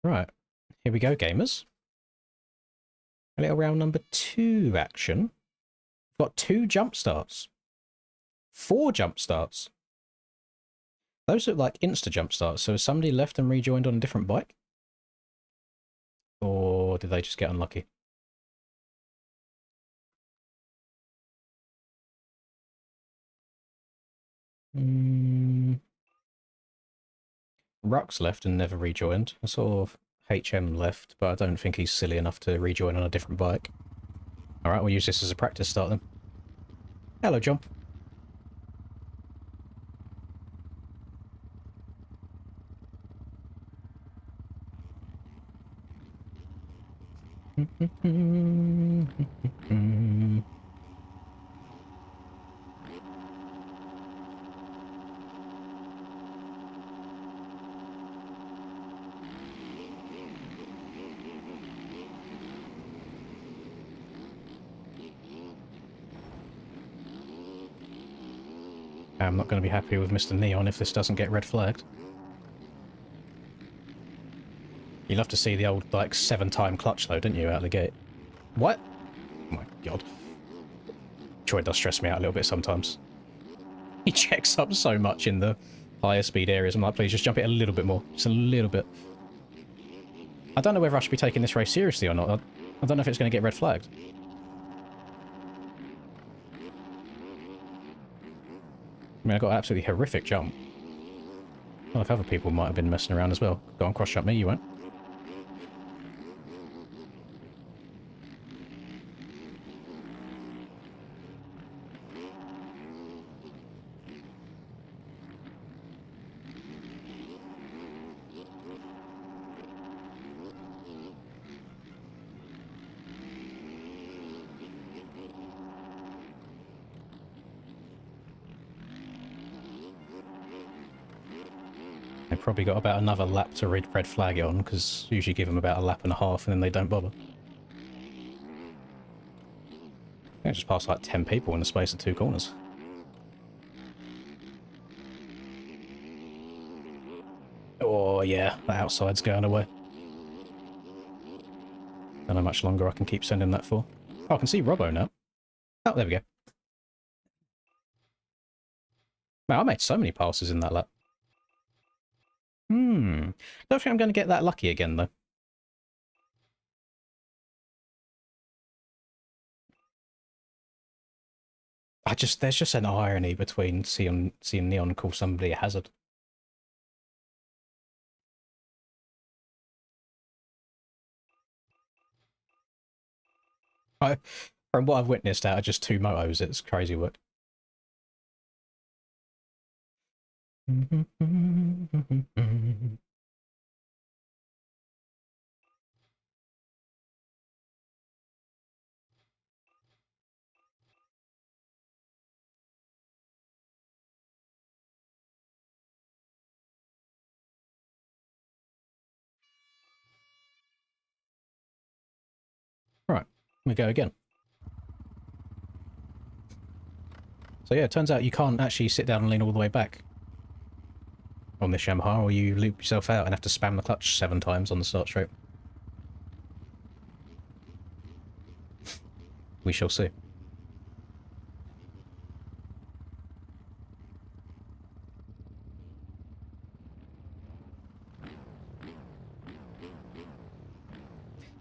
Right, here we go, gamers. A little round number 2 action. We've got 2 jump starts. 4 jump starts. Those look like insta jump starts, so has somebody left and rejoined on a different bike? Or did they just get unlucky? Rux left and never rejoined. I saw HM left, but I don't think he's silly enough to rejoin on a different bike. Alright, we'll use this as a practice start then. Hello, John. I'm not going to be happy with Mr. Neon if this doesn't get red flagged. You love to see the old, like, 7-time clutch though, didn't you, out of the gate? What? Oh my god. Troy does stress me out a little bit sometimes. He checks up so much in the higher speed areas. I'm like, please just jump it a little bit more. Just a little bit. I don't know whether I should be taking this race seriously or not. I don't know if it's going to get red flagged. I mean, I got an absolutely horrific jump. Well, if other people might have been messing around as well. Go on, cross jump me, you won't. They probably got about another lap to red flag it on, because usually give them about a lap and a half and then they don't bother. I just passed like 10 people in the space of 2 corners. Oh yeah, the outside's going away. Don't know how much longer I can keep sending that for. Oh, I can see Robbo now. Oh, there we go. Man, I made so many passes in that lap. Don't think I'm going to get that lucky again, though. There's just an irony between seeing Neon call somebody a hazard. From what I've witnessed out of just 2 motos, it's crazy work. Right, we go again. So yeah, it turns out you can't actually sit down and lean all the way back on this Yamaha, or you loop yourself out and have to spam the clutch 7 times on the start straight. We shall see.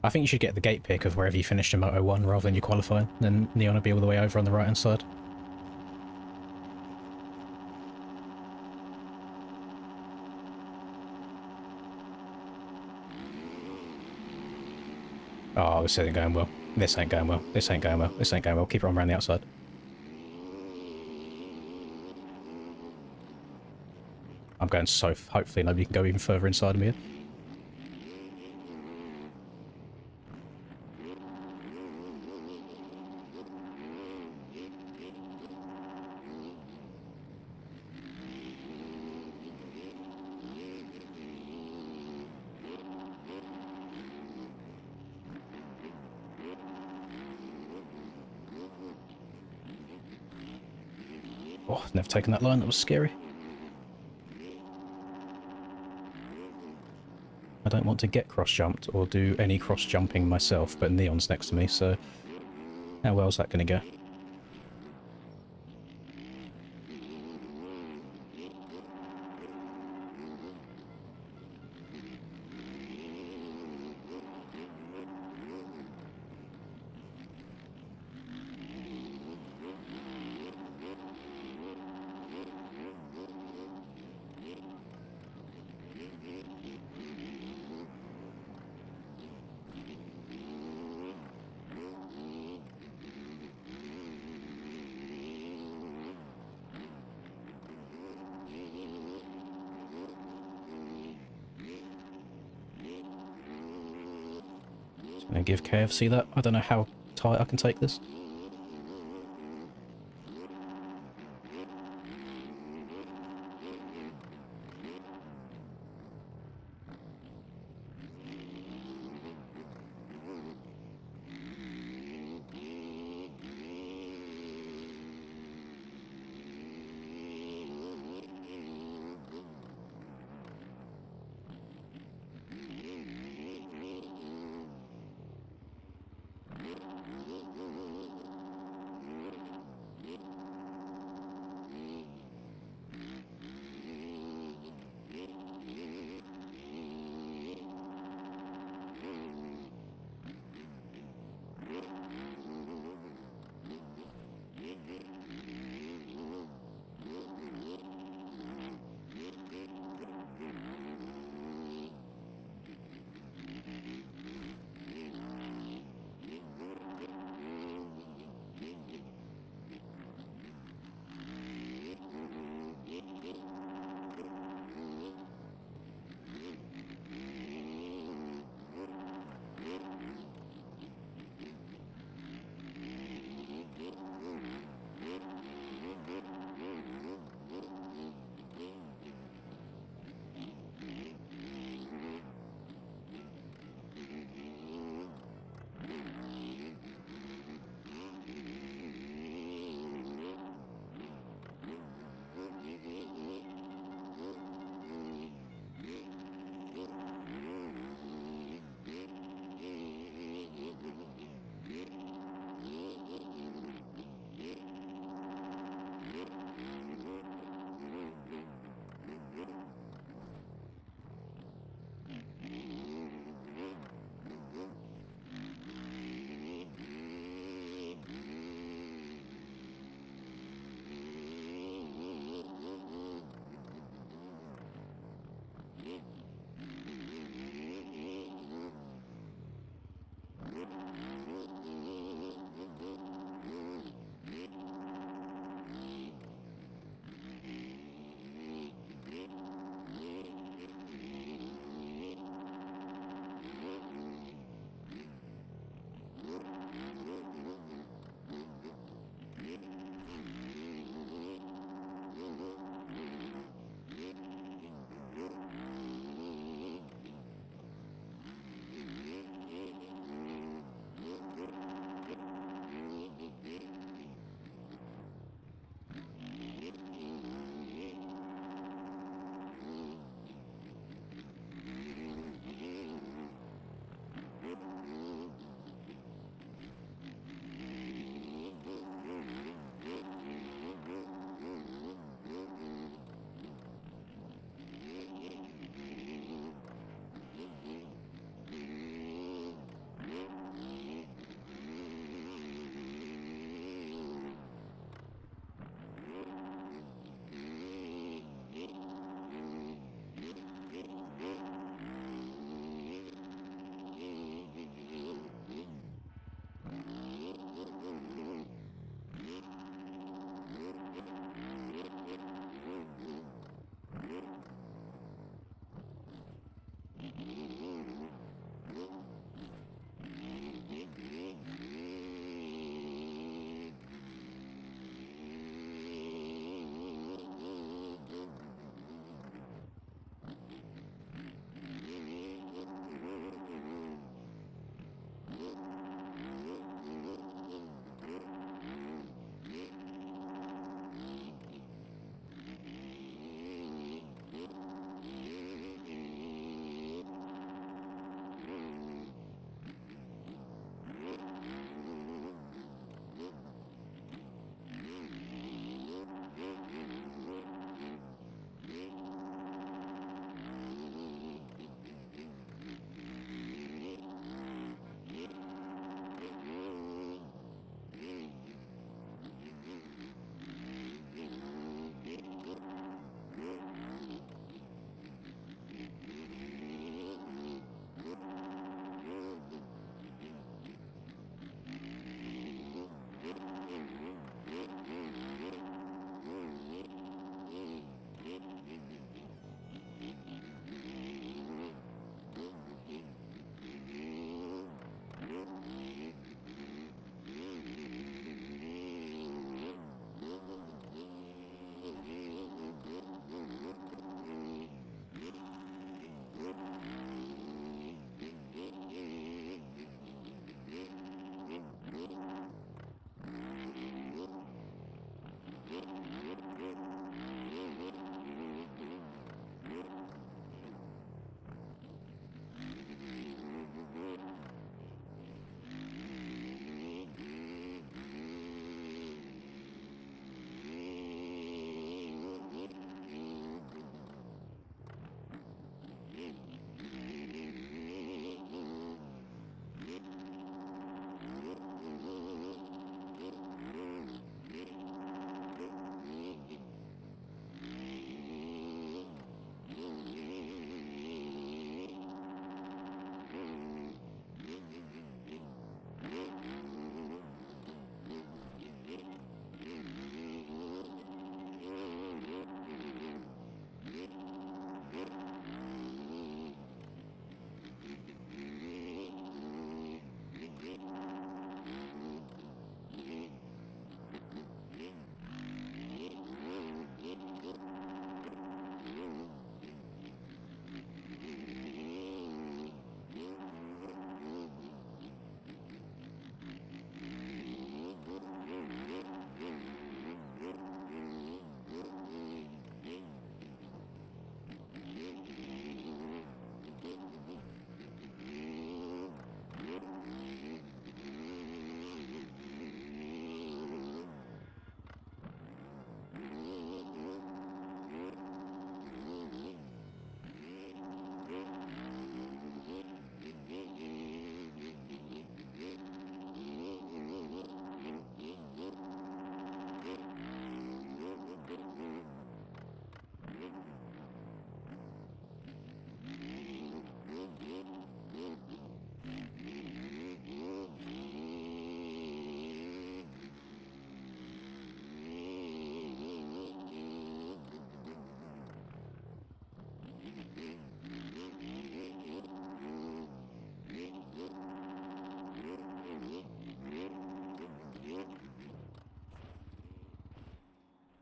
I think you should get the gate pick of wherever you finished in Moto 1 rather than your qualifying. Then Neon will be all the way over on the right-hand side. Oh, this ain't going well. This ain't going well. This ain't going well. This ain't going well. Keep it on around the outside. I'm going so... Hopefully nobody can go even further inside of me. Oh, never taken that line. That was scary. I don't want to get cross-jumped or do any cross-jumping myself, but Neon's next to me, so how well's that going to go? Gonna give KFC that. I don't know how tight I can take this.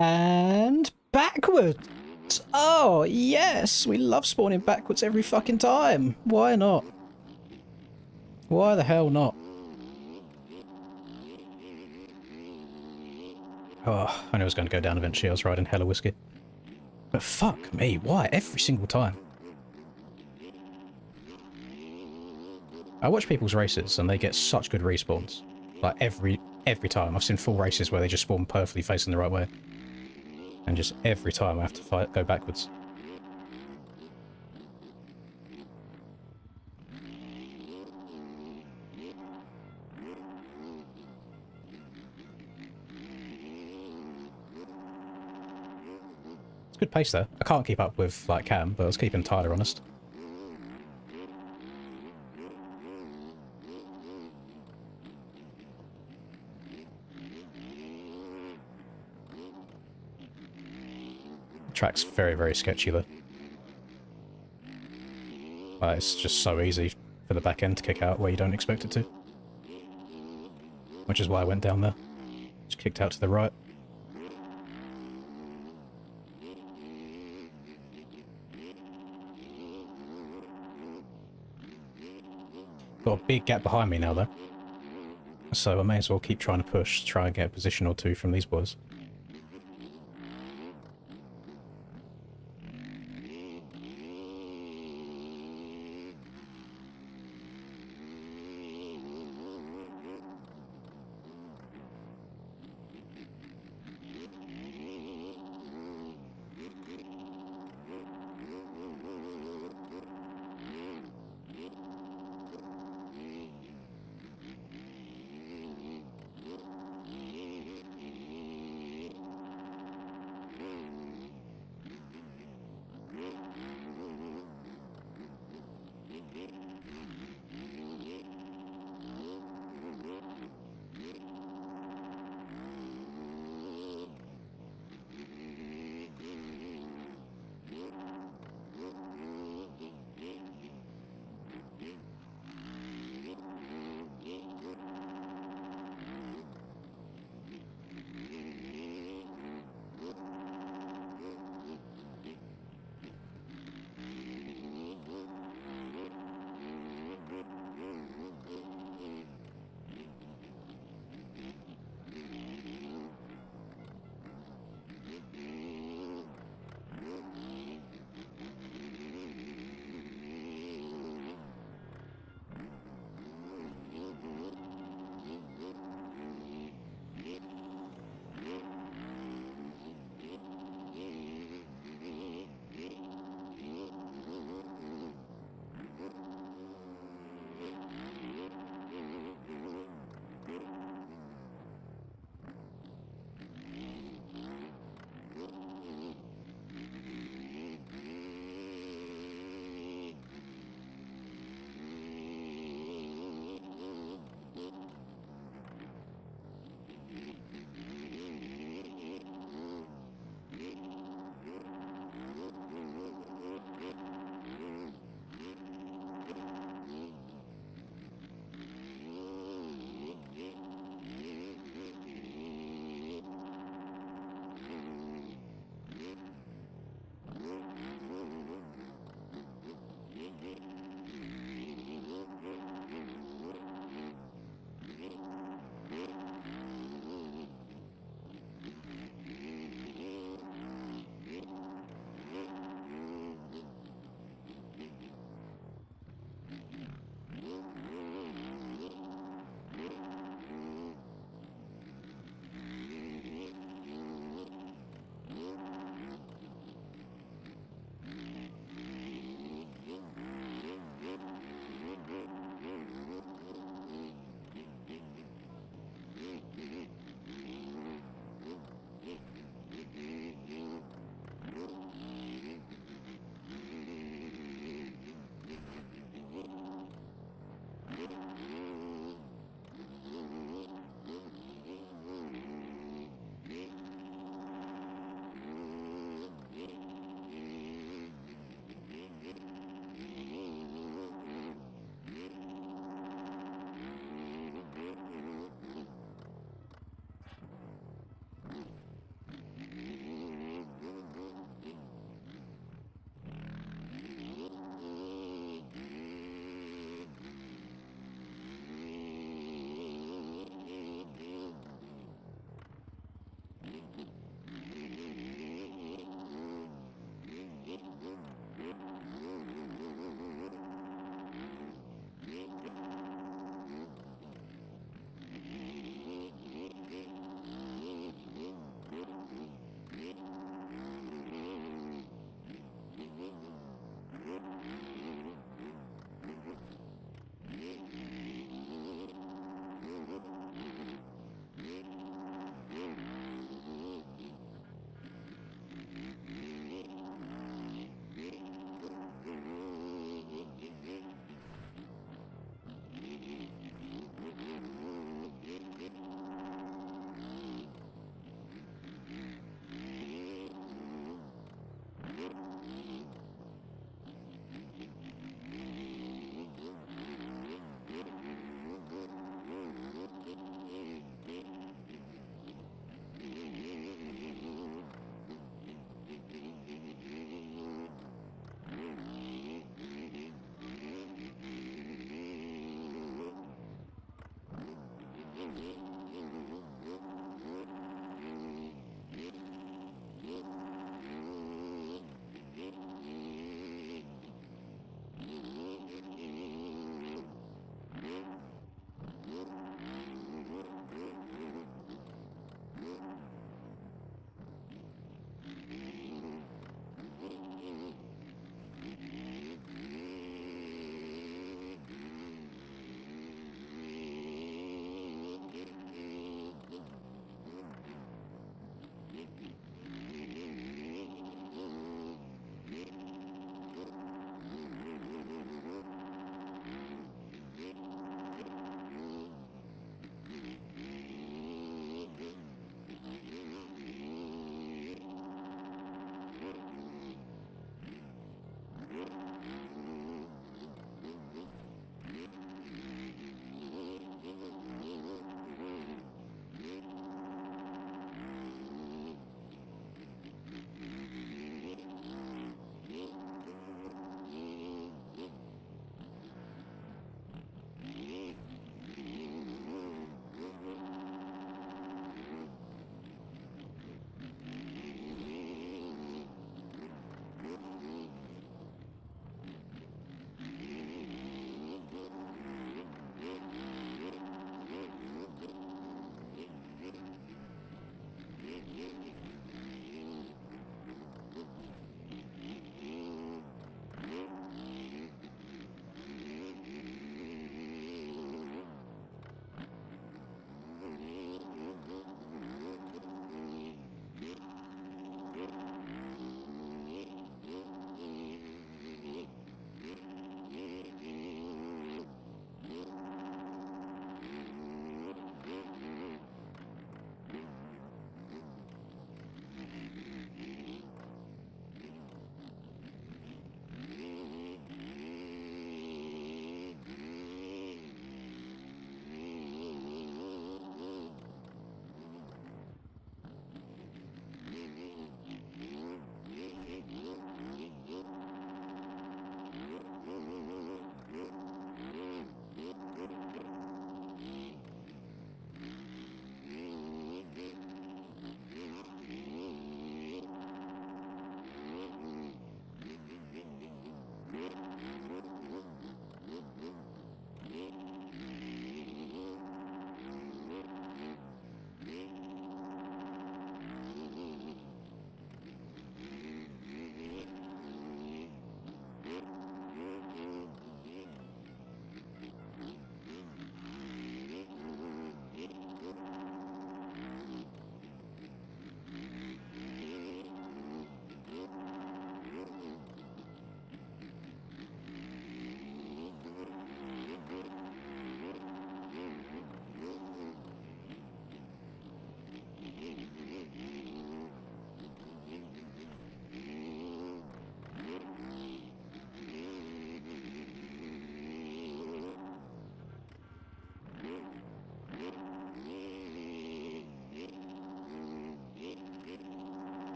And backwards. Oh, yes. We love spawning backwards every fucking time. Why not? Why the hell not? Oh, I knew I was going to go down eventually. I was riding hella whiskey. But fuck me, why? Every single time. I watch people's races and they get such good respawns. Like every time. I've seen full races where they just spawn perfectly facing the right way. And just every time I have to go backwards. It's good pace there. I can't keep up with like Cam, but I was keeping Tyler honest. The track's very, very sketchy though. It's just so easy for the back end to kick out where you don't expect it to. Which is why I went down there. Just kicked out to the right. Got a big gap behind me now though. So I may as well keep trying to push, try and get a position or two from these boys.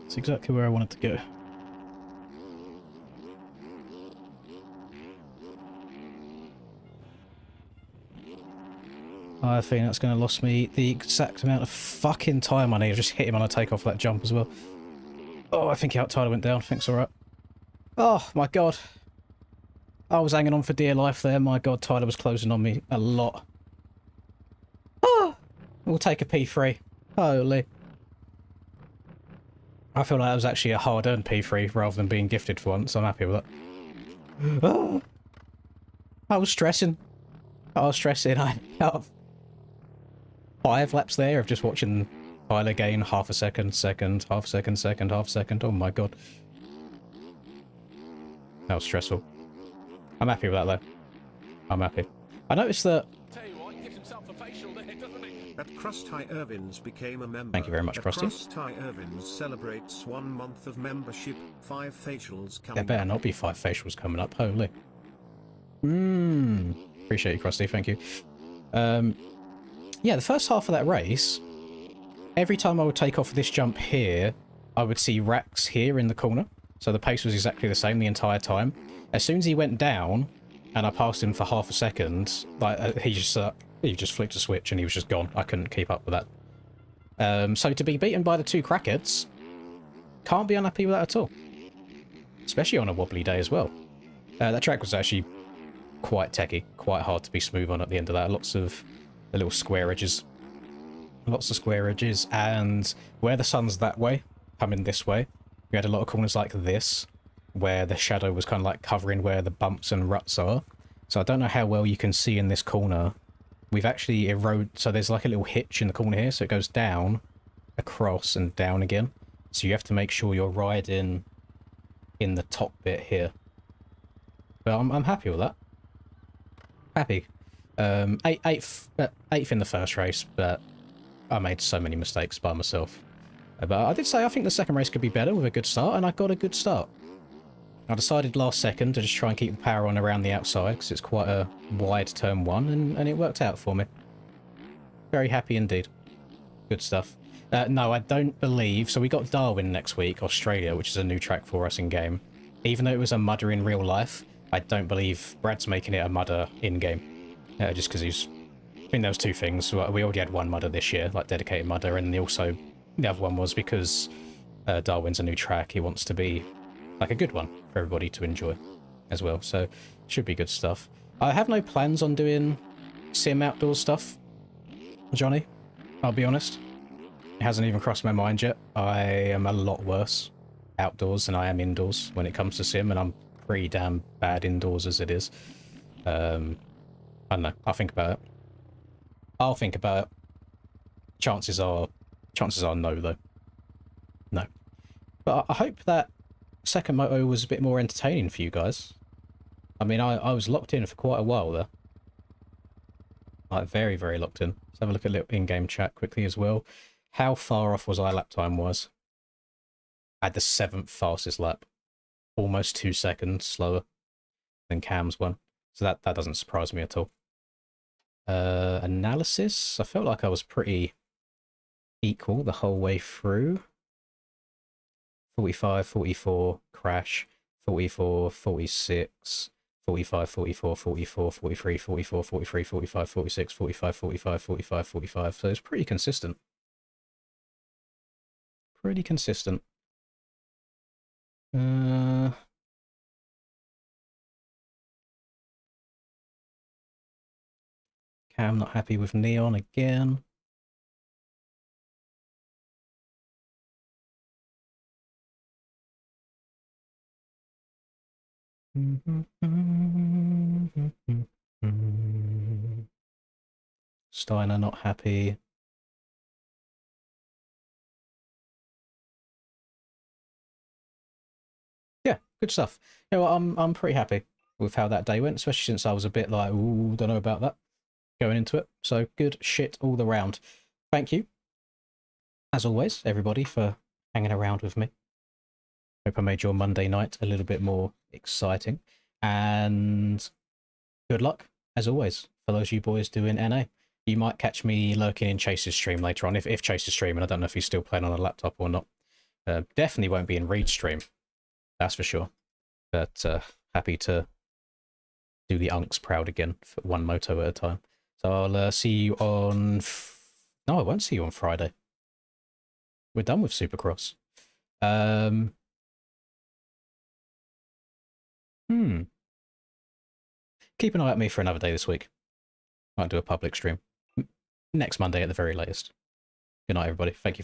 It's exactly where I wanted to go. I think that's going to lost me the exact amount of fucking time I need. I just hit him on a takeoff that jump as well. Oh, I think Tyler went down. I think it's alright. Oh, my God. I was hanging on for dear life there. My God, Tyler was closing on me a lot. Oh, we'll take a P3. Holy. I feel like that was actually a hard-earned P3 rather than being gifted for once. I'm happy with that. Oh, I was stressing. I was stressing. I had 5 laps there of just watching Tyler gain half a second, half a second, half a second. Oh my God. That was stressful. I'm happy with that though. I'm happy. I noticed that... Tell you what, he gives himself a facial there, doesn't he? At Crust High Irvins became a member. Thank you very much, Krusty. Crust High Irvins celebrates 1 month of membership. 5 facials coming. There better not be 5 facials coming up. Holy. Appreciate you, Krusty. Thank you. Yeah, the first half of that race, every time I would take off this jump here, I would see racks here in the corner. So the pace was exactly the same the entire time. As soon as he went down, and I passed him for half a second, like he just flicked a switch and he was just gone. I couldn't keep up with that. So to be beaten by the 2 crackheads, can't be unhappy with that at all. Especially on a wobbly day as well. That track was actually quite techy, quite hard to be smooth on at the end of that. Lots of the little square edges. Lots of square edges, and where the sun's that way, coming this way, we had a lot of corners like this, where the shadow was kind of like covering where the bumps and ruts are. So I don't know how well you can see in this corner. We've actually eroded, so there's like a little hitch in the corner here, so it goes down, across, and down again. So you have to make sure you're riding in the top bit here. But I'm happy with that. Happy. Eighth in the first race, but I made so many mistakes by myself. But I did say I think the second race could be better with a good start, and I got a good start. I decided last second to just try and keep the power on around the outside, because it's quite a wide turn 1, and it worked out for me. Very happy indeed. Good stuff. No, I don't believe... So we got Darwin next week, Australia, which is a new track for us in-game. Even though it was a mudder in real life, I don't believe Brad's making it a mudder in-game. Just because he's... I think there was 2 things. We already had 1 mudder this year, like dedicated mudder, and also the other one was because Darwin's a new track. He wants to be like a good one for everybody to enjoy as well. So should be good stuff. I have no plans on doing sim outdoors stuff, Johnny. I'll be honest. It hasn't even crossed my mind yet. I am a lot worse outdoors than I am indoors when it comes to sim, and I'm pretty damn bad indoors as it is. I don't know. I'll think about it. I'll think about it. Chances are no, though. No. But I hope that second moto was a bit more entertaining for you guys. I mean, I was locked in for quite a while there. Like, very, very locked in. Let's have a look at a little in-game chat quickly as well. How far off was I lap time-wise? I had the 7th fastest lap. Almost 2 seconds slower than Cam's one. So that doesn't surprise me at all. Analysis? I felt like I was pretty equal the whole way through. 45, 44, crash, 44, 46, 45, 44, 44, 43, 44, 43, 45, 46, 45, 45, 45, 45. So it's pretty consistent. Pretty consistent. Cam not happy with Neon again. Steiner not happy. Yeah, good stuff. You know what, I'm pretty happy with how that day went, especially since I was a bit like, ooh, don't know about that going into it. So good shit all around. Thank you, as always, everybody, for hanging around with me. Hope I made your Monday night a little bit more exciting. And good luck, as always, for those you boys doing NA. You might catch me lurking in Chase's stream later on, if Chase is streaming. I don't know if he's still playing on a laptop or not. Definitely won't be in Reed's stream, that's for sure. But happy to do the unks proud again for one moto at a time. So I'll see you on... No, I won't see you on Friday. We're done with Supercross. Keep an eye on me for another day this week. Might do a public stream. Next Monday at the very latest. Good night, everybody. Thank you.